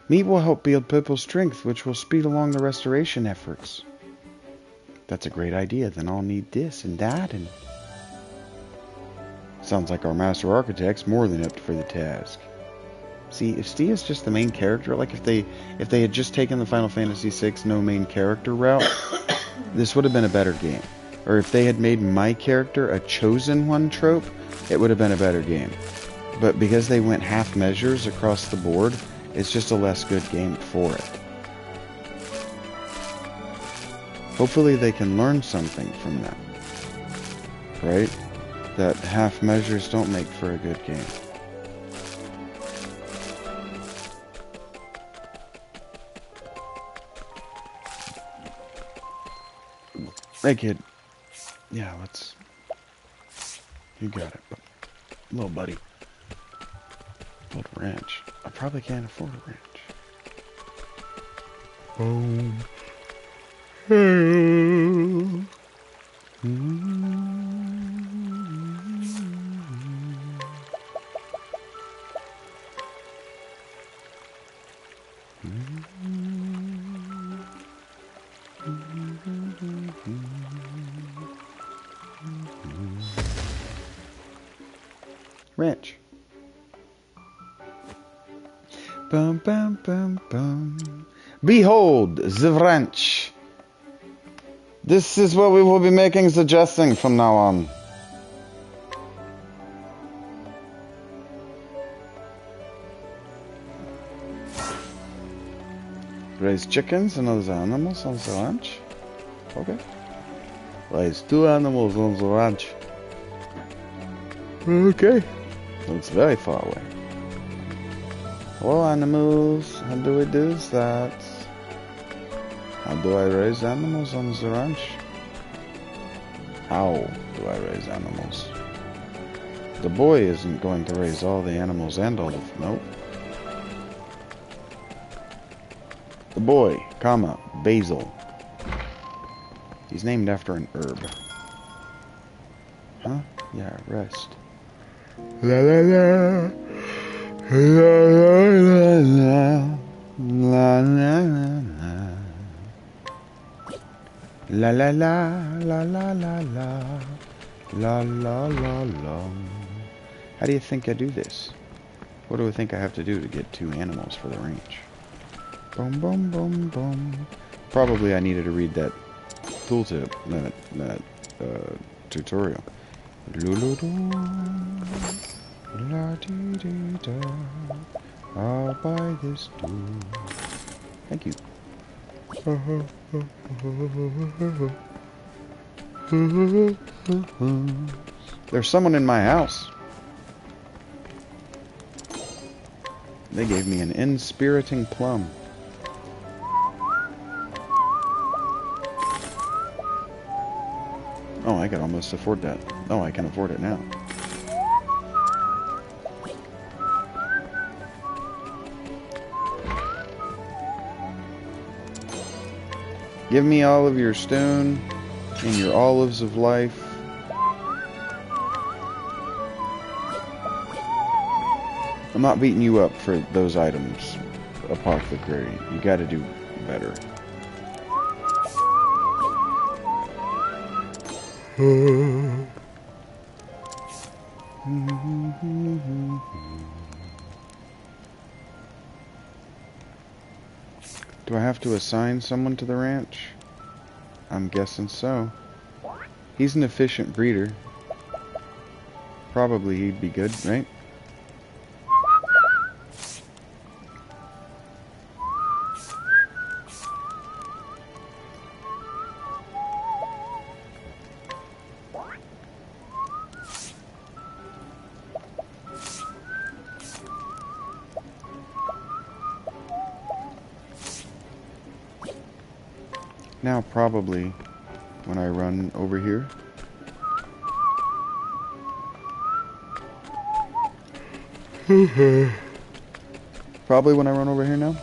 Meat will help build people's strength, which will speed along the restoration efforts. That's a great idea. Then I'll need this and that and... Sounds like our master architect's more than up for the task. See, if Stia's just the main character, like if they had just taken the Final Fantasy VI no main character route, this would have been a better game. Or if they had made my character a chosen one trope, it would have been a better game. But because they went half measures across the board, it's just a less good game for it. Hopefully they can learn something from that. Right? That half measures don't make for a good game. Hey kid. Yeah, let's... You got it, little buddy. Build a ranch. I probably can't afford a ranch. Boom. Ranch. Bum bum bum bum. Behold the ranch. This is what we will be making the dressing from now on. Raise chickens and other animals on the ranch. Okay. Raise 2 animals on the ranch. Okay. It's very far away. Hello animals, how do we do that? How do I raise animals on the ranch? How do I raise animals? The boy isn't going to raise all the animals and all of... Nope. The boy, comma, basil. He's named after an herb. Huh? Yeah, rest. La la la. La la la la. La la la la. La la la la la la la. La la la la. How do you think I do this? What do I think I have to do to get 2 animals for the range? Boom boom boom boom. Probably I needed to read that tooltip, that tutorial. La dee dee da. I'll buy this too. Thank you. There's someone in my house. They gave me an inspiriting plum. Oh, I can almost afford that. Oh, I can afford it now. Give me all of your stone and your olives of life. I'm not beating you up for those items, Apothecary. You gotta do better. Do I have to assign someone to the ranch? I'm guessing so. He's an efficient breeder. Probably he'd be good, right? Now probably when I run over here. Probably when I run over here now.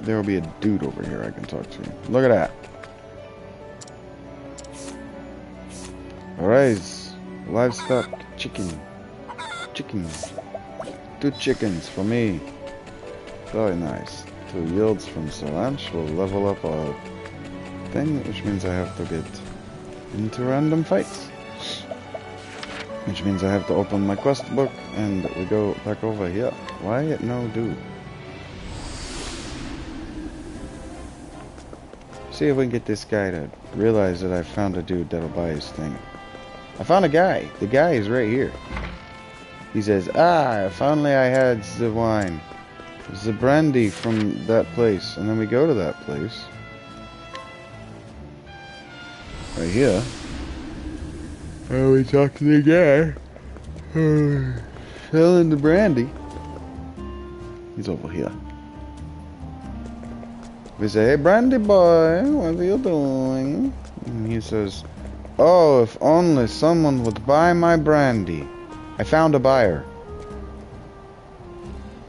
There will be a dude over here I can talk to. Look at that. Alright. Livestock chicken. Chicken. 2 chickens for me. Very nice. 2 yields from Solange will level up our thing, which means I have to get into random fights. Which means I have to open my quest book and we go back over here. Why? No, dude. See if we can get this guy to realize that I found a dude that'll buy his thing. I found a guy. The guy is right here. He says, ah, if only I had the wine. The brandy from that place. And then we go to that place. Right here. And we talk to the guy. Selling the brandy. He's over here. We say, hey, brandy boy, what are you doing? And he says, oh, if only someone would buy my brandy. I found a buyer.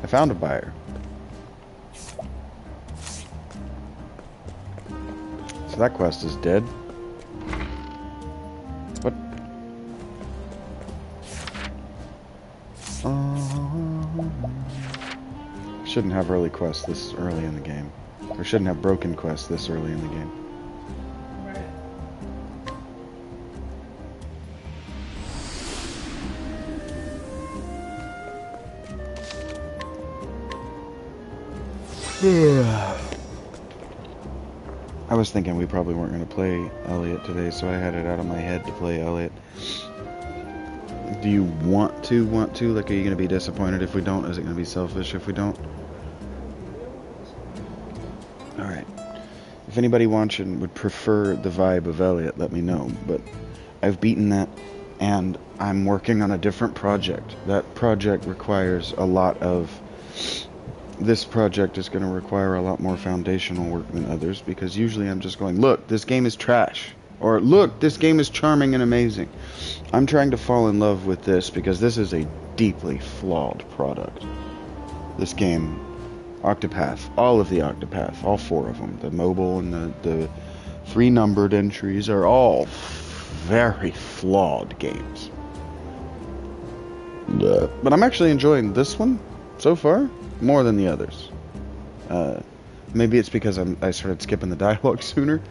I found a buyer. So that quest is dead. What? Shouldn't have early quests this early in the game. Or shouldn't have broken quests this early in the game. I was thinking we probably weren't going to play Elliot today, so I had it out of my head to play Elliot. Do you want to? Like, are you going to be disappointed if we don't? Is it going to be selfish if we don't? Alright. If anybody watching would prefer the vibe of Elliot, let me know. But I've beaten that, and I'm working on a different project. That project requires a lot of... This project is going to require a lot more foundational work than others, because usually I'm just going, look, this game is trash. Or, look, this game is charming and amazing. I'm trying to fall in love with this, because this is a deeply flawed product. This game, Octopath, all of the Octopath, all 4 of them, the mobile and the 3 numbered entries are all very flawed games. But I'm actually enjoying this one, so far, more than the others. Maybe it's because I started skipping the dialogue sooner.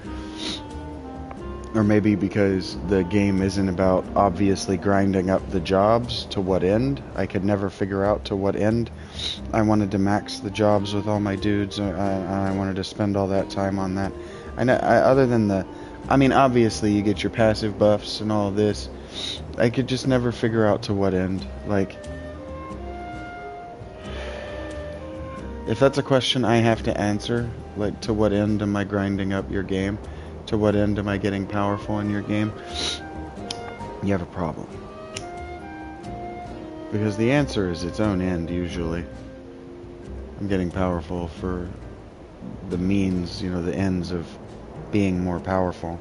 Or maybe because the game isn't about obviously grinding up the jobs to what end. I could never figure out to what end. I wanted to max the jobs with all my dudes. I wanted to spend all that time on that. Other than the... I mean, obviously you get your passive buffs and all of this. I could just never figure out to what end. Like... If that's a question I have to answer, like, to what end am I grinding up your game? To what end am I getting powerful in your game? You have a problem. Because the answer is its own end, usually. I'm getting powerful for the means, you know, the ends of being more powerful.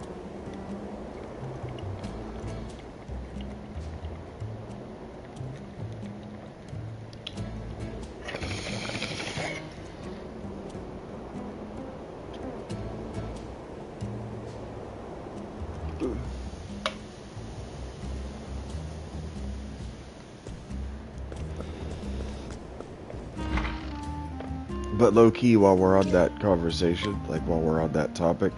But low-key, while we're on that conversation, like while we're on that topic,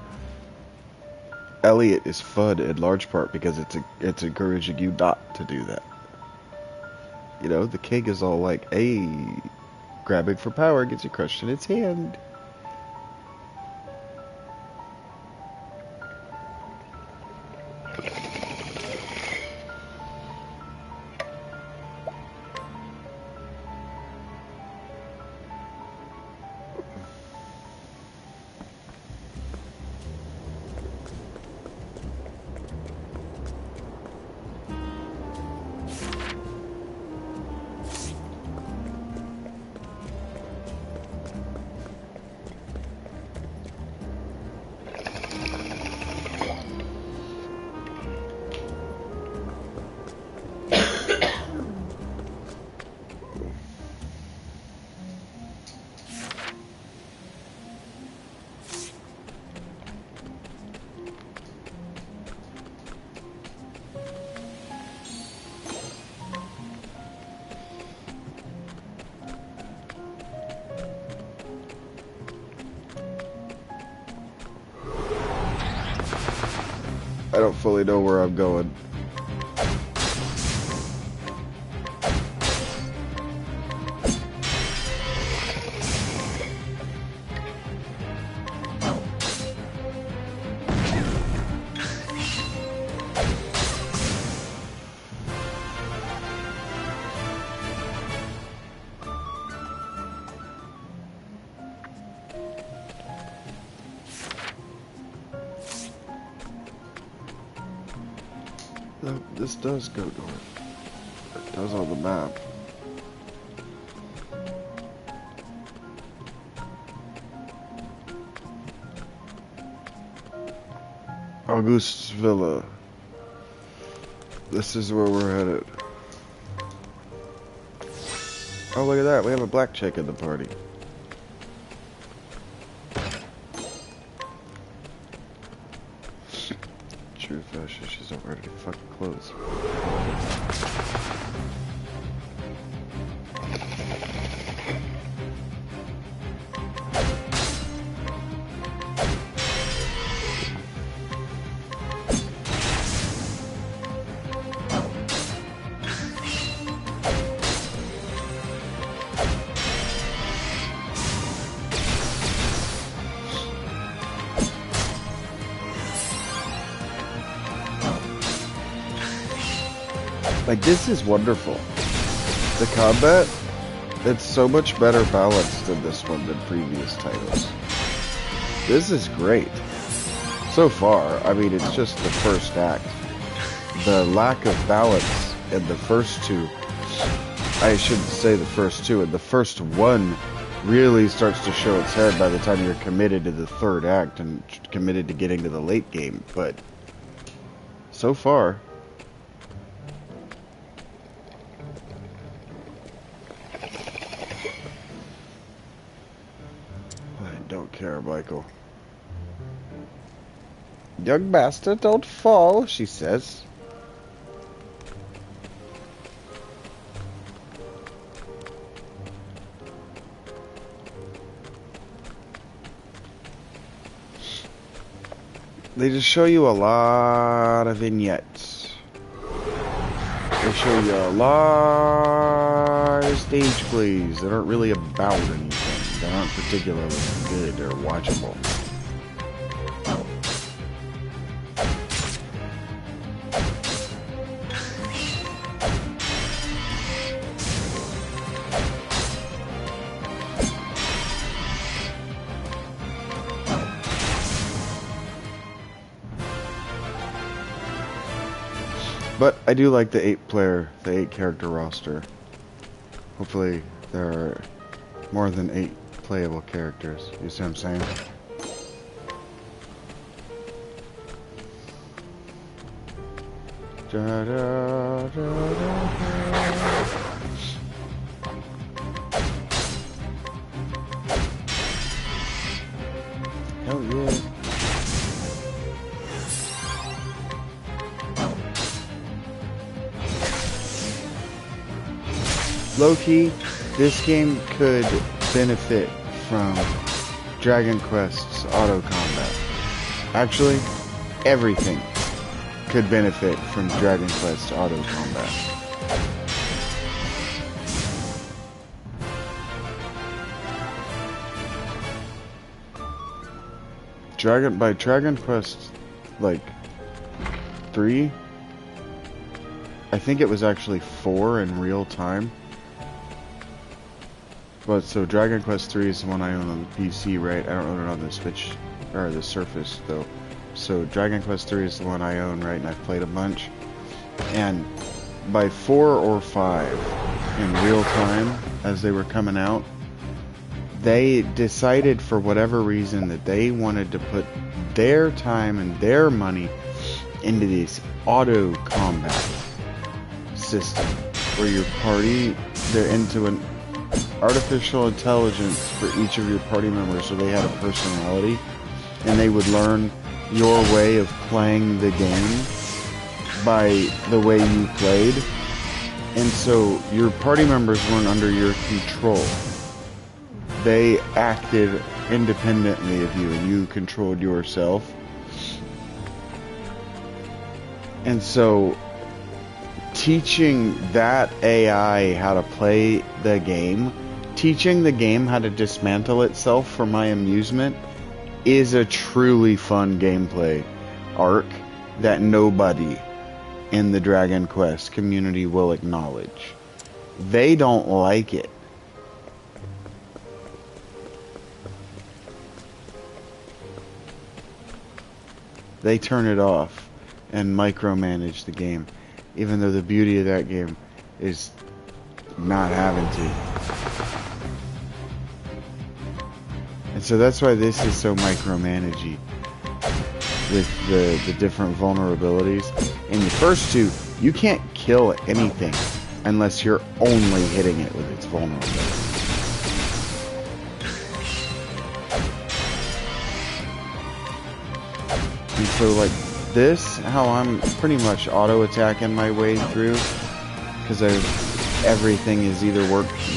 Elliot is fun in large part because it's encouraging you not to do that. You know, the king is all like, hey, grabbing for power gets you crushed in its hand. I don't fully know where I'm going. This does go north. It does on the map. August's Villa. This is where we're headed. Oh, look at that. We have a black chick in the party. True fashion. She's not wearing any fucking clothes. Like, this is wonderful. The combat, it's so much better balanced in this one than previous titles. This is great. So far, I mean, it's just the first act. The lack of balance in the first two, I shouldn't say the first two, and the first one really starts to show its head by the time you're committed to the third act and committed to getting to the late game, but so far... Don't care, Michael. Young master, don't fall, she says. They just show you a lot of vignettes. They show you a lot of stage plays that aren't really about anything. That aren't particularly good or watchable. But I do like the 8 character roster. Hopefully there are more than 8 playable characters. You see what I'm saying? Da, da, da, da, hell yeah. Low-key, this game could benefit from Dragon Quest's auto combat. Actually, everything could benefit from Dragon Quest auto combat. By Dragon Quest, like, 3, I think it was actually 4 in real time. But so Dragon Quest 3 is the one I own on the PC, right? I don't own it on the Switch or the Surface though. So Dragon Quest 3 is the one I own, right? And I've played a bunch. And by 4 or 5 in real time as they were coming out, they decided for whatever reason that they wanted to put their time and their money into this auto combat system where your party, they're into an artificial intelligence for each of your party members, so they had a personality and they would learn your way of playing the game by the way you played. And so your party members weren't under your control. They acted independently of you and you controlled yourself. And so teaching that AI how to play the game, teaching the game how to dismantle itself for my amusement, is a truly fun gameplay arc that nobody in the Dragon Quest community will acknowledge. They don't like it. They turn it off and micromanage the game, even though the beauty of that game is not having to. And so that's why this is so micromanagey with the different vulnerabilities. In the first two, you can't kill anything unless you're only hitting it with its vulnerability. And so like this, how I'm pretty much auto attacking my way through, because everything is either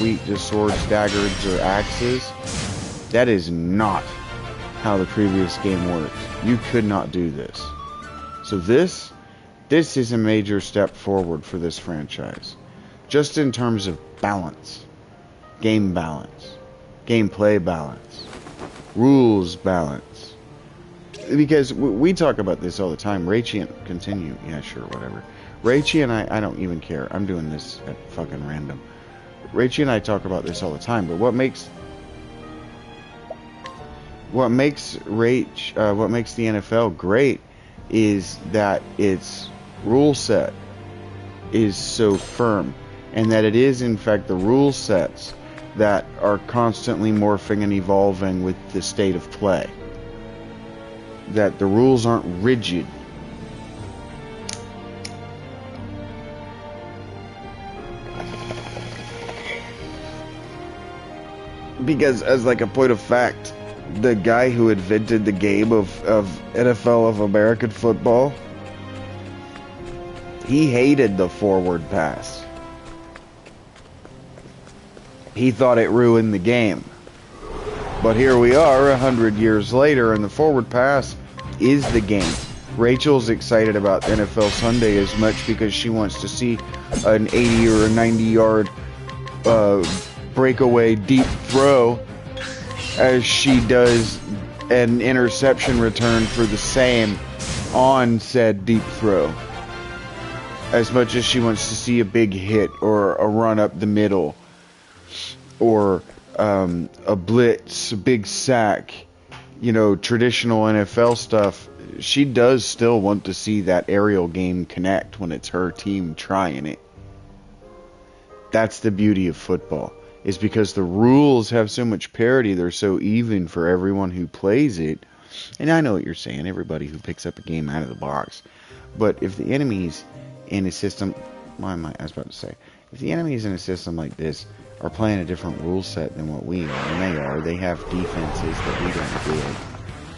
weak to swords, daggers, or axes. That is not how the previous game worked. You could not do this. So this is a major step forward for this franchise. Just in terms of balance. Game balance. Gameplay balance. Rules balance. Because we talk about this all the time. Raichi and continue. Yeah, sure, whatever. Raichi and I don't even care. I'm doing this at fucking random. Raichi and I talk about this all the time, but what makes the NFL great is that its rule set is so firm, and that it is in fact the rule sets that are constantly morphing and evolving with the state of play. That the rules aren't rigid. Because as like a point of fact, the guy who invented the game of NFL of American football, he hated the forward pass. He thought it ruined the game. But here we are 100 years later, and the forward pass is the game. Rachel's excited about NFL Sunday as much because she wants to see an 80 or a 90 yard breakaway deep throw as she does an interception return for the same on said deep throw, as much as she wants to see a big hit or a run up the middle or a blitz, a big sack, you know, traditional NFL stuff. She does still want to see that aerial game connect when it's her team trying it. That's the beauty of football, is because the rules have so much parity. They're so even for everyone who plays it. And I know what you're saying, everybody who picks up a game out of the box. But if the enemies in a system, I was about to say, if the enemies in a system like this are playing a different rule set than what we are, and they have defenses that we don't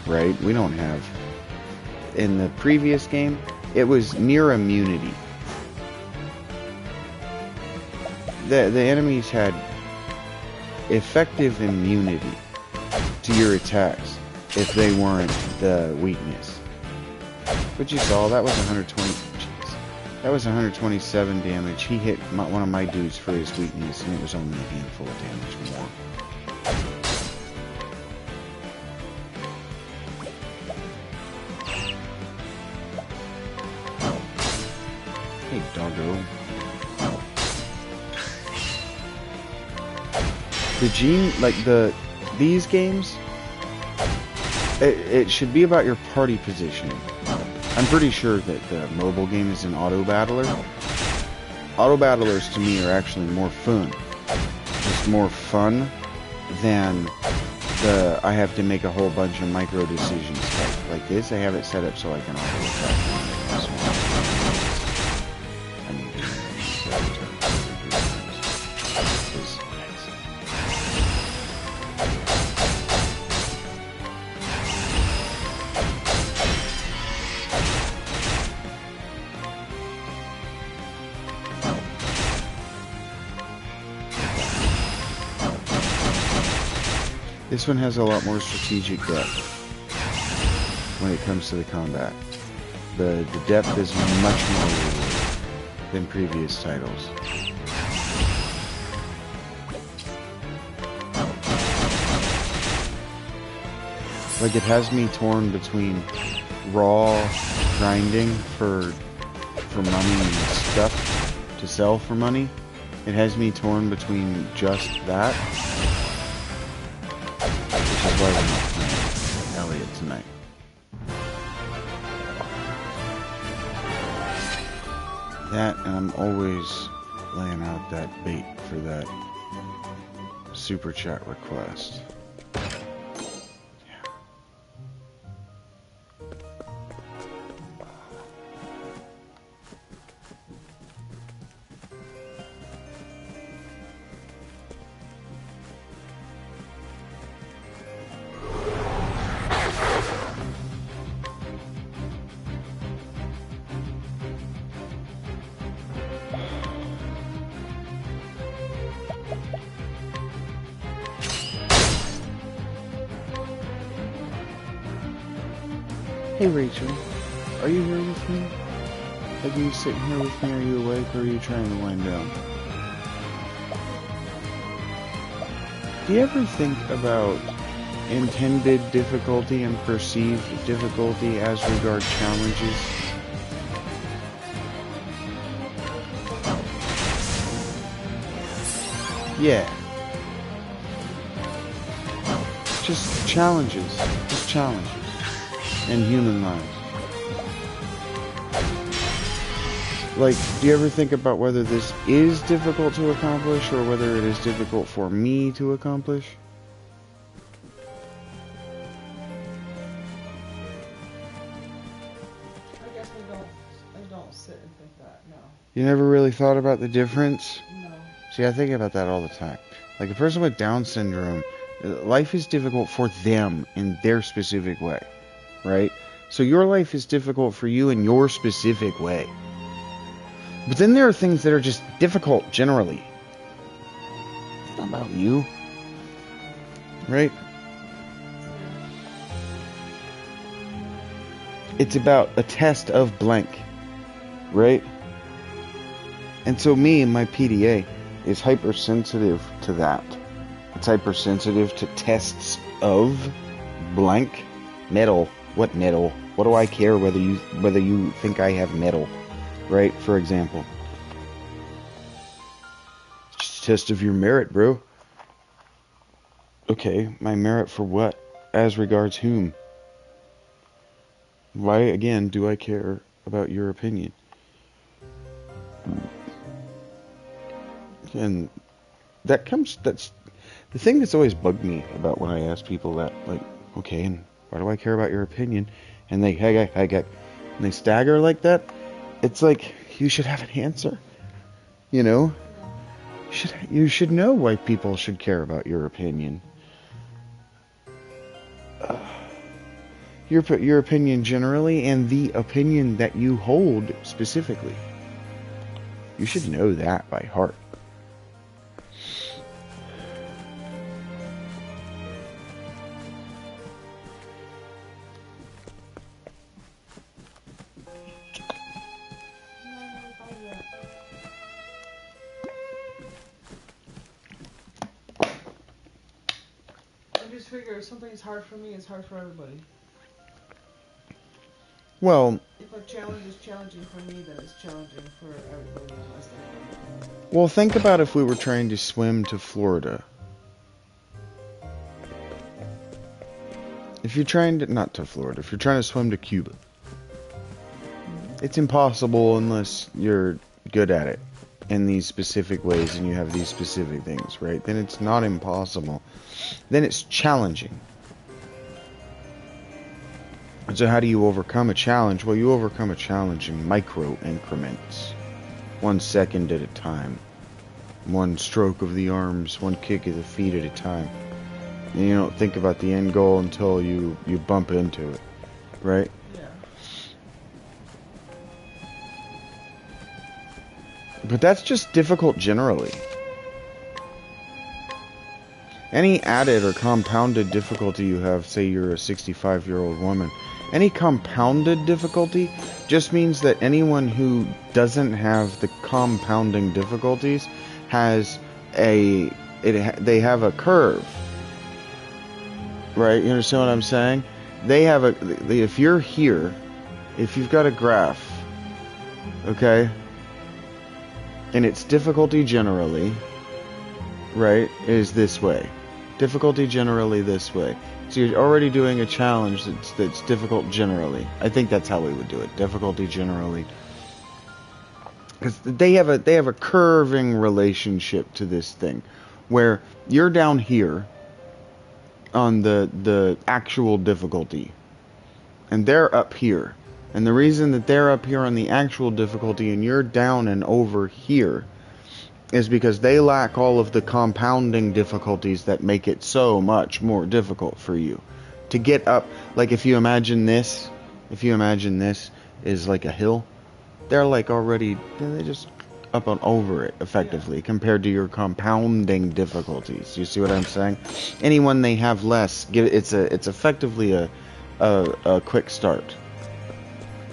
do, right? We don't have. In the previous game, it was near immunity. The enemies had effective immunity to your attacks if they weren't the weakness. But you saw, that was 120, jeez. That was 127 damage. He hit one of my dudes for his weakness, and it was only a handful of damage more. Hey, doggo. The gene, like these games, it should be about your party positioning. I'm pretty sure that the mobile game is an auto battler. Auto battlers to me are actually more fun. Just more fun than the I have to make a whole bunch of micro decisions type. Like this, I have it set up so I can auto attack. This one has a lot more strategic depth when it comes to the combat. The depth is much more rewarding than previous titles. Like, it has me torn between raw grinding for money and stuff to sell for money. It has me torn between just that. Which is why we're not playing Elliot tonight. That, and I'm always laying out that bait for that super chat request. Hey Rachel, are you here with me? Are you sitting here with me? Are you awake, or are you trying to wind down? Do you ever think about intended difficulty and perceived difficulty as regard challenges? Yeah. Just challenges. Just challenges. In human lives. Like, do you ever think about whether this is difficult to accomplish or whether it is difficult for me to accomplish? I guess I don't sit and think that, no. You never really thought about the difference? No. See, I think about that all the time. Like, a person with Down syndrome, life is difficult for them in their specific way. Right? So your life is difficult for you in your specific way. But then there are things that are just difficult generally. It's not about you. Right? It's about a test of blank. Right? And so me and my PDA is hypersensitive to that. It's hypersensitive to tests of blank. Metal. What metal? What do I care whether you think I have metal, right? For example, it's just a test of your merit, bro. Okay, my merit for what? As regards whom? Why again do I care about your opinion? And that's the thing that's always bugged me about when I ask people that, like, okay, and why do I care about your opinion? And they, and they stagger like that. It's like, you should have an answer. You know? You should know why people should care about your opinion. Your opinion generally, and the opinion that you hold specifically. You should know that by heart. figure if something's hard for me, it's hard for everybody. Well, if a challenge is challenging for me, then it's challenging for everybody unless they well, think about if we were trying to swim to Florida. If you're trying to, not to Florida, if you're trying to swim to Cuba, it's impossible unless you're good at it in these specific ways and you have these specific things, right? Then it's not impossible. Then it's challenging. And so how do you overcome a challenge? Well, you overcome a challenge in micro increments. 1 second at a time. 1 stroke of the arms, 1 kick of the feet at a time. And you don't think about the end goal until you bump into it, right? Yeah. But that's just difficult generally. Any added or compounded difficulty you have, say you're a 65-year-old woman, any compounded difficulty just means that anyone who doesn't have the compounding difficulties has they have a curve. Right? You understand what I'm saying? They have if you're here, if you've got a graph, okay, and its difficulty generally, right, is this way. Difficulty generally this way. So you're already doing a challenge that's difficult generally. I think that's how we would do it. Difficulty generally. Because they have a curving relationship to this thing, where you're down here on the actual difficulty, and they're up here. And the reason that they're up here on the actual difficulty and you're down and over here is because they lack all of the compounding difficulties that make it so much more difficult for you to get up. Like if you imagine this is like a hill, they're like already, they just up and over it effectively, compared to your compounding difficulties. You see what I'm saying? Anyone they have less, it's effectively a quick start,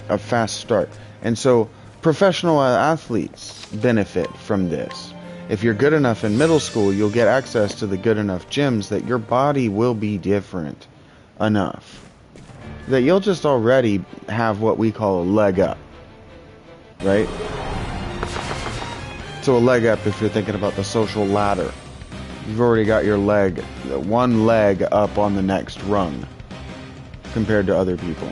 a fast start. And so professional athletes benefit from this. If you're good enough in middle school, you'll get access to the good enough gyms that your body will be different enough that you'll just already have what we call a leg up, right? So a leg up, if you're thinking about the social ladder, you've already got your leg, 1 leg up on the next rung compared to other people.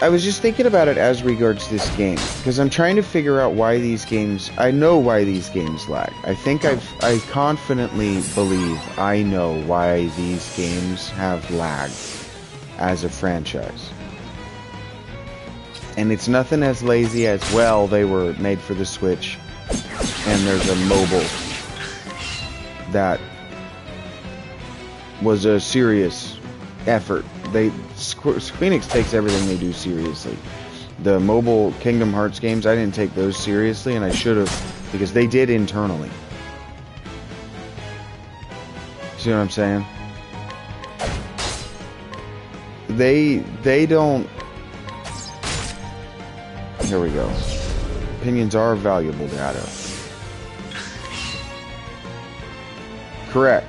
I was just thinking about it as regards this game, because I'm trying to figure out why these games, I know why these games lag. I think I confidently believe I know why these games have lagged as a franchise. And it's nothing as lazy as, well, they were made for the Switch, and there's a mobile that was a serious effort. Squenix takes everything they do seriously. The mobile Kingdom Hearts games, I didn't take those seriously, and I should have, because they did internally. See what I'm saying? They don't. Here we go. Opinions are valuable data. Correct.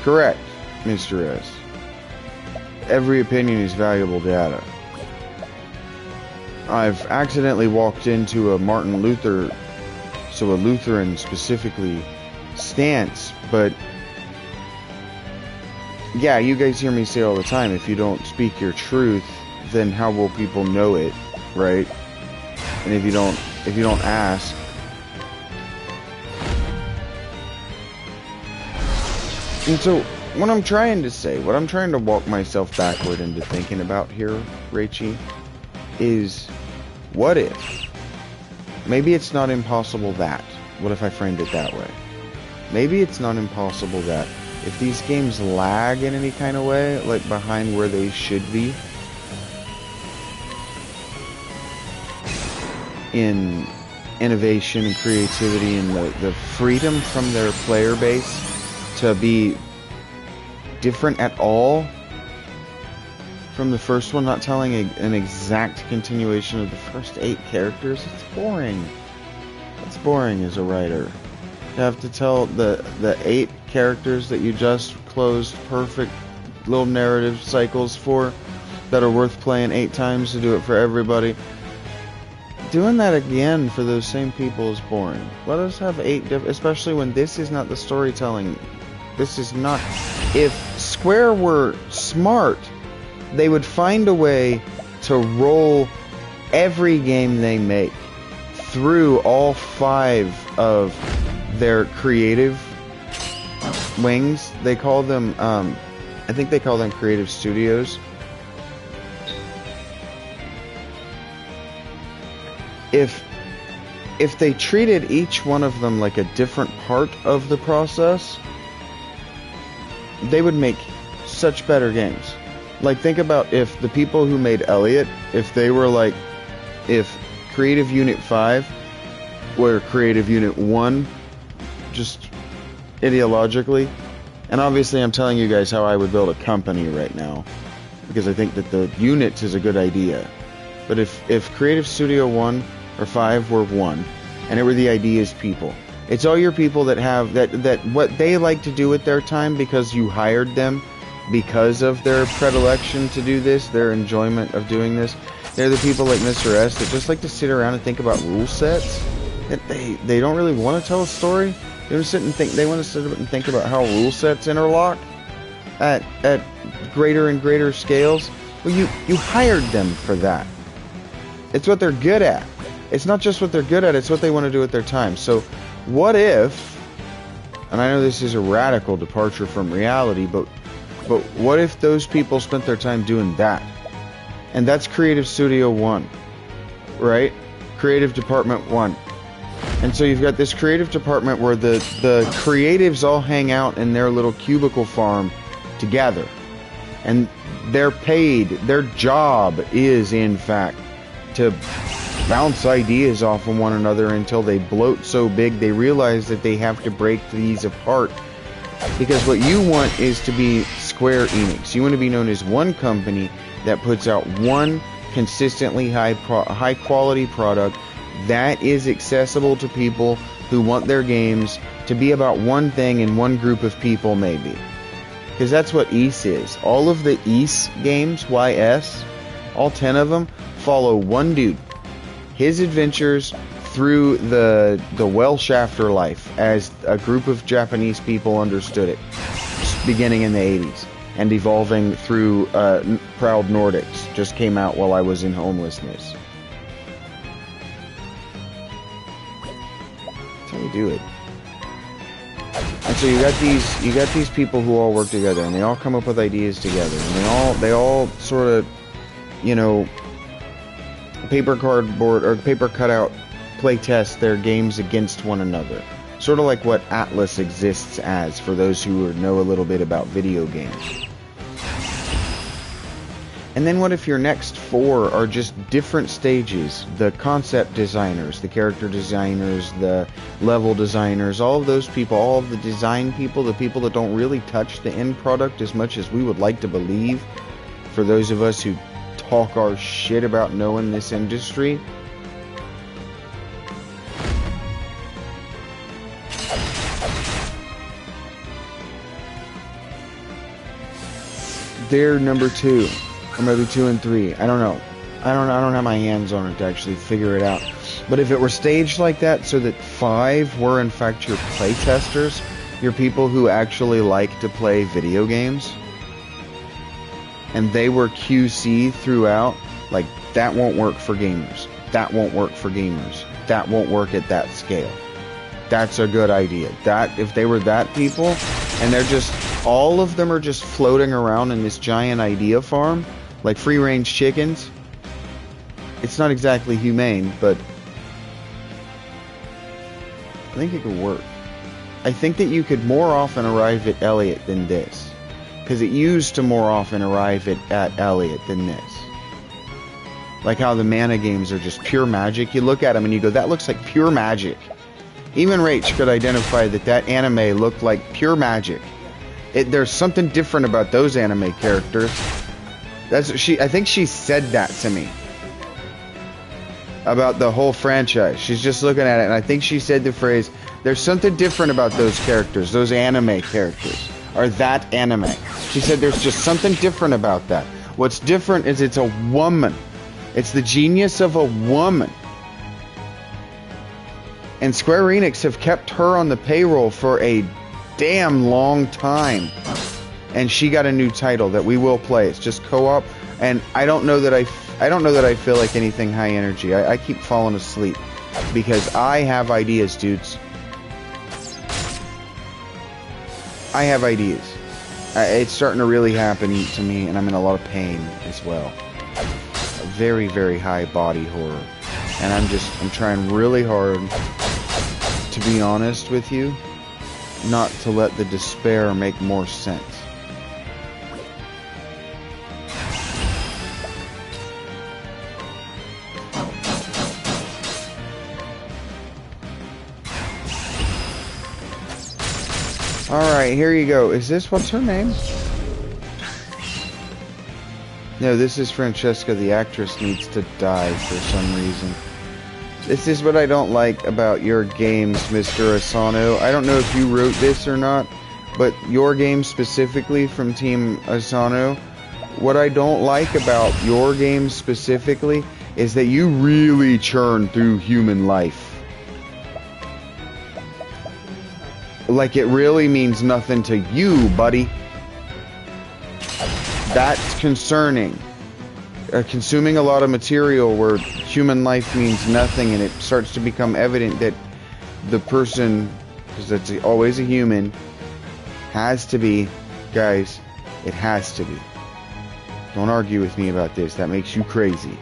Correct, Mr. S. Every opinion is valuable data. I've accidentally walked into a Martin Luther, so a Lutheran specifically, stance, but yeah, you guys hear me say all the time, if you don't speak your truth, then how will people know it, right? And if you don't ask, and so what I'm trying to say, what I'm trying to walk myself backward into thinking about here, Rachie, is what if? Maybe it's not impossible that. What if I framed it that way? Maybe it's not impossible that if these games lag in any kind of way, like behind where they should be, in innovation and creativity and the freedom from their player base to be different at all from the first one, not telling an exact continuation of the first 8 characters, it's boring. It's boring as a writer. You have to tell the 8 characters that you just closed perfect little narrative cycles for that are worth playing 8 times to do it for everybody. Doing that again for those same people is boring. Let us have 8 especially when this is not the storytelling. This is not... If Square were smart, they would find a way to roll every game they make through all 5 of their creative wings. They call them, I think they call them creative studios. If they treated each one of them like a different part of the process, they would make such better games. Like, think about if the people who made Elliot, if they were like, if Creative Unit 5 were Creative Unit 1, just ideologically, and obviously I'm telling you guys how I would build a company right now, because I think that the units is a good idea. But if Creative Studio 1 or 5 were 1, and it were the ideas people, it's all your people that have, that what they like to do with their time because you hired them, because of their predilection to do this, their enjoyment of doing this. They're the people like Mr. S that just like to sit around and think about rule sets. That they don't really want to tell a story. They want to sit and think. They want to sit and think about how rule sets interlock at greater and greater scales. Well, you hired them for that. It's what they're good at. It's not just what they're good at. It's what they want to do with their time. So, what if? And I know this is a radical departure from reality, but what if those people spent their time doing that? And that's Creative Studio 1, right? Creative Department 1. And so you've got this creative department where the creatives all hang out in their little cubicle farm together. And they're paid, their job is, in fact, to bounce ideas off of one another until they bloat so big they realize that they have to break these apart. Because what you want is to be Square-Enix. You want to be known as one company that puts out one consistently high quality product that is accessible to people who want their games to be about one thing and one group of people, maybe. Because that's what YS is. All of the YS games, YS, all 10 of them, follow one dude. His adventures through the Welsh afterlife, as a group of Japanese people understood it, beginning in the 80s, and evolving through Proud Nordics, just came out while I was in homelessness. That's how you do it. And so you got these people who all work together, and they all come up with ideas together, and they all sort of, you know, paper cardboard or paper cutout play test their games against one another. Sort of like what Atlas exists as, for those who know a little bit about video games. And then what if your next 4 are just different stages? The concept designers, the character designers, the level designers, all of those people, all of the design people, the people that don't really touch the end product as much as we would like to believe, for those of us who talk our shit about knowing this industry. They're number 2, or maybe 2 and 3. I don't know. I don't have my hands on it to actually figure it out. But if it were staged like that, so that 5 were in fact your playtesters, your people who actually like to play video games, and they were QC throughout, like, that won't work for gamers. That won't work for gamers. That won't work at that scale. That's a good idea. That, if they were that people, and they're just, all of them are just floating around in this giant idea farm, like free-range chickens. It's not exactly humane, but I think it could work. I think that you could more often arrive at Elliot than this, because it used to more often arrive at Elliot than this. Like how the mana games are just pure magic. You look at them and you go, that looks like pure magic. Even Rach could identify that anime looked like pure magic. There's something different about those anime characters. I think she said that to me. about the whole franchise. She's just looking at it, and I think she said the phrase, there's something different about those characters, those anime characters, or that anime. She said there's just something different about that. What's different is it's a woman. It's the genius of a woman. And Square Enix have kept her on the payroll for a damn long time. And she got a new title that we will play. It's just co-op, and I don't know that I feel like anything high energy. I keep falling asleep because I have ideas, dudes. I have ideas. It's starting to really happen to me, and I'm in a lot of pain as well. A very, very high body horror. And I'm trying really hard to be honest with you, not to let the despair make more sense. Alright, here you go. Is this, what's her name? No, this is Francesca. The actress needs to die for some reason. This is what I don't like about your games, Mr. Asano. I don't know if you wrote this or not, but your game specifically from Team Asano, what I don't like about your game specifically is that you really churn through human life. Like it really means nothing to you, buddy. That's concerning. Consuming a lot of material where human life means nothing, and it starts to become evident that the person, because it's always a human, has to be, guys, it has to be. Don't argue with me about this. That makes you crazy.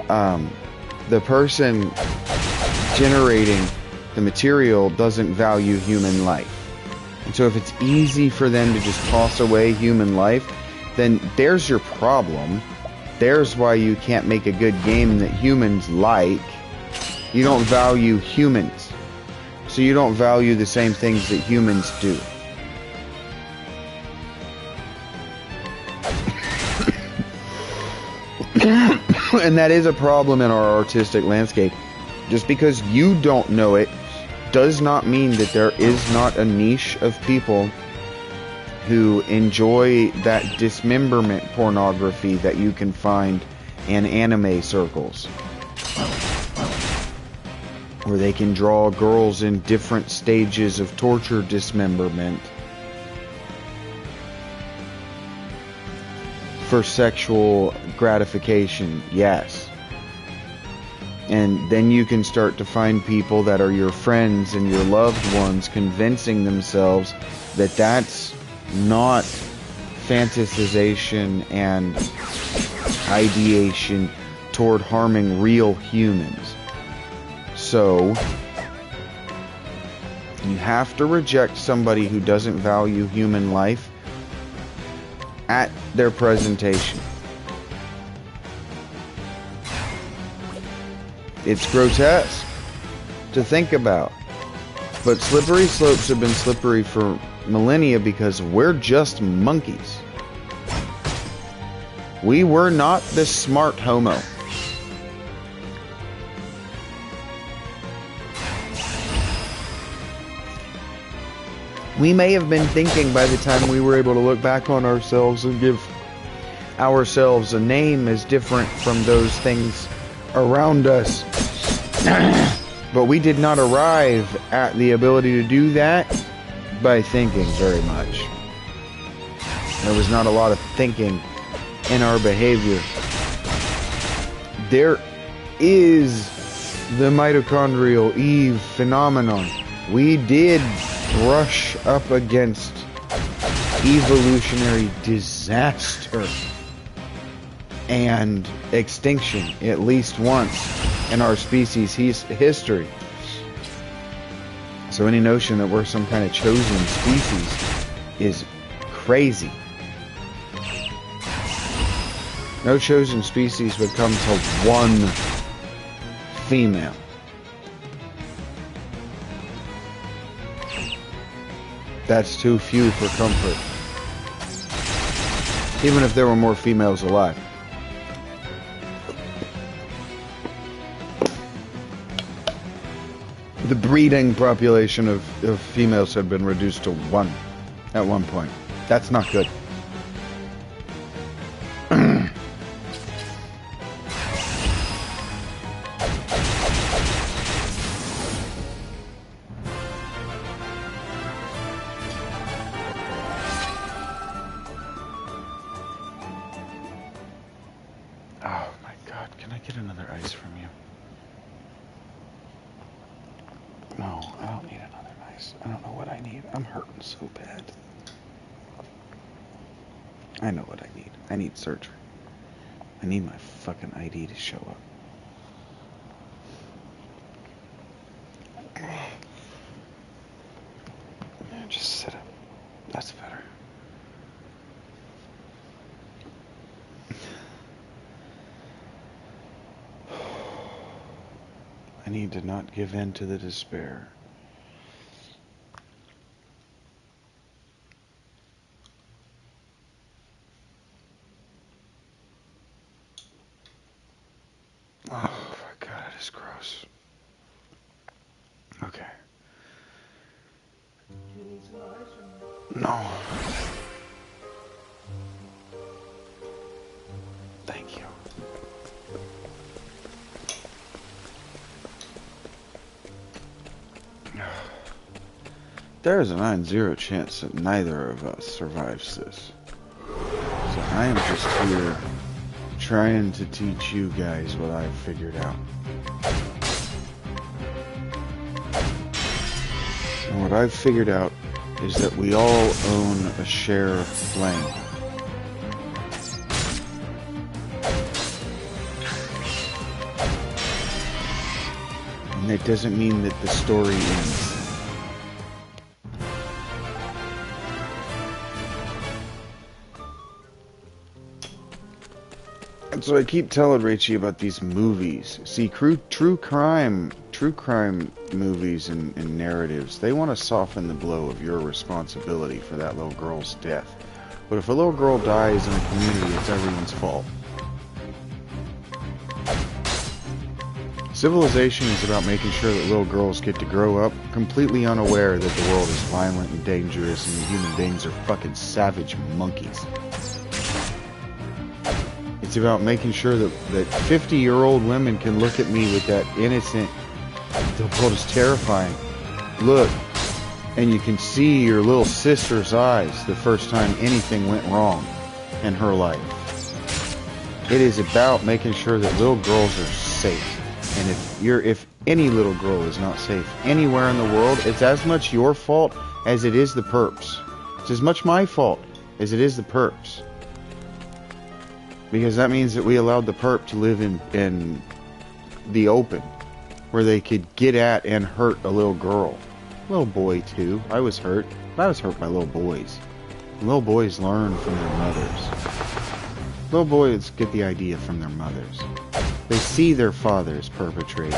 The person generating the material doesn't value human life. And so if it's easy for them to just toss away human life, then there's your problem. There's why you can't make a good game that humans like. You don't value humans. So you don't value the same things that humans do. And that is a problem in our artistic landscape. Just because you don't know it does not mean that there is not a niche of people who enjoy that dismemberment pornography that you can find in anime circles, where they can draw girls in different stages of torture dismemberment for sexual gratification. Yes. And then you can start to find people that are your friends and your loved ones convincing themselves that that's not fantasization and ideation toward harming real humans. So, you have to reject somebody who doesn't value human life at their presentation. It's grotesque to think about. But slippery slopes have been slippery for millennia because we're just monkeys. We were not the smart homo. We may have been thinking by the time we were able to look back on ourselves and give ourselves a name as different from those things around us. But we did not arrive at the ability to do that by thinking very much. There was not a lot of thinking in our behavior. There is the mitochondrial Eve phenomenon. We did brush up against evolutionary disaster and extinction at least once in our species' history. So any notion that we're some kind of chosen species is crazy. No chosen species would come to one female. That's too few for comfort. Even if there were more females alive. the breeding population of females had been reduced to 1 at one point. That's not good. So bad. I know what I need. I need surgery. I need my fucking ID to show up. Just sit up. That's better. I need to not give in to the despair. Oh my god, it is gross. Okay. No. Thank you. There is a 9-0 chance that neither of us survives this. So I am just here trying to teach you guys what I've figured out. And what I've figured out is that we all own a share of blame. And it doesn't mean that the story ends. So I keep telling Rachie about these movies. See, true crime movies and narratives, they want to soften the blow of your responsibility for that little girl's death. But if a little girl dies in a community, it's everyone's fault. Civilization is about making sure that little girls get to grow up completely unaware that the world is violent and dangerous and the human beings are fucking savage monkeys. It's about making sure that 50-year-old women can look at me with that innocent, the world is terrifying look, and you can see your little sister's eyes the first time anything went wrong in her life. It is about making sure that little girls are safe. And if any little girl is not safe anywhere in the world, it's as much your fault as it is the perps. It's as much my fault as it is the perps. Because that means that we allowed the perp to live in the open, where they could get at and hurt a little girl. Little boy, too. I was hurt. I was hurt by little boys. Little boys learn from their mothers. Little boys get the idea from their mothers. They see their fathers perpetrate,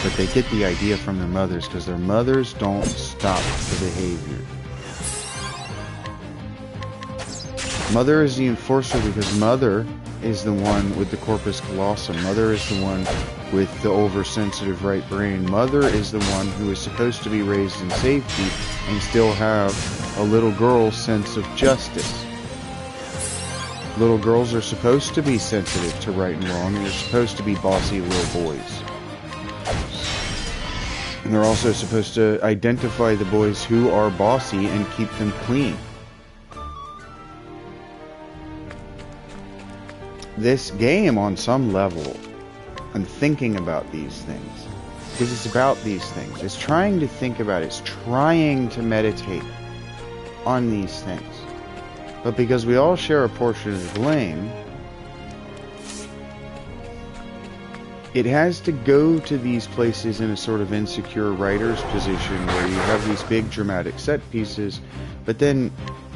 but they get the idea from their mothers because their mothers don't stop the behavior. Mother is the enforcer because mother is the one with the corpus callosum. Mother is the one with the oversensitive right brain. Mother is the one who is supposed to be raised in safety and still have a little girl's sense of justice. Little girls are supposed to be sensitive to right and wrong, and they're supposed to be bossy little boys. And they're also supposed to identify the boys who are bossy and keep them clean. This game, on some level, I'm thinking about these things. Because it's about these things. It's trying to think about it. It's trying to meditate on these things. But because we all share a portion of the blame, it has to go to these places in a sort of insecure writer's position where you have these big dramatic set pieces, but then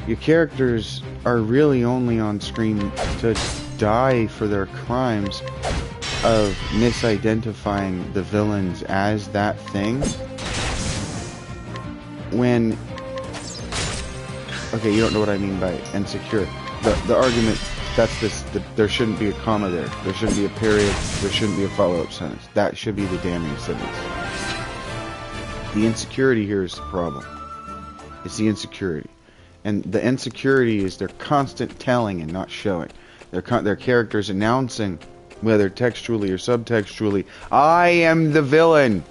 your characters are really only on screen to die for their crimes of misidentifying the villains as that thing. When... Okay, you don't know what I mean by insecure. The argument, that's this, there shouldn't be a comma there. There shouldn't be a period. There shouldn't be a follow-up sentence. That should be the damning sentence. The insecurity here is the problem. It's the insecurity. And the insecurity is their constant telling and not showing. Their characters announcing, whether textually or subtextually, I am the villain.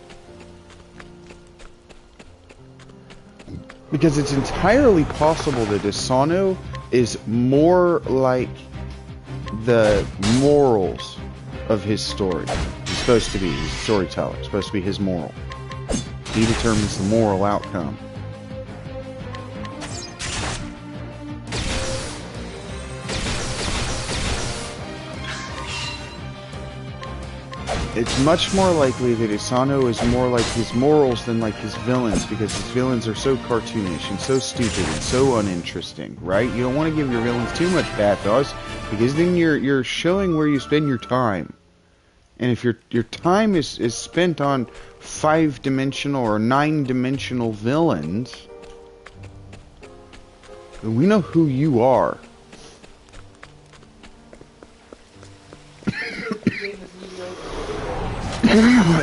Because it's entirely possible that Asano is more like the morals of his story. He's supposed to be his storyteller. It's supposed to be his moral. He determines the moral outcome. It's much more likely that Asano is more like his morals than like his villains, because his villains are so cartoonish and so stupid and so uninteresting, right? You don't want to give your villains too much pathos, because then you're showing where you spend your time. And if your time is spent on 5-dimensional or 9-dimensional villains, then we know who you are.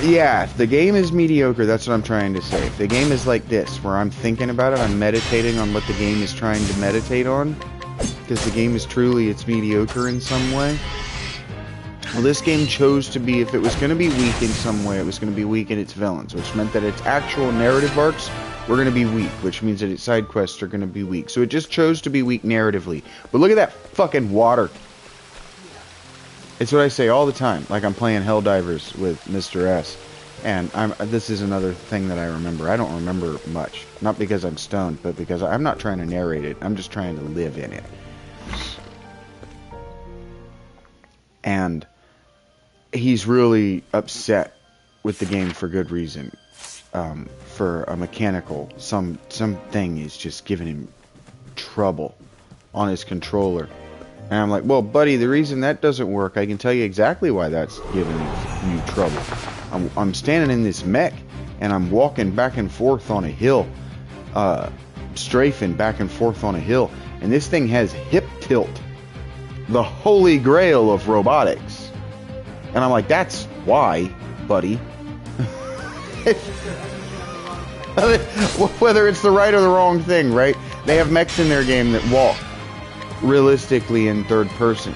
Yeah, if the game is mediocre, that's what I'm trying to say. If the game is like this, where I'm thinking about it, I'm meditating on what the game is trying to meditate on, because the game is truly, it's mediocre in some way. Well, this game chose to be, if it was going to be weak in some way, it was going to be weak in its villains, which meant that its actual narrative arcs were going to be weak, which means that its side quests are going to be weak. So it just chose to be weak narratively. But look at that fucking water. It's what I say all the time, like I'm playing Helldivers with Mr. S. And this is another thing that I remember. I don't remember much. Not because I'm stoned, but because I'm not trying to narrate it. I'm just trying to live in it. And he's really upset with the game for good reason. For a mechanical, something is just giving him trouble on his controller. And I'm like, well, buddy, the reason that doesn't work, I can tell you exactly why that's giving you trouble. I'm standing in this mech, and I'm walking back and forth on a hill, strafing back and forth on a hill, and this thing has hip tilt, the holy grail of robotics. And I'm like, that's why, buddy. Whether it's the right or the wrong thing, right? They have mechs in their game that walk realistically in third person,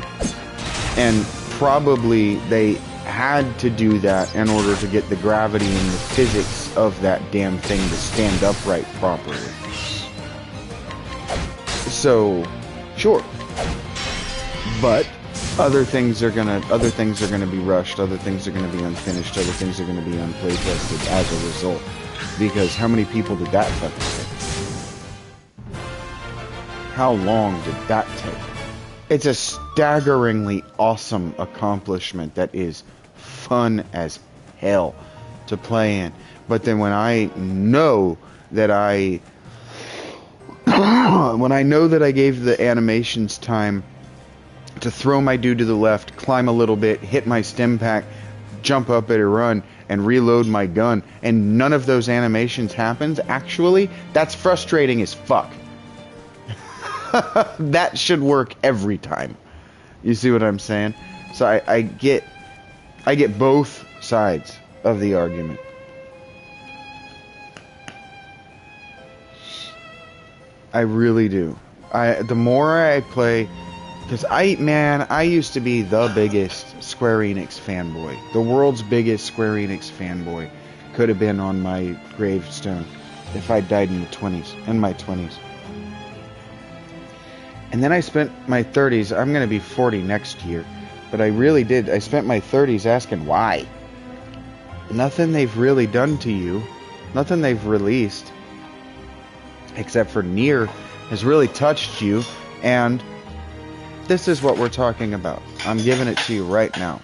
and probably they had to do that in order to get the gravity and the physics of that damn thing to stand upright properly. So sure, but other things are gonna be rushed, other things are gonna be unfinished, other things are gonna be unplay tested as a result, because how many people did that fucking take? How long did that take? It's a staggeringly awesome accomplishment that is fun as hell to play in. But then when I know that when I know that I gave the animations time to throw my dude to the left, climb a little bit, hit my stim pack, jump up at a run, and reload my gun, and none of those animations happens, actually, that's frustrating as fuck. That should work every time. You see what I'm saying? So I get both sides of the argument. I really do. The more I play, because I used to be the biggest Square-Enix fanboy. The world's biggest Square-Enix fanboy. Could have been on my gravestone if I died in my 20s. And then I spent my 30s, I'm going to be 40 next year, but I really did, I spent my 30s asking why. Nothing they've really done to you, nothing they've released, except for Nier, has really touched you, and this is what we're talking about. I'm giving it to you right now.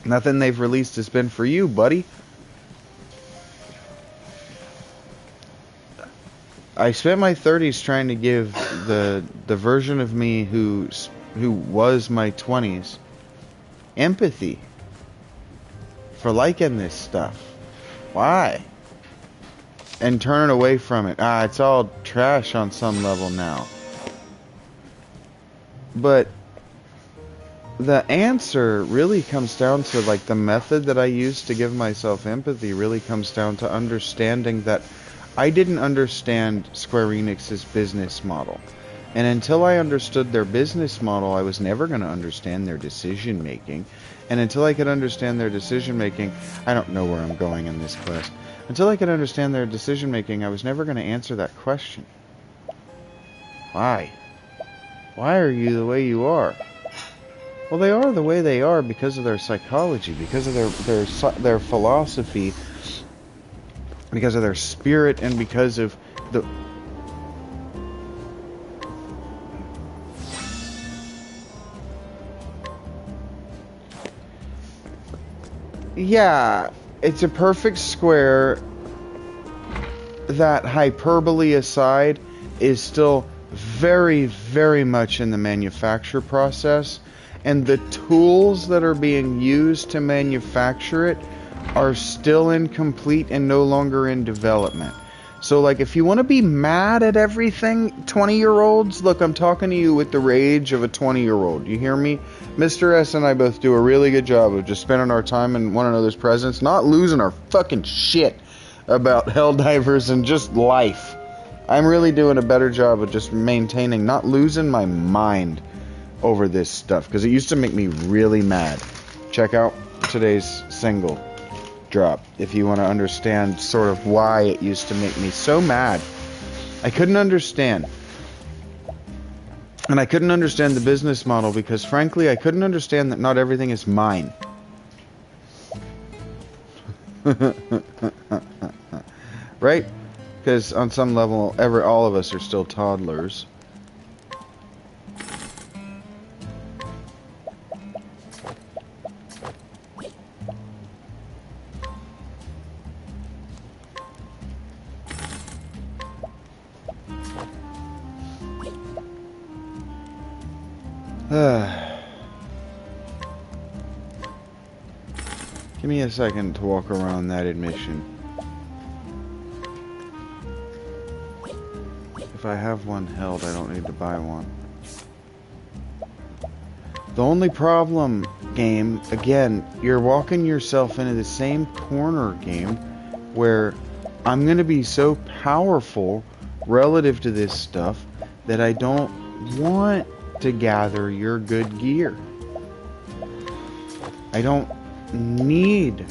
Nothing they've released has been for you, buddy. I spent my 30s trying to give the version of me who was my 20s empathy for liking this stuff. Why? And turning away from it. It's all trash on some level now. But the answer really comes down to, like, the method that I use to give myself empathy really comes down to understanding that I didn't understand Square Enix's business model. And until I understood their business model, I was never going to understand their decision making. And until I could understand their decision making, I don't know where I'm going in this class. Until I could understand their decision making, I was never going to answer that question. Why? Why are you the way you are? Well, they are the way they are because of their psychology, because of their philosophy, because of their spirit, and because of the... Yeah, it's a perfect square that, hyperbole aside, is still very, very much in the manufacture process. And the tools that are being used to manufacture it are still incomplete and no longer in development. So, like, if you want to be mad at everything, 20-year-olds, look, I'm talking to you with the rage of a 20-year-old. You hear me? Mr. S and I both do a really good job of just spending our time in one another's presence, not losing our fucking shit about Helldivers and just life. I'm really doing a better job of just maintaining, not losing my mind over this stuff, because it used to make me really mad. Check out today's single drop if you want to understand sort of why it used to make me so mad. I couldn't understand. And I couldn't understand the business model because, frankly, I couldn't understand that not everything is mine. Right? Because on some level, all of us are still toddlers. Give me a second to walk around that admission. If I have one held, I don't need to buy one. The only problem, game, again, you're walking yourself into the same corner, game, where I'm going to be so powerful relative to this stuff that I don't want to gather your good gear. I don't need.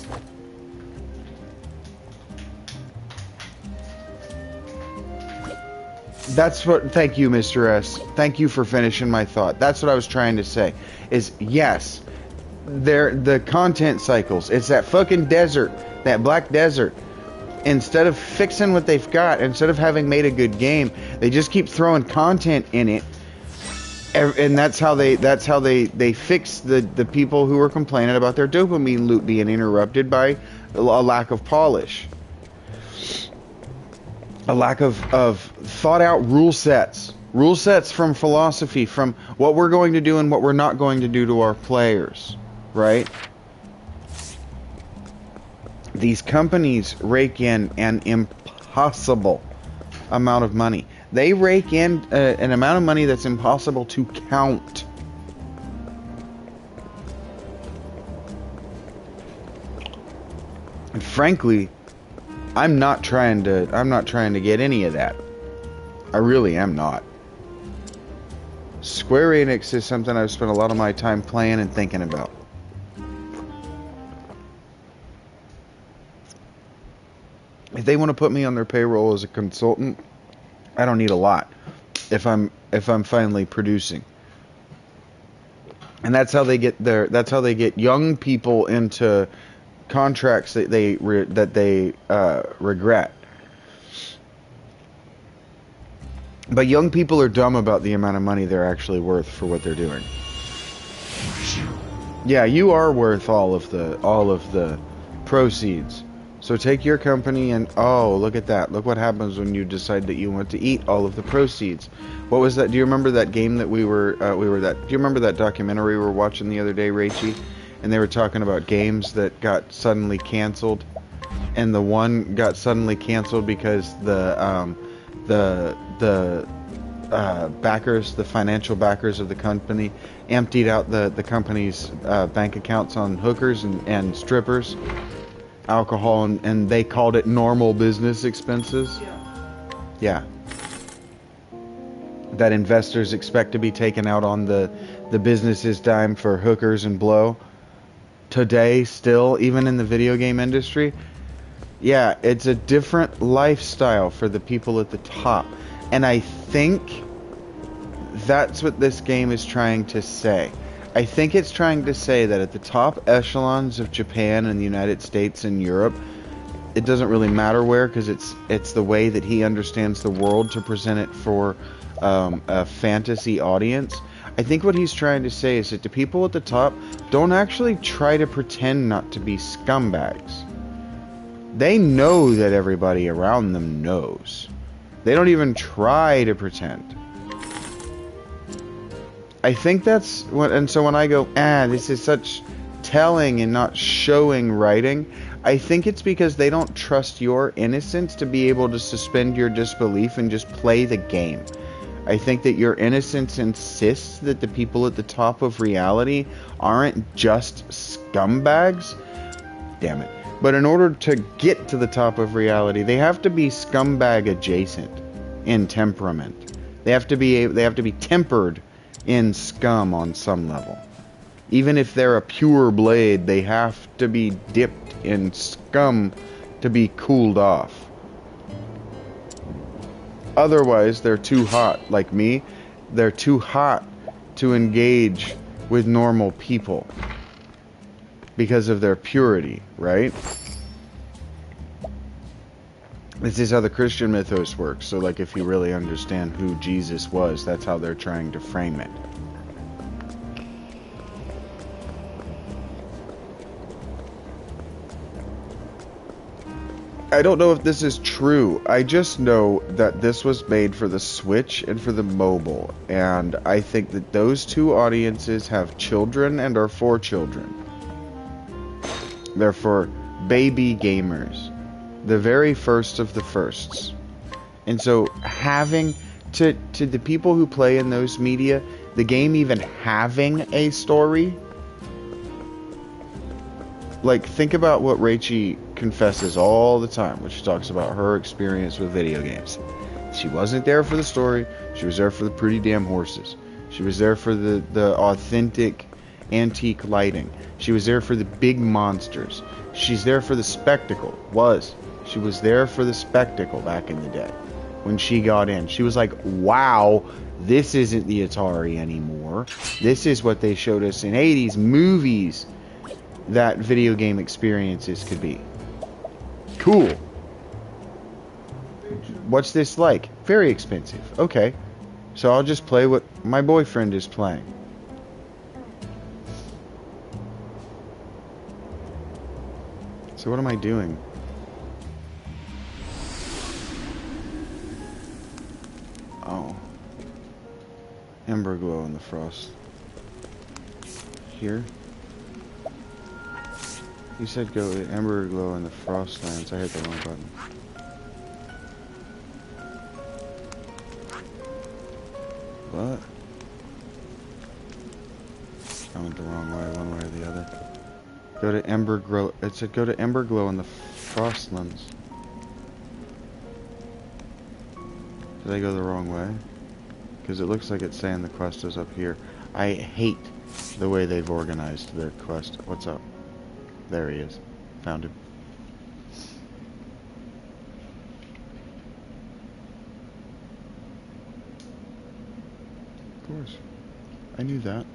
That's what, thank you, Mr. S. Thank you for finishing my thought. That's what I was trying to say, is yes, the content cycles, it's that fucking desert, that black desert. Instead of fixing what they've got, instead of having made a good game, they just keep throwing content in it. And that's how they fix the people who are complaining about their dopamine loop being interrupted by a lack of polish, a lack of thought out rule sets from philosophy, from what we're going to do and what we're not going to do to our players, right? These companies rake in an impossible amount of money. They rake in an amount of money that's impossible to count. And frankly, I'm not trying to get any of that. I really am not. Square Enix is something I've spent a lot of my time playing and thinking about. If they want to put me on their payroll as a consultant, I don't need a lot if I'm finally producing. And that's how they get young people into contracts that they regret. But young people are dumb about the amount of money they're actually worth for what they're doing. Yeah, you are worth all of the proceeds. So take your company and, oh, look at that. Look what happens when you decide that you want to eat all of the proceeds. What was that? Do you remember that game that do you remember that documentary we were watching the other day, Rachie? And they were talking about games that got suddenly canceled. And the one got suddenly canceled because the backers, the financial backers of the company, emptied out the company's bank accounts on hookers and strippers, alcohol, and they called it normal business expenses. Yeah. That investors expect to be taken out on the business's dime for hookers and blow. Today, still, even in the video game industry, yeah, it's a different lifestyle for the people at the top. And I think that's what this game is trying to say. I think it's trying to say that at the top echelons of Japan and the United States and Europe, it doesn't really matter where, because it's the way that he understands the world to present it for a fantasy audience. I think what he's trying to say is that the people at the top don't actually try to pretend not to be scumbags. They know that everybody around them knows. They don't even try to pretend. I think that's what, and so when I go, this is such telling and not showing writing, I think it's because they don't trust your innocence to be able to suspend your disbelief and just play the game. I think that your innocence insists that the people at the top of reality aren't just scumbags. Damn it. But in order to get to the top of reality, they have to be scumbag adjacent in temperament. They have to be tempered in scum on some level. Even if they're a pure blade, they have to be dipped in scum to be cooled off. Otherwise, they're too hot. Like me, they're too hot to engage with normal people because of their purity, right? This is how the Christian mythos works. So, like, if you really understand who Jesus was, that's how they're trying to frame it. I don't know if this is true. I just know that this was made for the Switch and for the mobile. And I think that those two audiences have children and are for children. They're for baby gamers. The very first of the firsts. And so having to the people who play in those media, the game even having a story, like, think about what Rachie confesses all the time when she talks about her experience with video games. She wasn't there for the story. She was there for the pretty damn horses. She was there for the authentic antique lighting. She was there for the big monsters. She's there for the spectacle. She was there for the spectacle back in the day. When she got in, she was like, wow, this isn't the Atari anymore. This is what they showed us in 80s movies that video game experiences could be. Cool. What's this like? Very expensive. Okay. So I'll just play what my boyfriend is playing. So what am I doing? Oh. Ember glow in the frost. Here? You said go to Ember Glow in the Frostlands. I hit the wrong button. What? I went the wrong way, one way or the other. Go to Ember Glow. It said go to Ember Glow in the Frostlands. Did I go the wrong way? Because it looks like it's saying the quest is up here. I hate the way they've organized their quest. What's up? There he is. Found him. Of course. I knew that.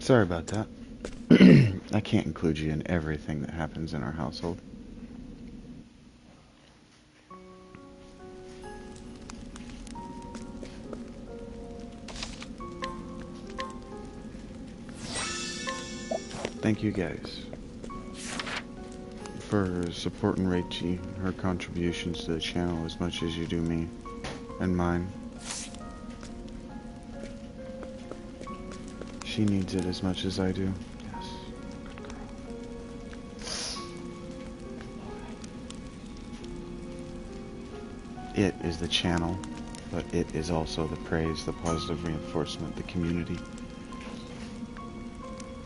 Sorry about that. I can't include you in everything that happens in our household. Thank you guys for supporting Rachie, her contributions to the channel as much as you do me and mine. She needs it as much as I do. Yes, good girl. It is the channel, but it is also the praise, the positive reinforcement, the community.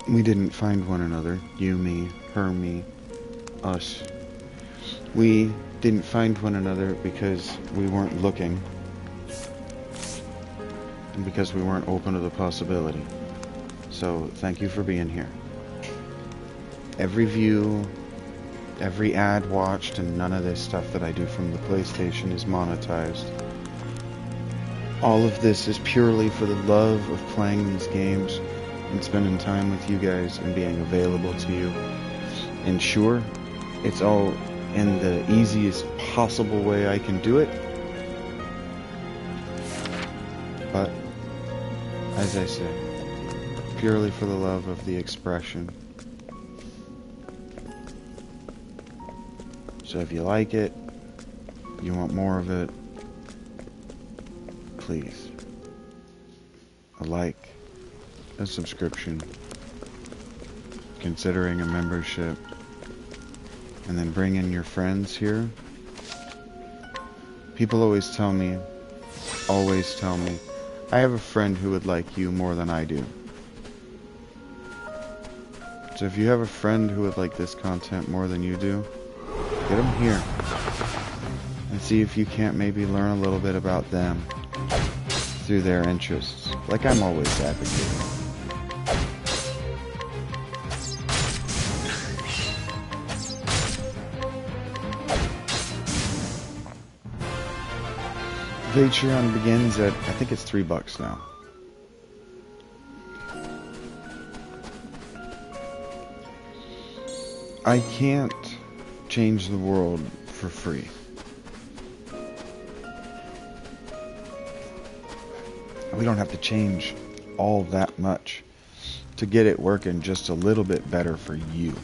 We didn't find one another. You, me, her, me, us. We didn't find one another because we weren't looking. And because we weren't open to the possibility. So, thank you for being here. Every view, every ad watched, and none of this stuff that I do from the PlayStation is monetized. All of this is purely for the love of playing these games and spending time with you guys and being available to you. And sure, it's all in the easiest possible way I can do it. But, as I say, purely for the love of the expression. So if you like it, you want more of it, please, a like, a subscription, considering a membership, and then bring in your friends here. People always tell me, I have a friend who would like you more than I do. So if you have a friend who would like this content more than you do, get them here. And see if you can't maybe learn a little bit about them through their interests, like I'm always advocating. Patreon begins at, I think it's $3 now. I can't change the world for free. We don't have to change all that much to get it working just a little bit better for you.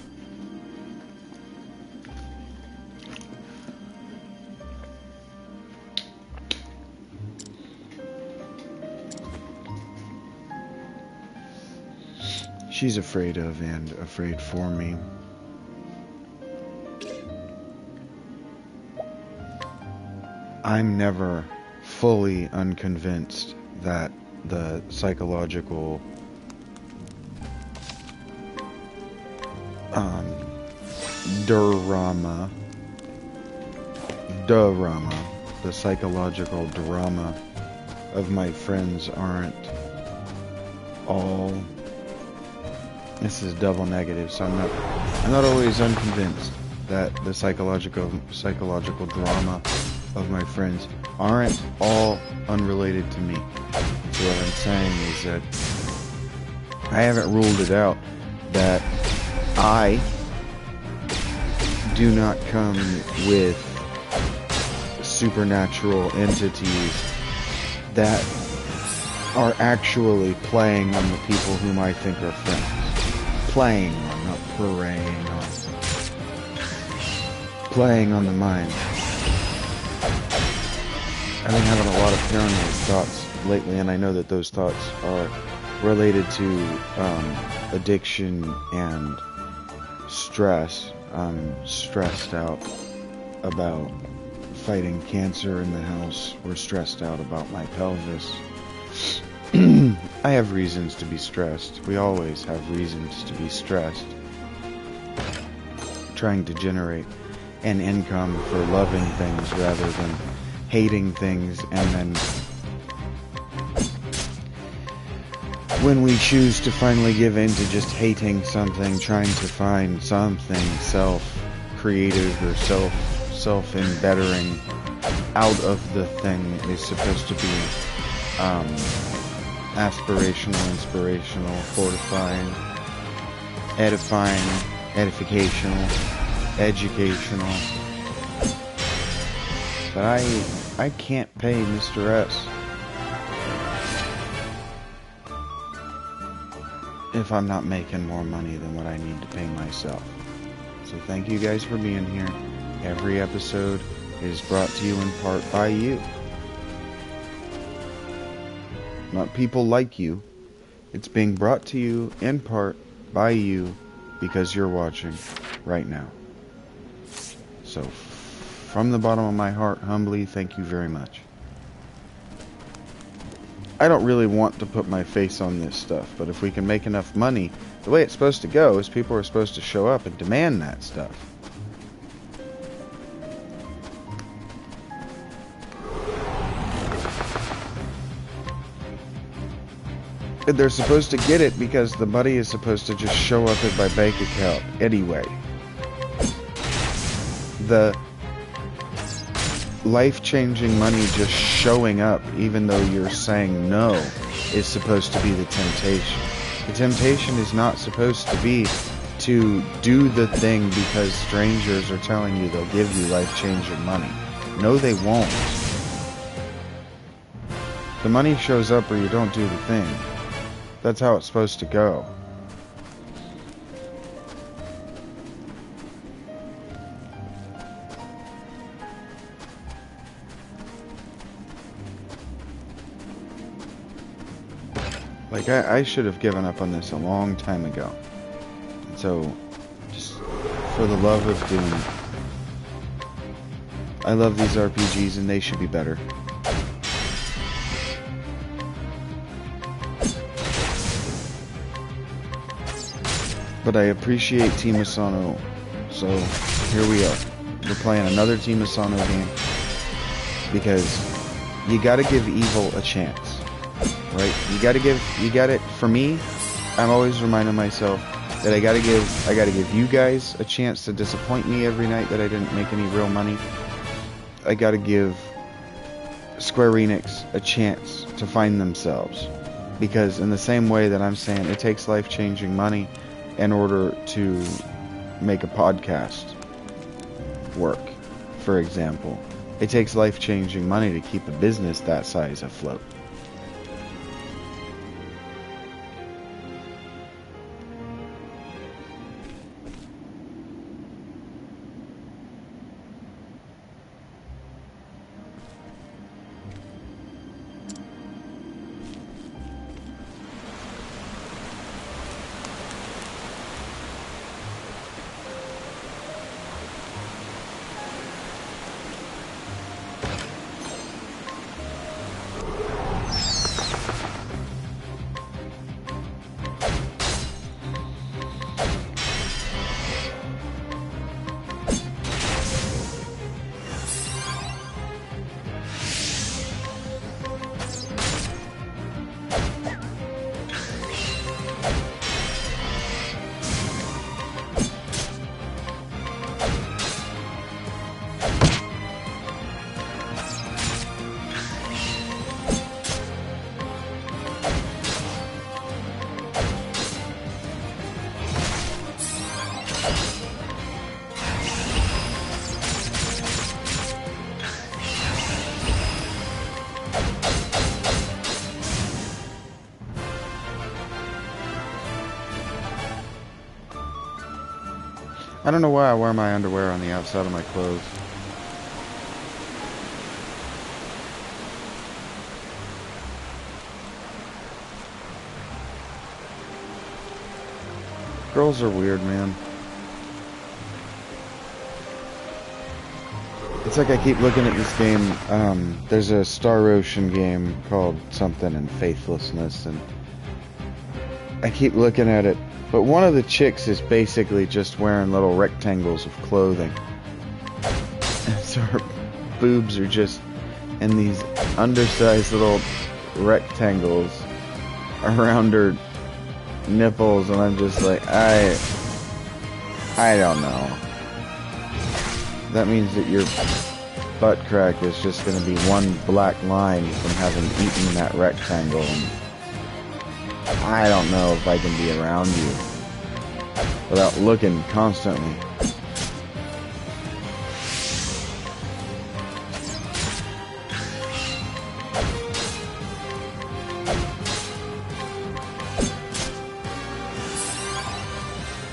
She's afraid of and afraid for me. I'm never fully unconvinced that the psychological the psychological drama of my friends aren't all. This is double negative, so I'm not always unconvinced that the psychological drama of my friends aren't all unrelated to me. So what I'm saying is that I haven't ruled it out that I do not come with supernatural entities that are actually playing on the people whom I think are friends. Playing on, not preying on. Playing on the mind. I've been having a lot of paranoid thoughts lately, and I know that those thoughts are related to addiction and stress. I'm stressed out about fighting cancer in the house. We're stressed out about my pelvis. I have reasons to be stressed. We always have reasons to be stressed. Trying to generate an income for loving things rather than hating things, and then when we choose to finally give in to just hating something, trying to find something self-creative or self-embettering out of the thing is supposed to be aspirational, inspirational, fortifying, edifying, edificational, educational. But I can't pay Mr. S if I'm not making more money than what I need to pay myself. So thank you guys for being here. Every episode is brought to you in part by you. Not people like you. It's being brought to you in part by you because you're watching right now. So from the bottom of my heart, humbly, thank you very much. I don't really want to put my face on this stuff, but if we can make enough money, the way it's supposed to go is people are supposed to show up and demand that stuff. They're supposed to get it because the money is supposed to just show up in my bank account anyway. The life-changing money just showing up, even though you're saying no, is supposed to be the temptation. The temptation is not supposed to be to do the thing because strangers are telling you they'll give you life-changing money. No, they won't. The money shows up or you don't do the thing. That's how it's supposed to go. Like, I should have given up on this a long time ago. So, just for the love of doing it. I love these RPGs and they should be better. But I appreciate Team Asano, so here we are. We're playing another Team Asano game because you gotta give evil a chance, right? For me, I'm always reminding myself that I gotta give you guys a chance to disappoint me every night that I didn't make any real money. I gotta give Square-Enix a chance to find themselves, because in the same way that I'm saying it takes life-changing money in order to make a podcast work, for example. It takes life-changing money to keep a business that size afloat. I don't know why I wear my underwear on the outside of my clothes. Girls are weird, man. It's like I keep looking at this game. There's a Star Ocean game called something in Faithlessness, and I keep looking at it. But one of the chicks is basically just wearing little rectangles of clothing. And so her boobs are just in these undersized little rectangles around her nipples, and I'm just like, I don't know. That means that your butt crack is just going to be one black line from having eaten that rectangle. And I don't know if I can be around you without looking constantly.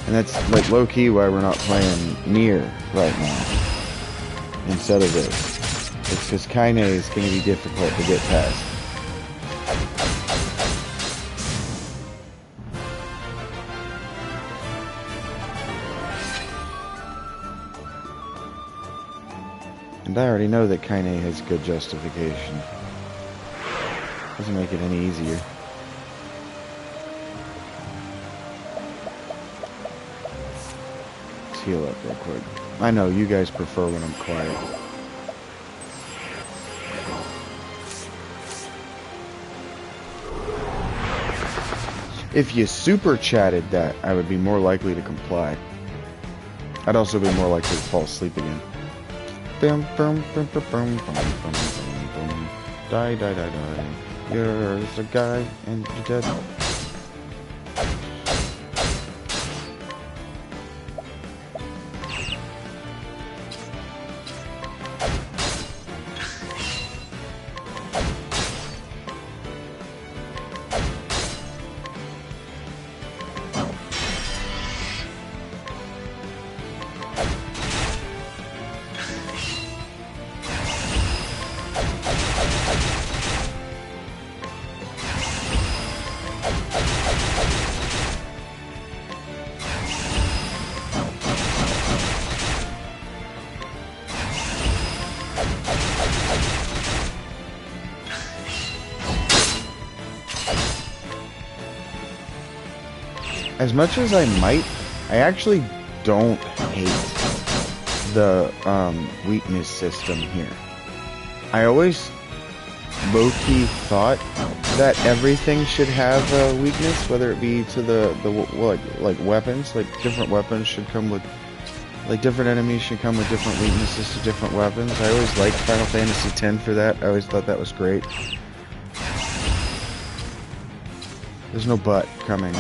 And that's like low-key why we're not playing near right now instead of this. It's because Kaine is going to be difficult to get past. And I already know that Kaine has good justification. Doesn't make it any easier. Heal up real quick. I know you guys prefer when I'm quiet. If you super chatted that, I would be more likely to comply. I'd also be more likely to fall asleep again. Die, die, die, die. You're the guy and you're dead. As much as I might, I actually don't hate the weakness system here. I always low-key thought that everything should have a weakness, whether it be to the like weapons. Like different weapons should come with, like different enemies should come with different weaknesses to different weapons. I always liked Final Fantasy X for that. I always thought that was great. There's no but coming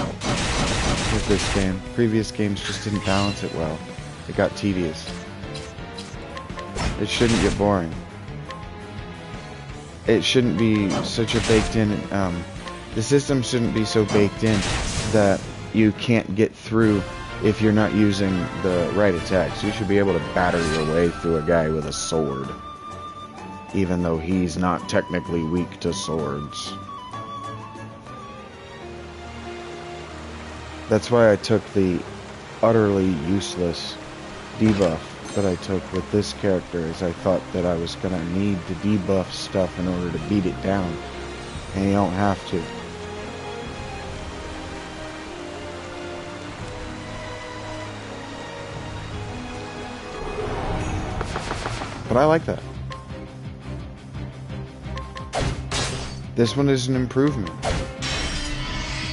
with this game. Previous games just didn't balance it well. It got tedious. It shouldn't get boring. It shouldn't be such a baked in, the system shouldn't be so baked in that you can't get through if you're not using the right attacks. You should be able to batter your way through a guy with a sword, even though he's not technically weak to swords. That's why I took the utterly useless debuff that I took with this character, is I thought that I was going to need to debuff stuff in order to beat it down, and you don't have to. But I like that. This one is an improvement.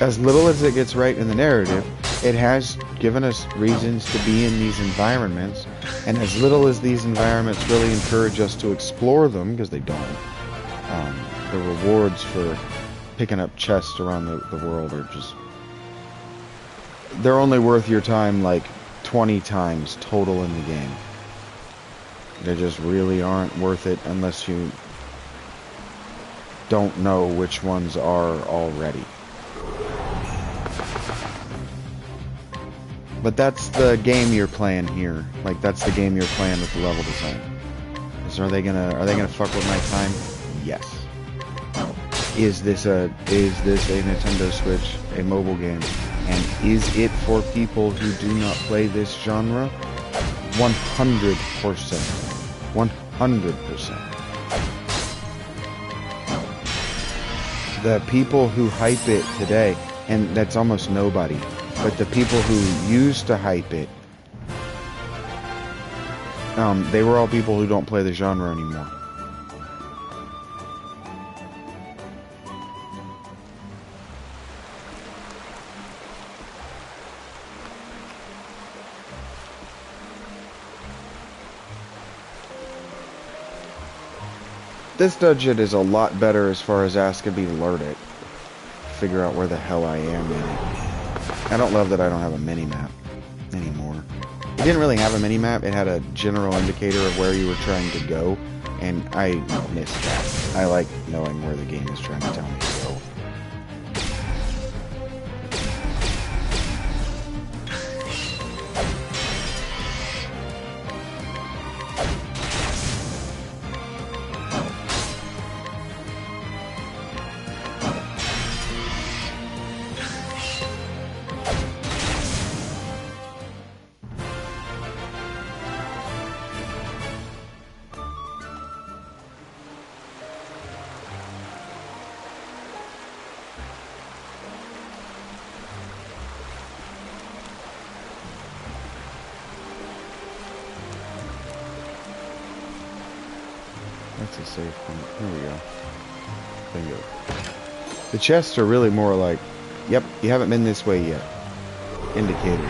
As little as it gets right in the narrative, it has given us reasons to be in these environments, and as little as these environments really encourage us to explore them, because they don't, the rewards for picking up chests around the world are just, they're only worth your time like 20 times total in the game. They just really aren't worth it unless you don't know which ones are already. But that's the game you're playing here. Like, that's the game you're playing with the level design. Are they gonna fuck with my time? Yes. Is this a Nintendo Switch, a mobile game? And is it for people who do not play this genre? 100%. 100%. The people who hype it today, and that's almost nobody, but the people who used to hype it, they were all people who don't play the genre anymore. This dungeon is a lot better as far as asking me to learn it. figure out where the hell I am in it. I don't love that I don't have a mini-map anymore. It didn't really have a mini-map. It had a general indicator of where you were trying to go, and I missed that. I like knowing where the game is trying to tell me to go. That's a safe point. Here we go. Bingo. The chests are really more like, yep, you haven't been this way yet. Indicators.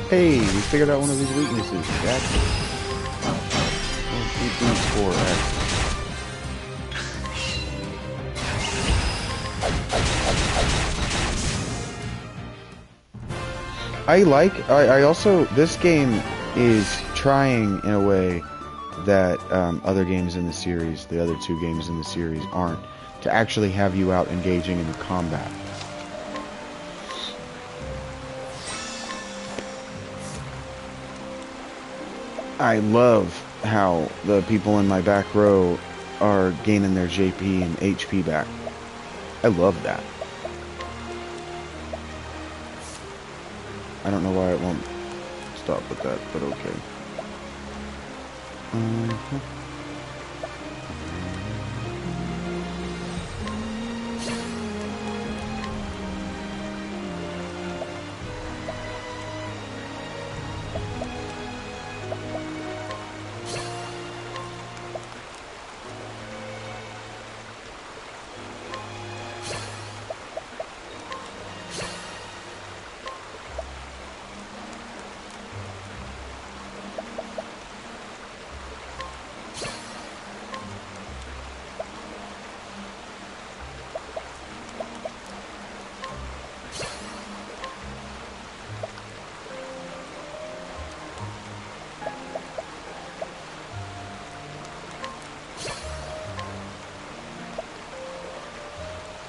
Hey, we figured out one of his weaknesses. Jack. I also, this game is trying in a way that other games in the series, the other two games in the series, aren't, to actually have you out engaging in combat. I love how the people in my back row are gaining their JP and HP back. I love that. I don't know why it won't stop with that, but okay.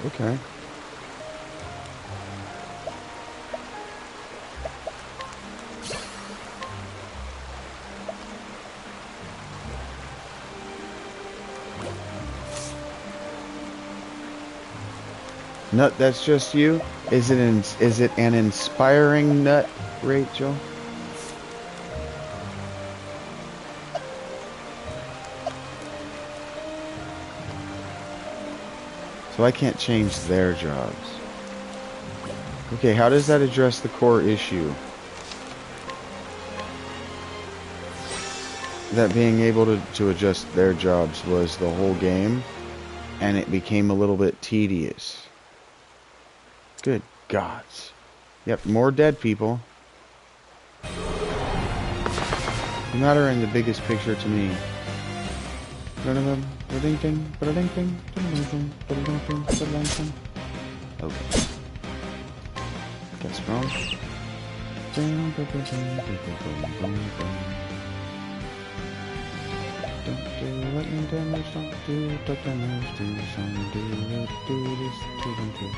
Okay. Nut, that's just you? Is it an inspiring nut, Rachel? So I can't change their jobs. Okay, how does that address the core issue? That being able to adjust their jobs was the whole game, and it became a little bit tedious. Good gods. Yep, more dead people. No matter in the biggest picture to me. Okay. Guess wrong. Don't do lightning damage, don't do dark damage, do some do this to them too.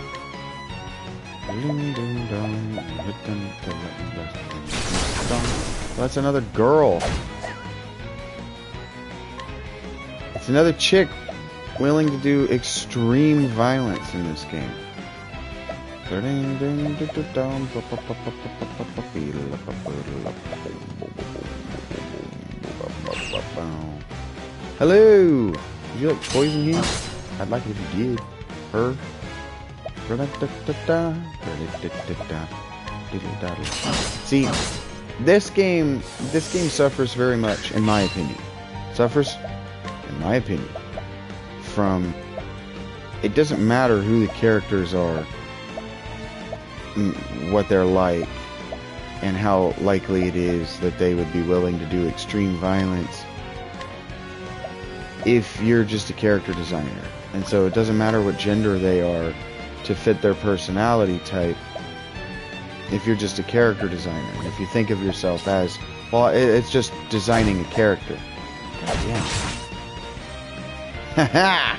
Ding ding dong, hit them to lightning blast them. That's another girl. It's another chick. willing to do extreme violence in this game. Hello! Would you like poison here? I'd like it if you did. Her. See, this game suffers very much, in my opinion. Suffers, in my opinion, from it doesn't matter who the characters are, what they're like, and how likely it is that they would be willing to do extreme violence if you're just a character designer. And so it doesn't matter what gender they are to fit their personality type. If you're just a character designer, if you think of yourself as, well, it's just designing a character. God damn. Haha!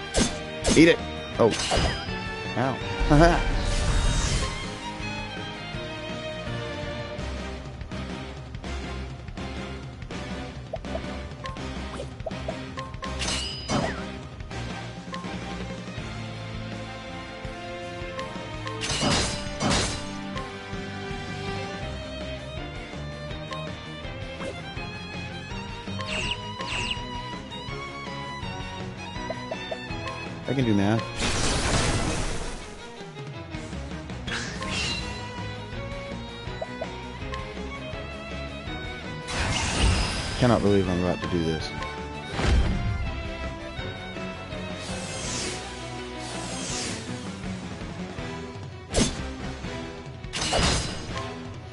Eat it! Oh. Ow. Haha! I can do math. Cannot believe I'm about to do this.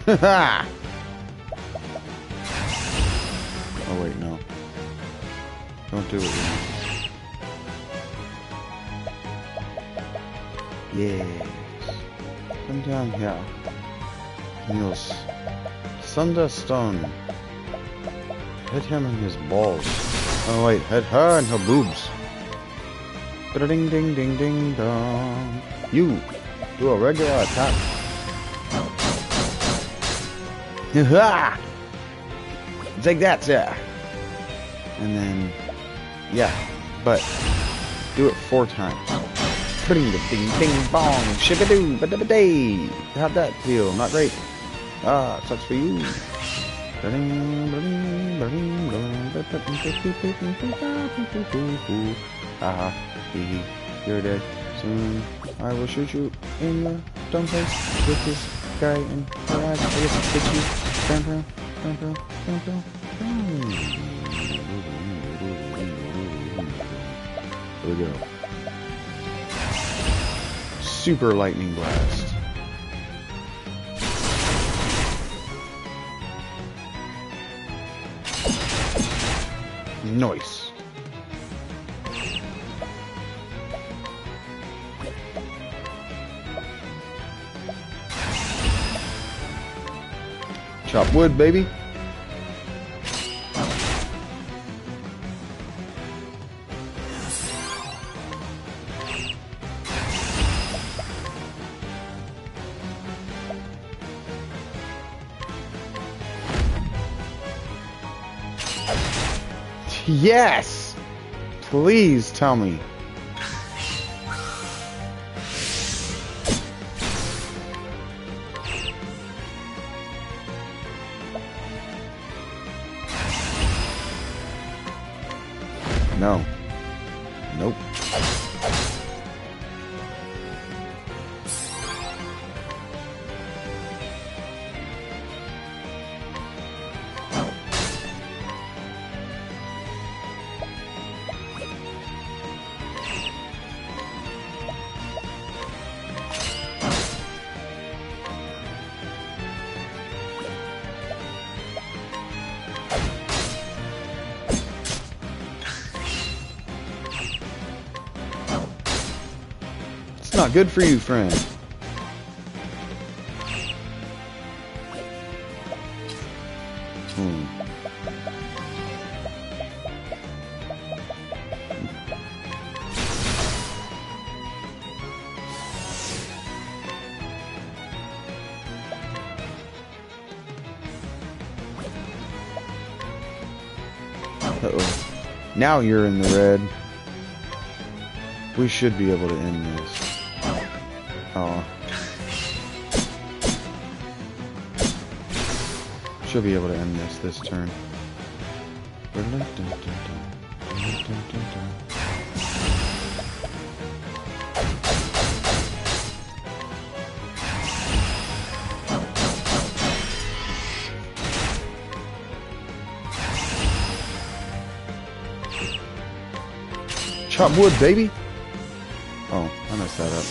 Haha! Oh wait, no. Don't do it. Yes. Come down here. Yes. Thunderstone. Hit him in his balls. Oh wait, hit her in her boobs. Ding ding ding ding dong. You do a regular attack. Ha! Take that, sir. And then, yeah, but do it 4 times. Ding ding ding bong, shibadoo, ba-da-ba-day. How'd that feel? Not great. Ah, sucks for you. Haha, hee, you're dead. Soon I will shoot you in the dumb face with this guy in the eyes. I guess it's hit you. Here we go. Super lightning blast. Nice. Chop wood, baby. Yes! Please tell me. No. Nope. Not good for you, friend. Uh-oh. Now you're in the red. We should be able to end this. Oh. Should be able to end this turn. Chop wood, baby! Oh, I messed that up.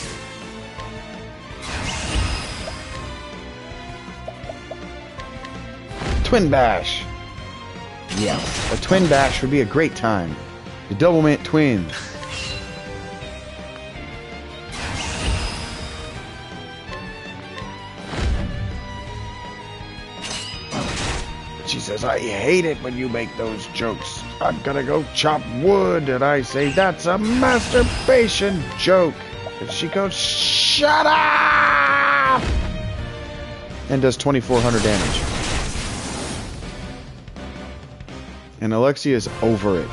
Twin bash! Yes, a twin bash would be a great time. The double mint twins. She says, I hate it when you make those jokes. I'm gonna go chop wood. And I say, that's a masturbation joke. And she goes, shut up! And does 2,400 damage. And Alexia's over it.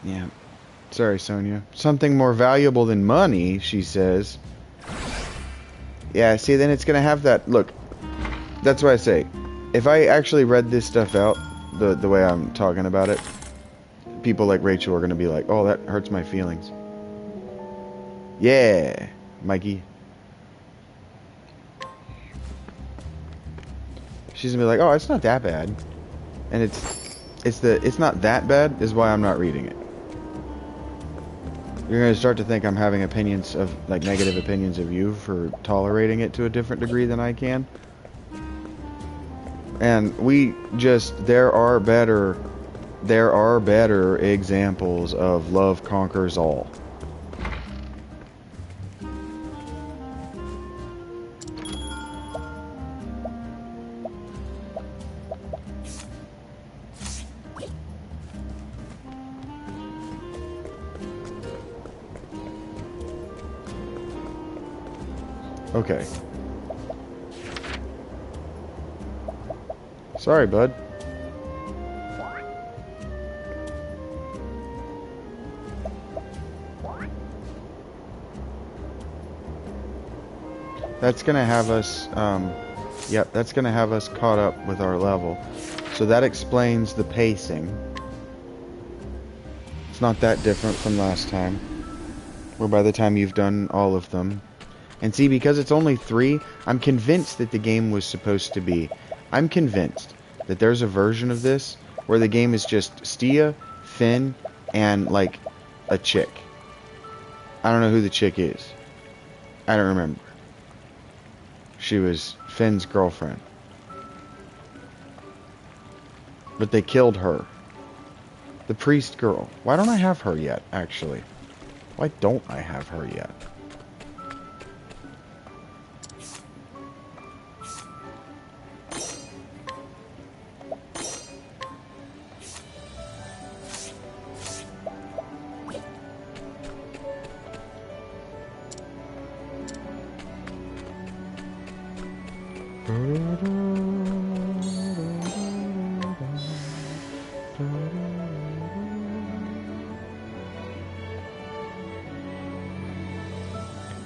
Yeah. Sorry, Sonia. Something more valuable than money, she says. Yeah, see, then it's gonna have that... Look, that's why I say, if I actually read this stuff out, the way I'm talking about it, people like Rachel are gonna be like, oh, that hurts my feelings. Yeah, Mikey. She's gonna be like, oh, it's not that bad. And it's not that bad is why I'm not reading it. You're gonna start to think I'm having opinions of, like, negative opinions of you for tolerating it to a different degree than I can. And there are better examples of love conquers all. Okay. Sorry, bud. That's gonna have us, yep, that's gonna have us caught up with our level. So that explains the pacing. It's not that different from last time. Where by the time you've done all of them. And see, because it's only 3, I'm convinced that the game was supposed to be... I'm convinced that there's a version of this where the game is just Stia, Finn, and, like, a chick. I don't know who the chick is. I don't remember. She was Finn's girlfriend. But they killed her. The priest girl. Why don't I have her yet, actually? Why don't I have her yet?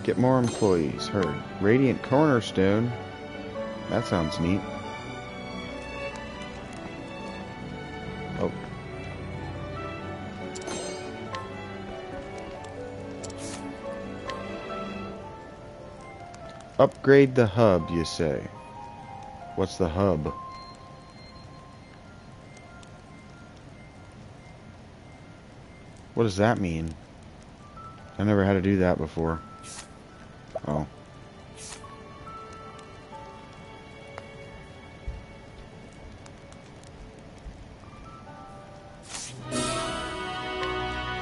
Get more employees. Heard. Radiant Cornerstone. That sounds neat. Oh. Upgrade the hub, you say. What's the hub? What does that mean? I never had to do that before. Oh.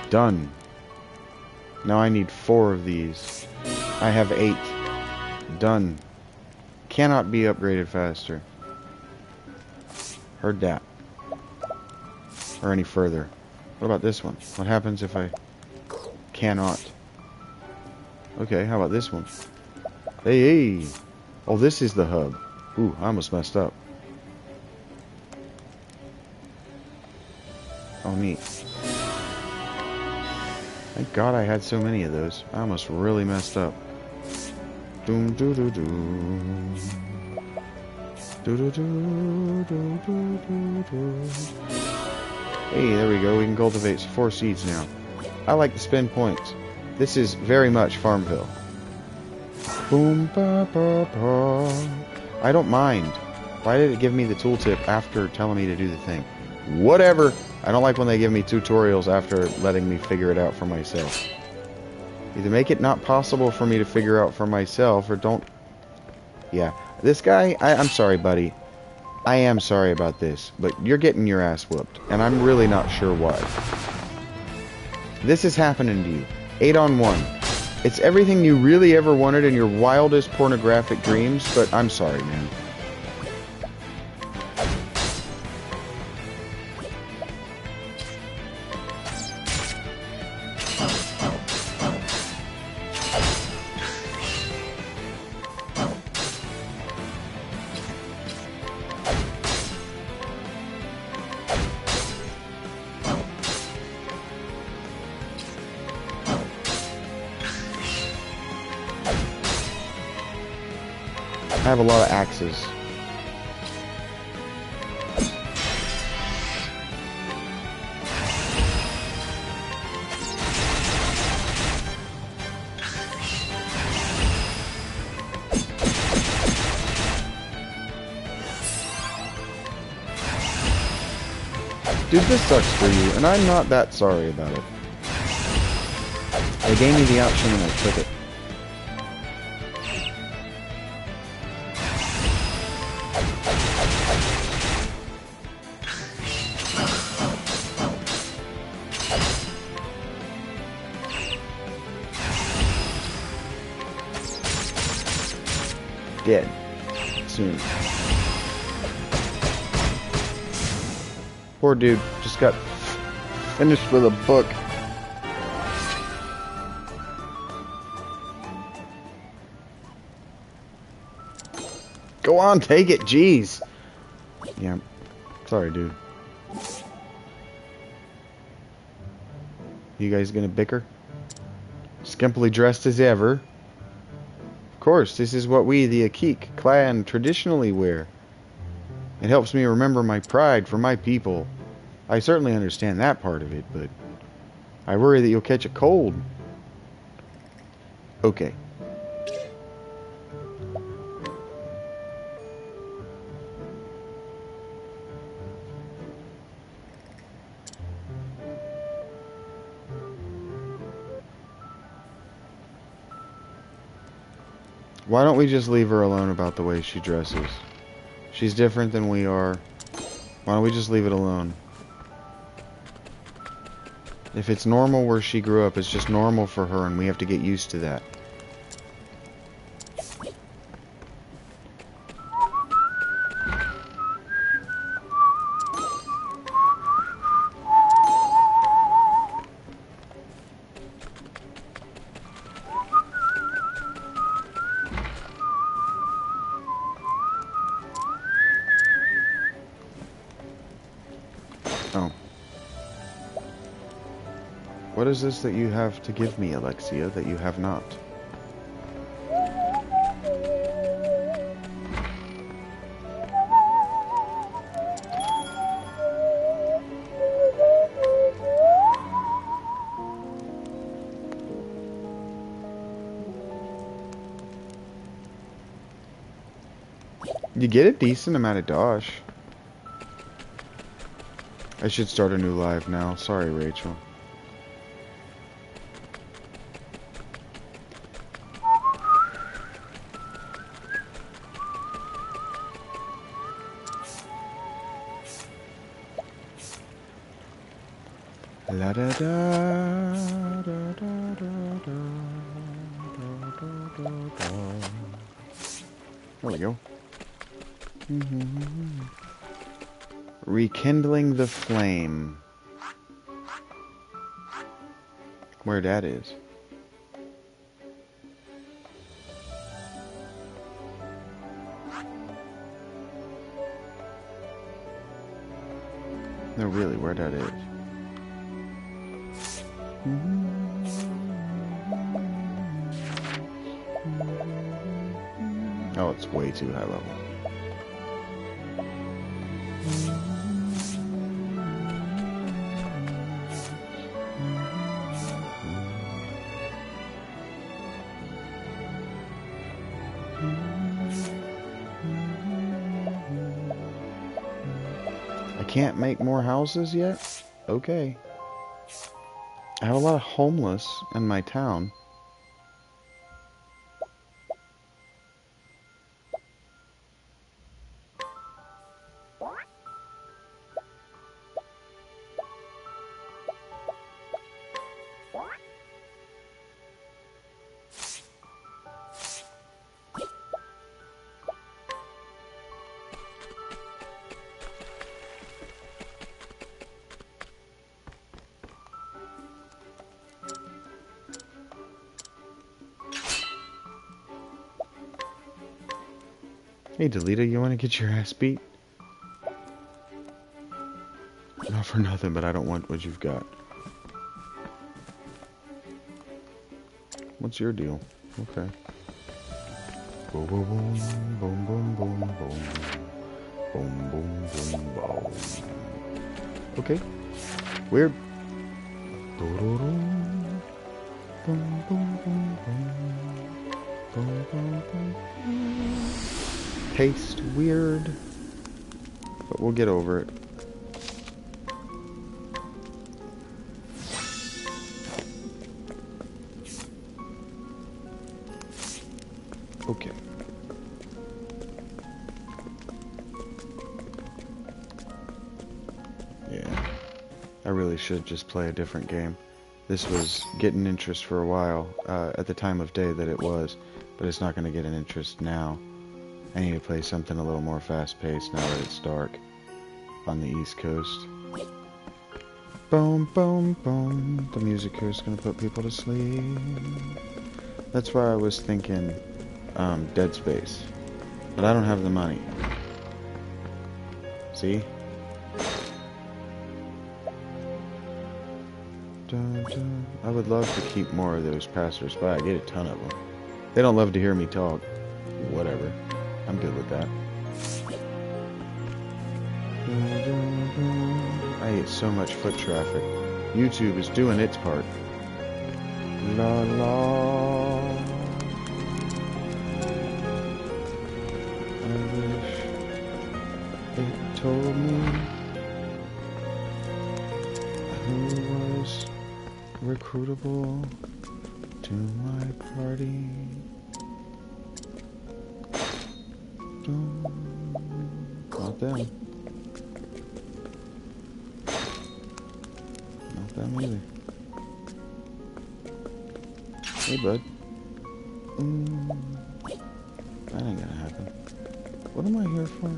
Done. Now I need 4 of these. I have 8. Done. Cannot be upgraded faster. Heard that. Or any further. What about this one? What happens if I cannot? Okay, how about this one? Hey, hey! Oh, this is the hub. Ooh, I almost messed up. Oh, neat. Thank God I had so many of those. I almost really messed up. Doom doo doo doo. Doo doo doo doo doo doo doo. Hey, there we go. We can cultivate 4 seeds now. I like to spend points. This is very much Farmville. Boom ba ba ba. I don't mind. Why did it give me the tooltip after telling me to do the thing? Whatever. I don't like when they give me tutorials after letting me figure it out for myself. Either make it not possible for me to figure out for myself, or don't... Yeah. This guy, I'm sorry, buddy. I am sorry about this, but you're getting your ass whooped, and I'm really not sure why. This is happening to you. 8 on 1. It's everything you really ever wanted in your wildest pornographic dreams, but I'm sorry, man. I have a lot of axes. Dude, this sucks for you, and I'm not that sorry about it. They gave me the option and I took it. Dead. Soon. Poor dude just got finished with a book. Go on, take it, jeez. Yeah. Sorry, dude. You guys gonna bicker? Skimpily dressed as ever. Of course, this is what we, the Akik clan, traditionally wear. It helps me remember my pride for my people. I certainly understand that part of it, but I worry that you'll catch a cold. Okay. Why don't we just leave her alone about the way she dresses? She's different than we are. Why don't we just leave it alone? If it's normal where she grew up, it's just normal for her, and we have to get used to that. Oh. What is this that you have to give me, Alexia, that you have not? You get a decent amount of dosh. I should start a new live now. Sorry, Rachel. La da da da da da da da da. There we go. Rekindling the flame. Where that is. No, really, where that is. Oh, it's way too high level. I can't make more houses yet? Okay. I have a lot of homeless in my town. Hey, Delita, you want to get your ass beat? Not for nothing, but I don't want what you've got. What's your deal? Okay. Boom, boom, boom, boom, boom, boom, boom. Boom, boom, boom, boom. Okay. Weird. Boom, boom, boom, boom, boom. Boom, boom, boom. Taste weird, but we'll get over it. Okay. Yeah, I really should just play a different game. This was getting interest for a while, at the time of day that it was, but it's not going to get an interest now. I need to play something a little more fast-paced now that it's dark on the East Coast. Boom, boom, boom. The music here is going to put people to sleep. That's why I was thinking Dead Space. But I don't have the money. See? Dun, dun. I would love to keep more of those passers-by. I get a ton of them. They don't love to hear me talk. Whatever. I'm good with that. I hate so much foot traffic. YouTube is doing its part. La la. I wish it told me who was recruitable to my party. Not them. Not them either. Hey, bud. That ain't gonna happen. What am I here for?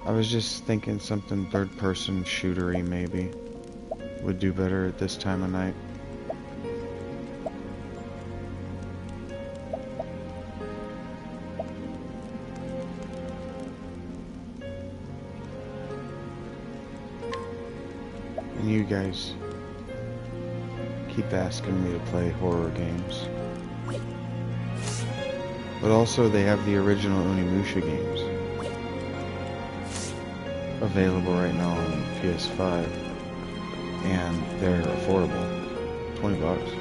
I was just thinking something third-person shootery maybe would do better at this time of night. And you guys keep asking me to play horror games. But also they have the original Onimusha games available right now on PS5, and they're affordable, $20.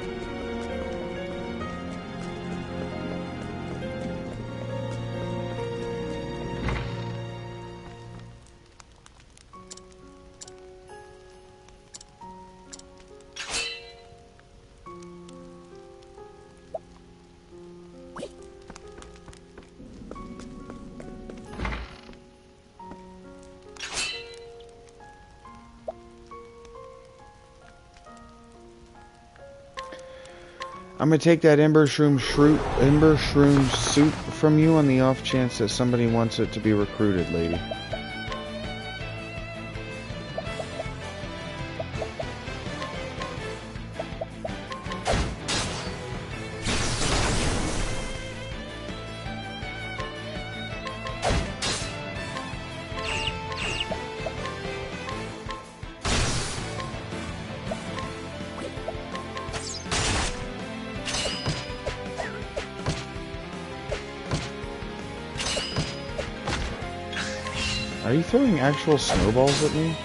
I'm gonna take that Ember Shroom suit from you on the off chance that somebody wants it to be recruited, lady. Are you throwing actual snowballs at me?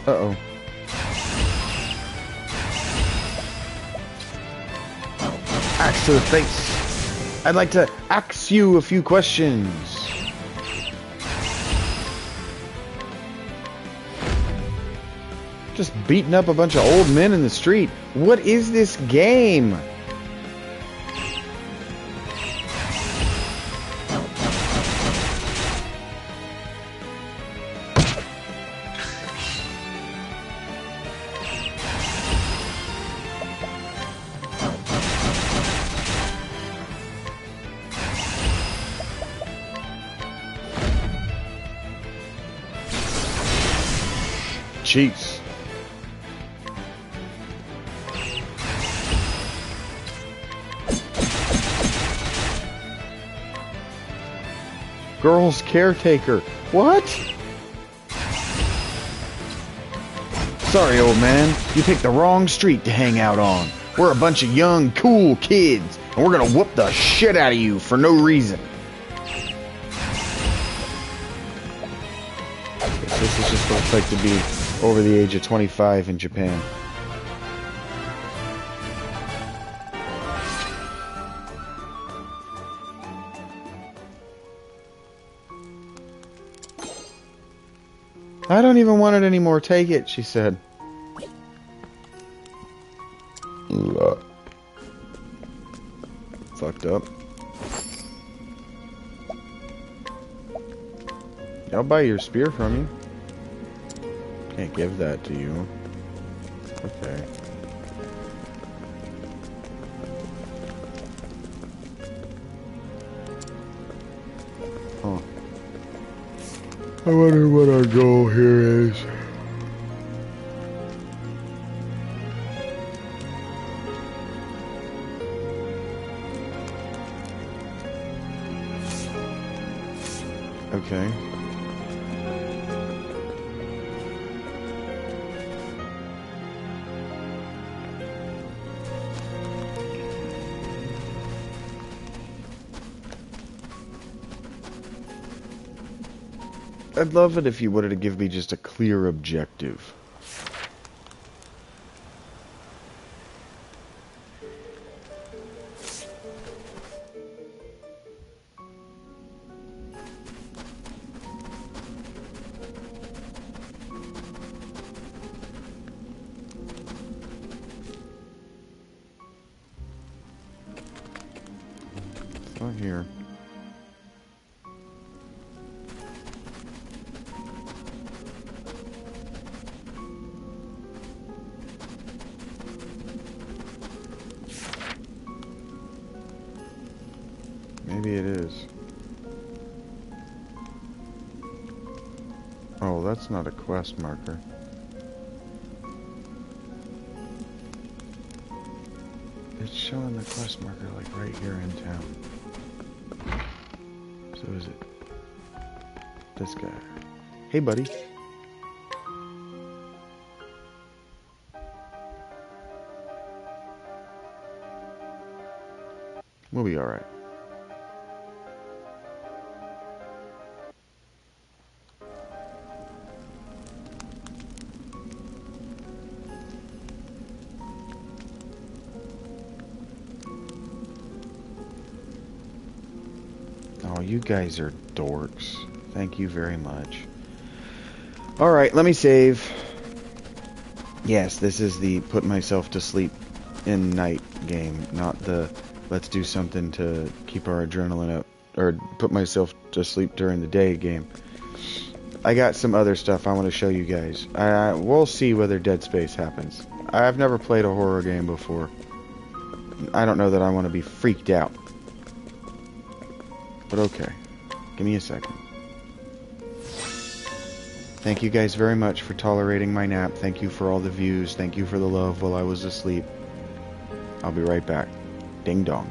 Uh-oh. Axe to the face. I'd like to ask you a few questions. Just beating up a bunch of old men in the street. What is this game? Jeez. Girl's caretaker. What? Sorry, old man. You picked the wrong street to hang out on. We're a bunch of young, cool kids, and we're gonna whoop the shit out of you for no reason. Guess this is just what it's like to be over the age of 25 in Japan. I don't even want it anymore. Take it, she said. Fucked up. I'll buy your spear from you. Can't give that to you. Okay. Huh. I wonder what our goal here is. Okay. I'd love it if you wanted to give me just a clear objective. It's not here. Maybe it is. Oh, that's not a quest marker. It's showing the quest marker like right here in town. So is it this guy? Hey, buddy. We'll be alright. Oh, you guys are dorks. Thank you very much. Alright, let me save. Yes, this is the put myself to sleep in night game, not the let's do something to keep our adrenaline up, or put myself to sleep during the day game. I got some other stuff I want to show you guys. We'll see whether Dead Space happens. I've never played a horror game before. I don't know that I want to be freaked out. But okay. Give me a second. Thank you guys very much for tolerating my nap. Thank you for all the views. Thank you for the love while I was asleep. I'll be right back. Ding dong.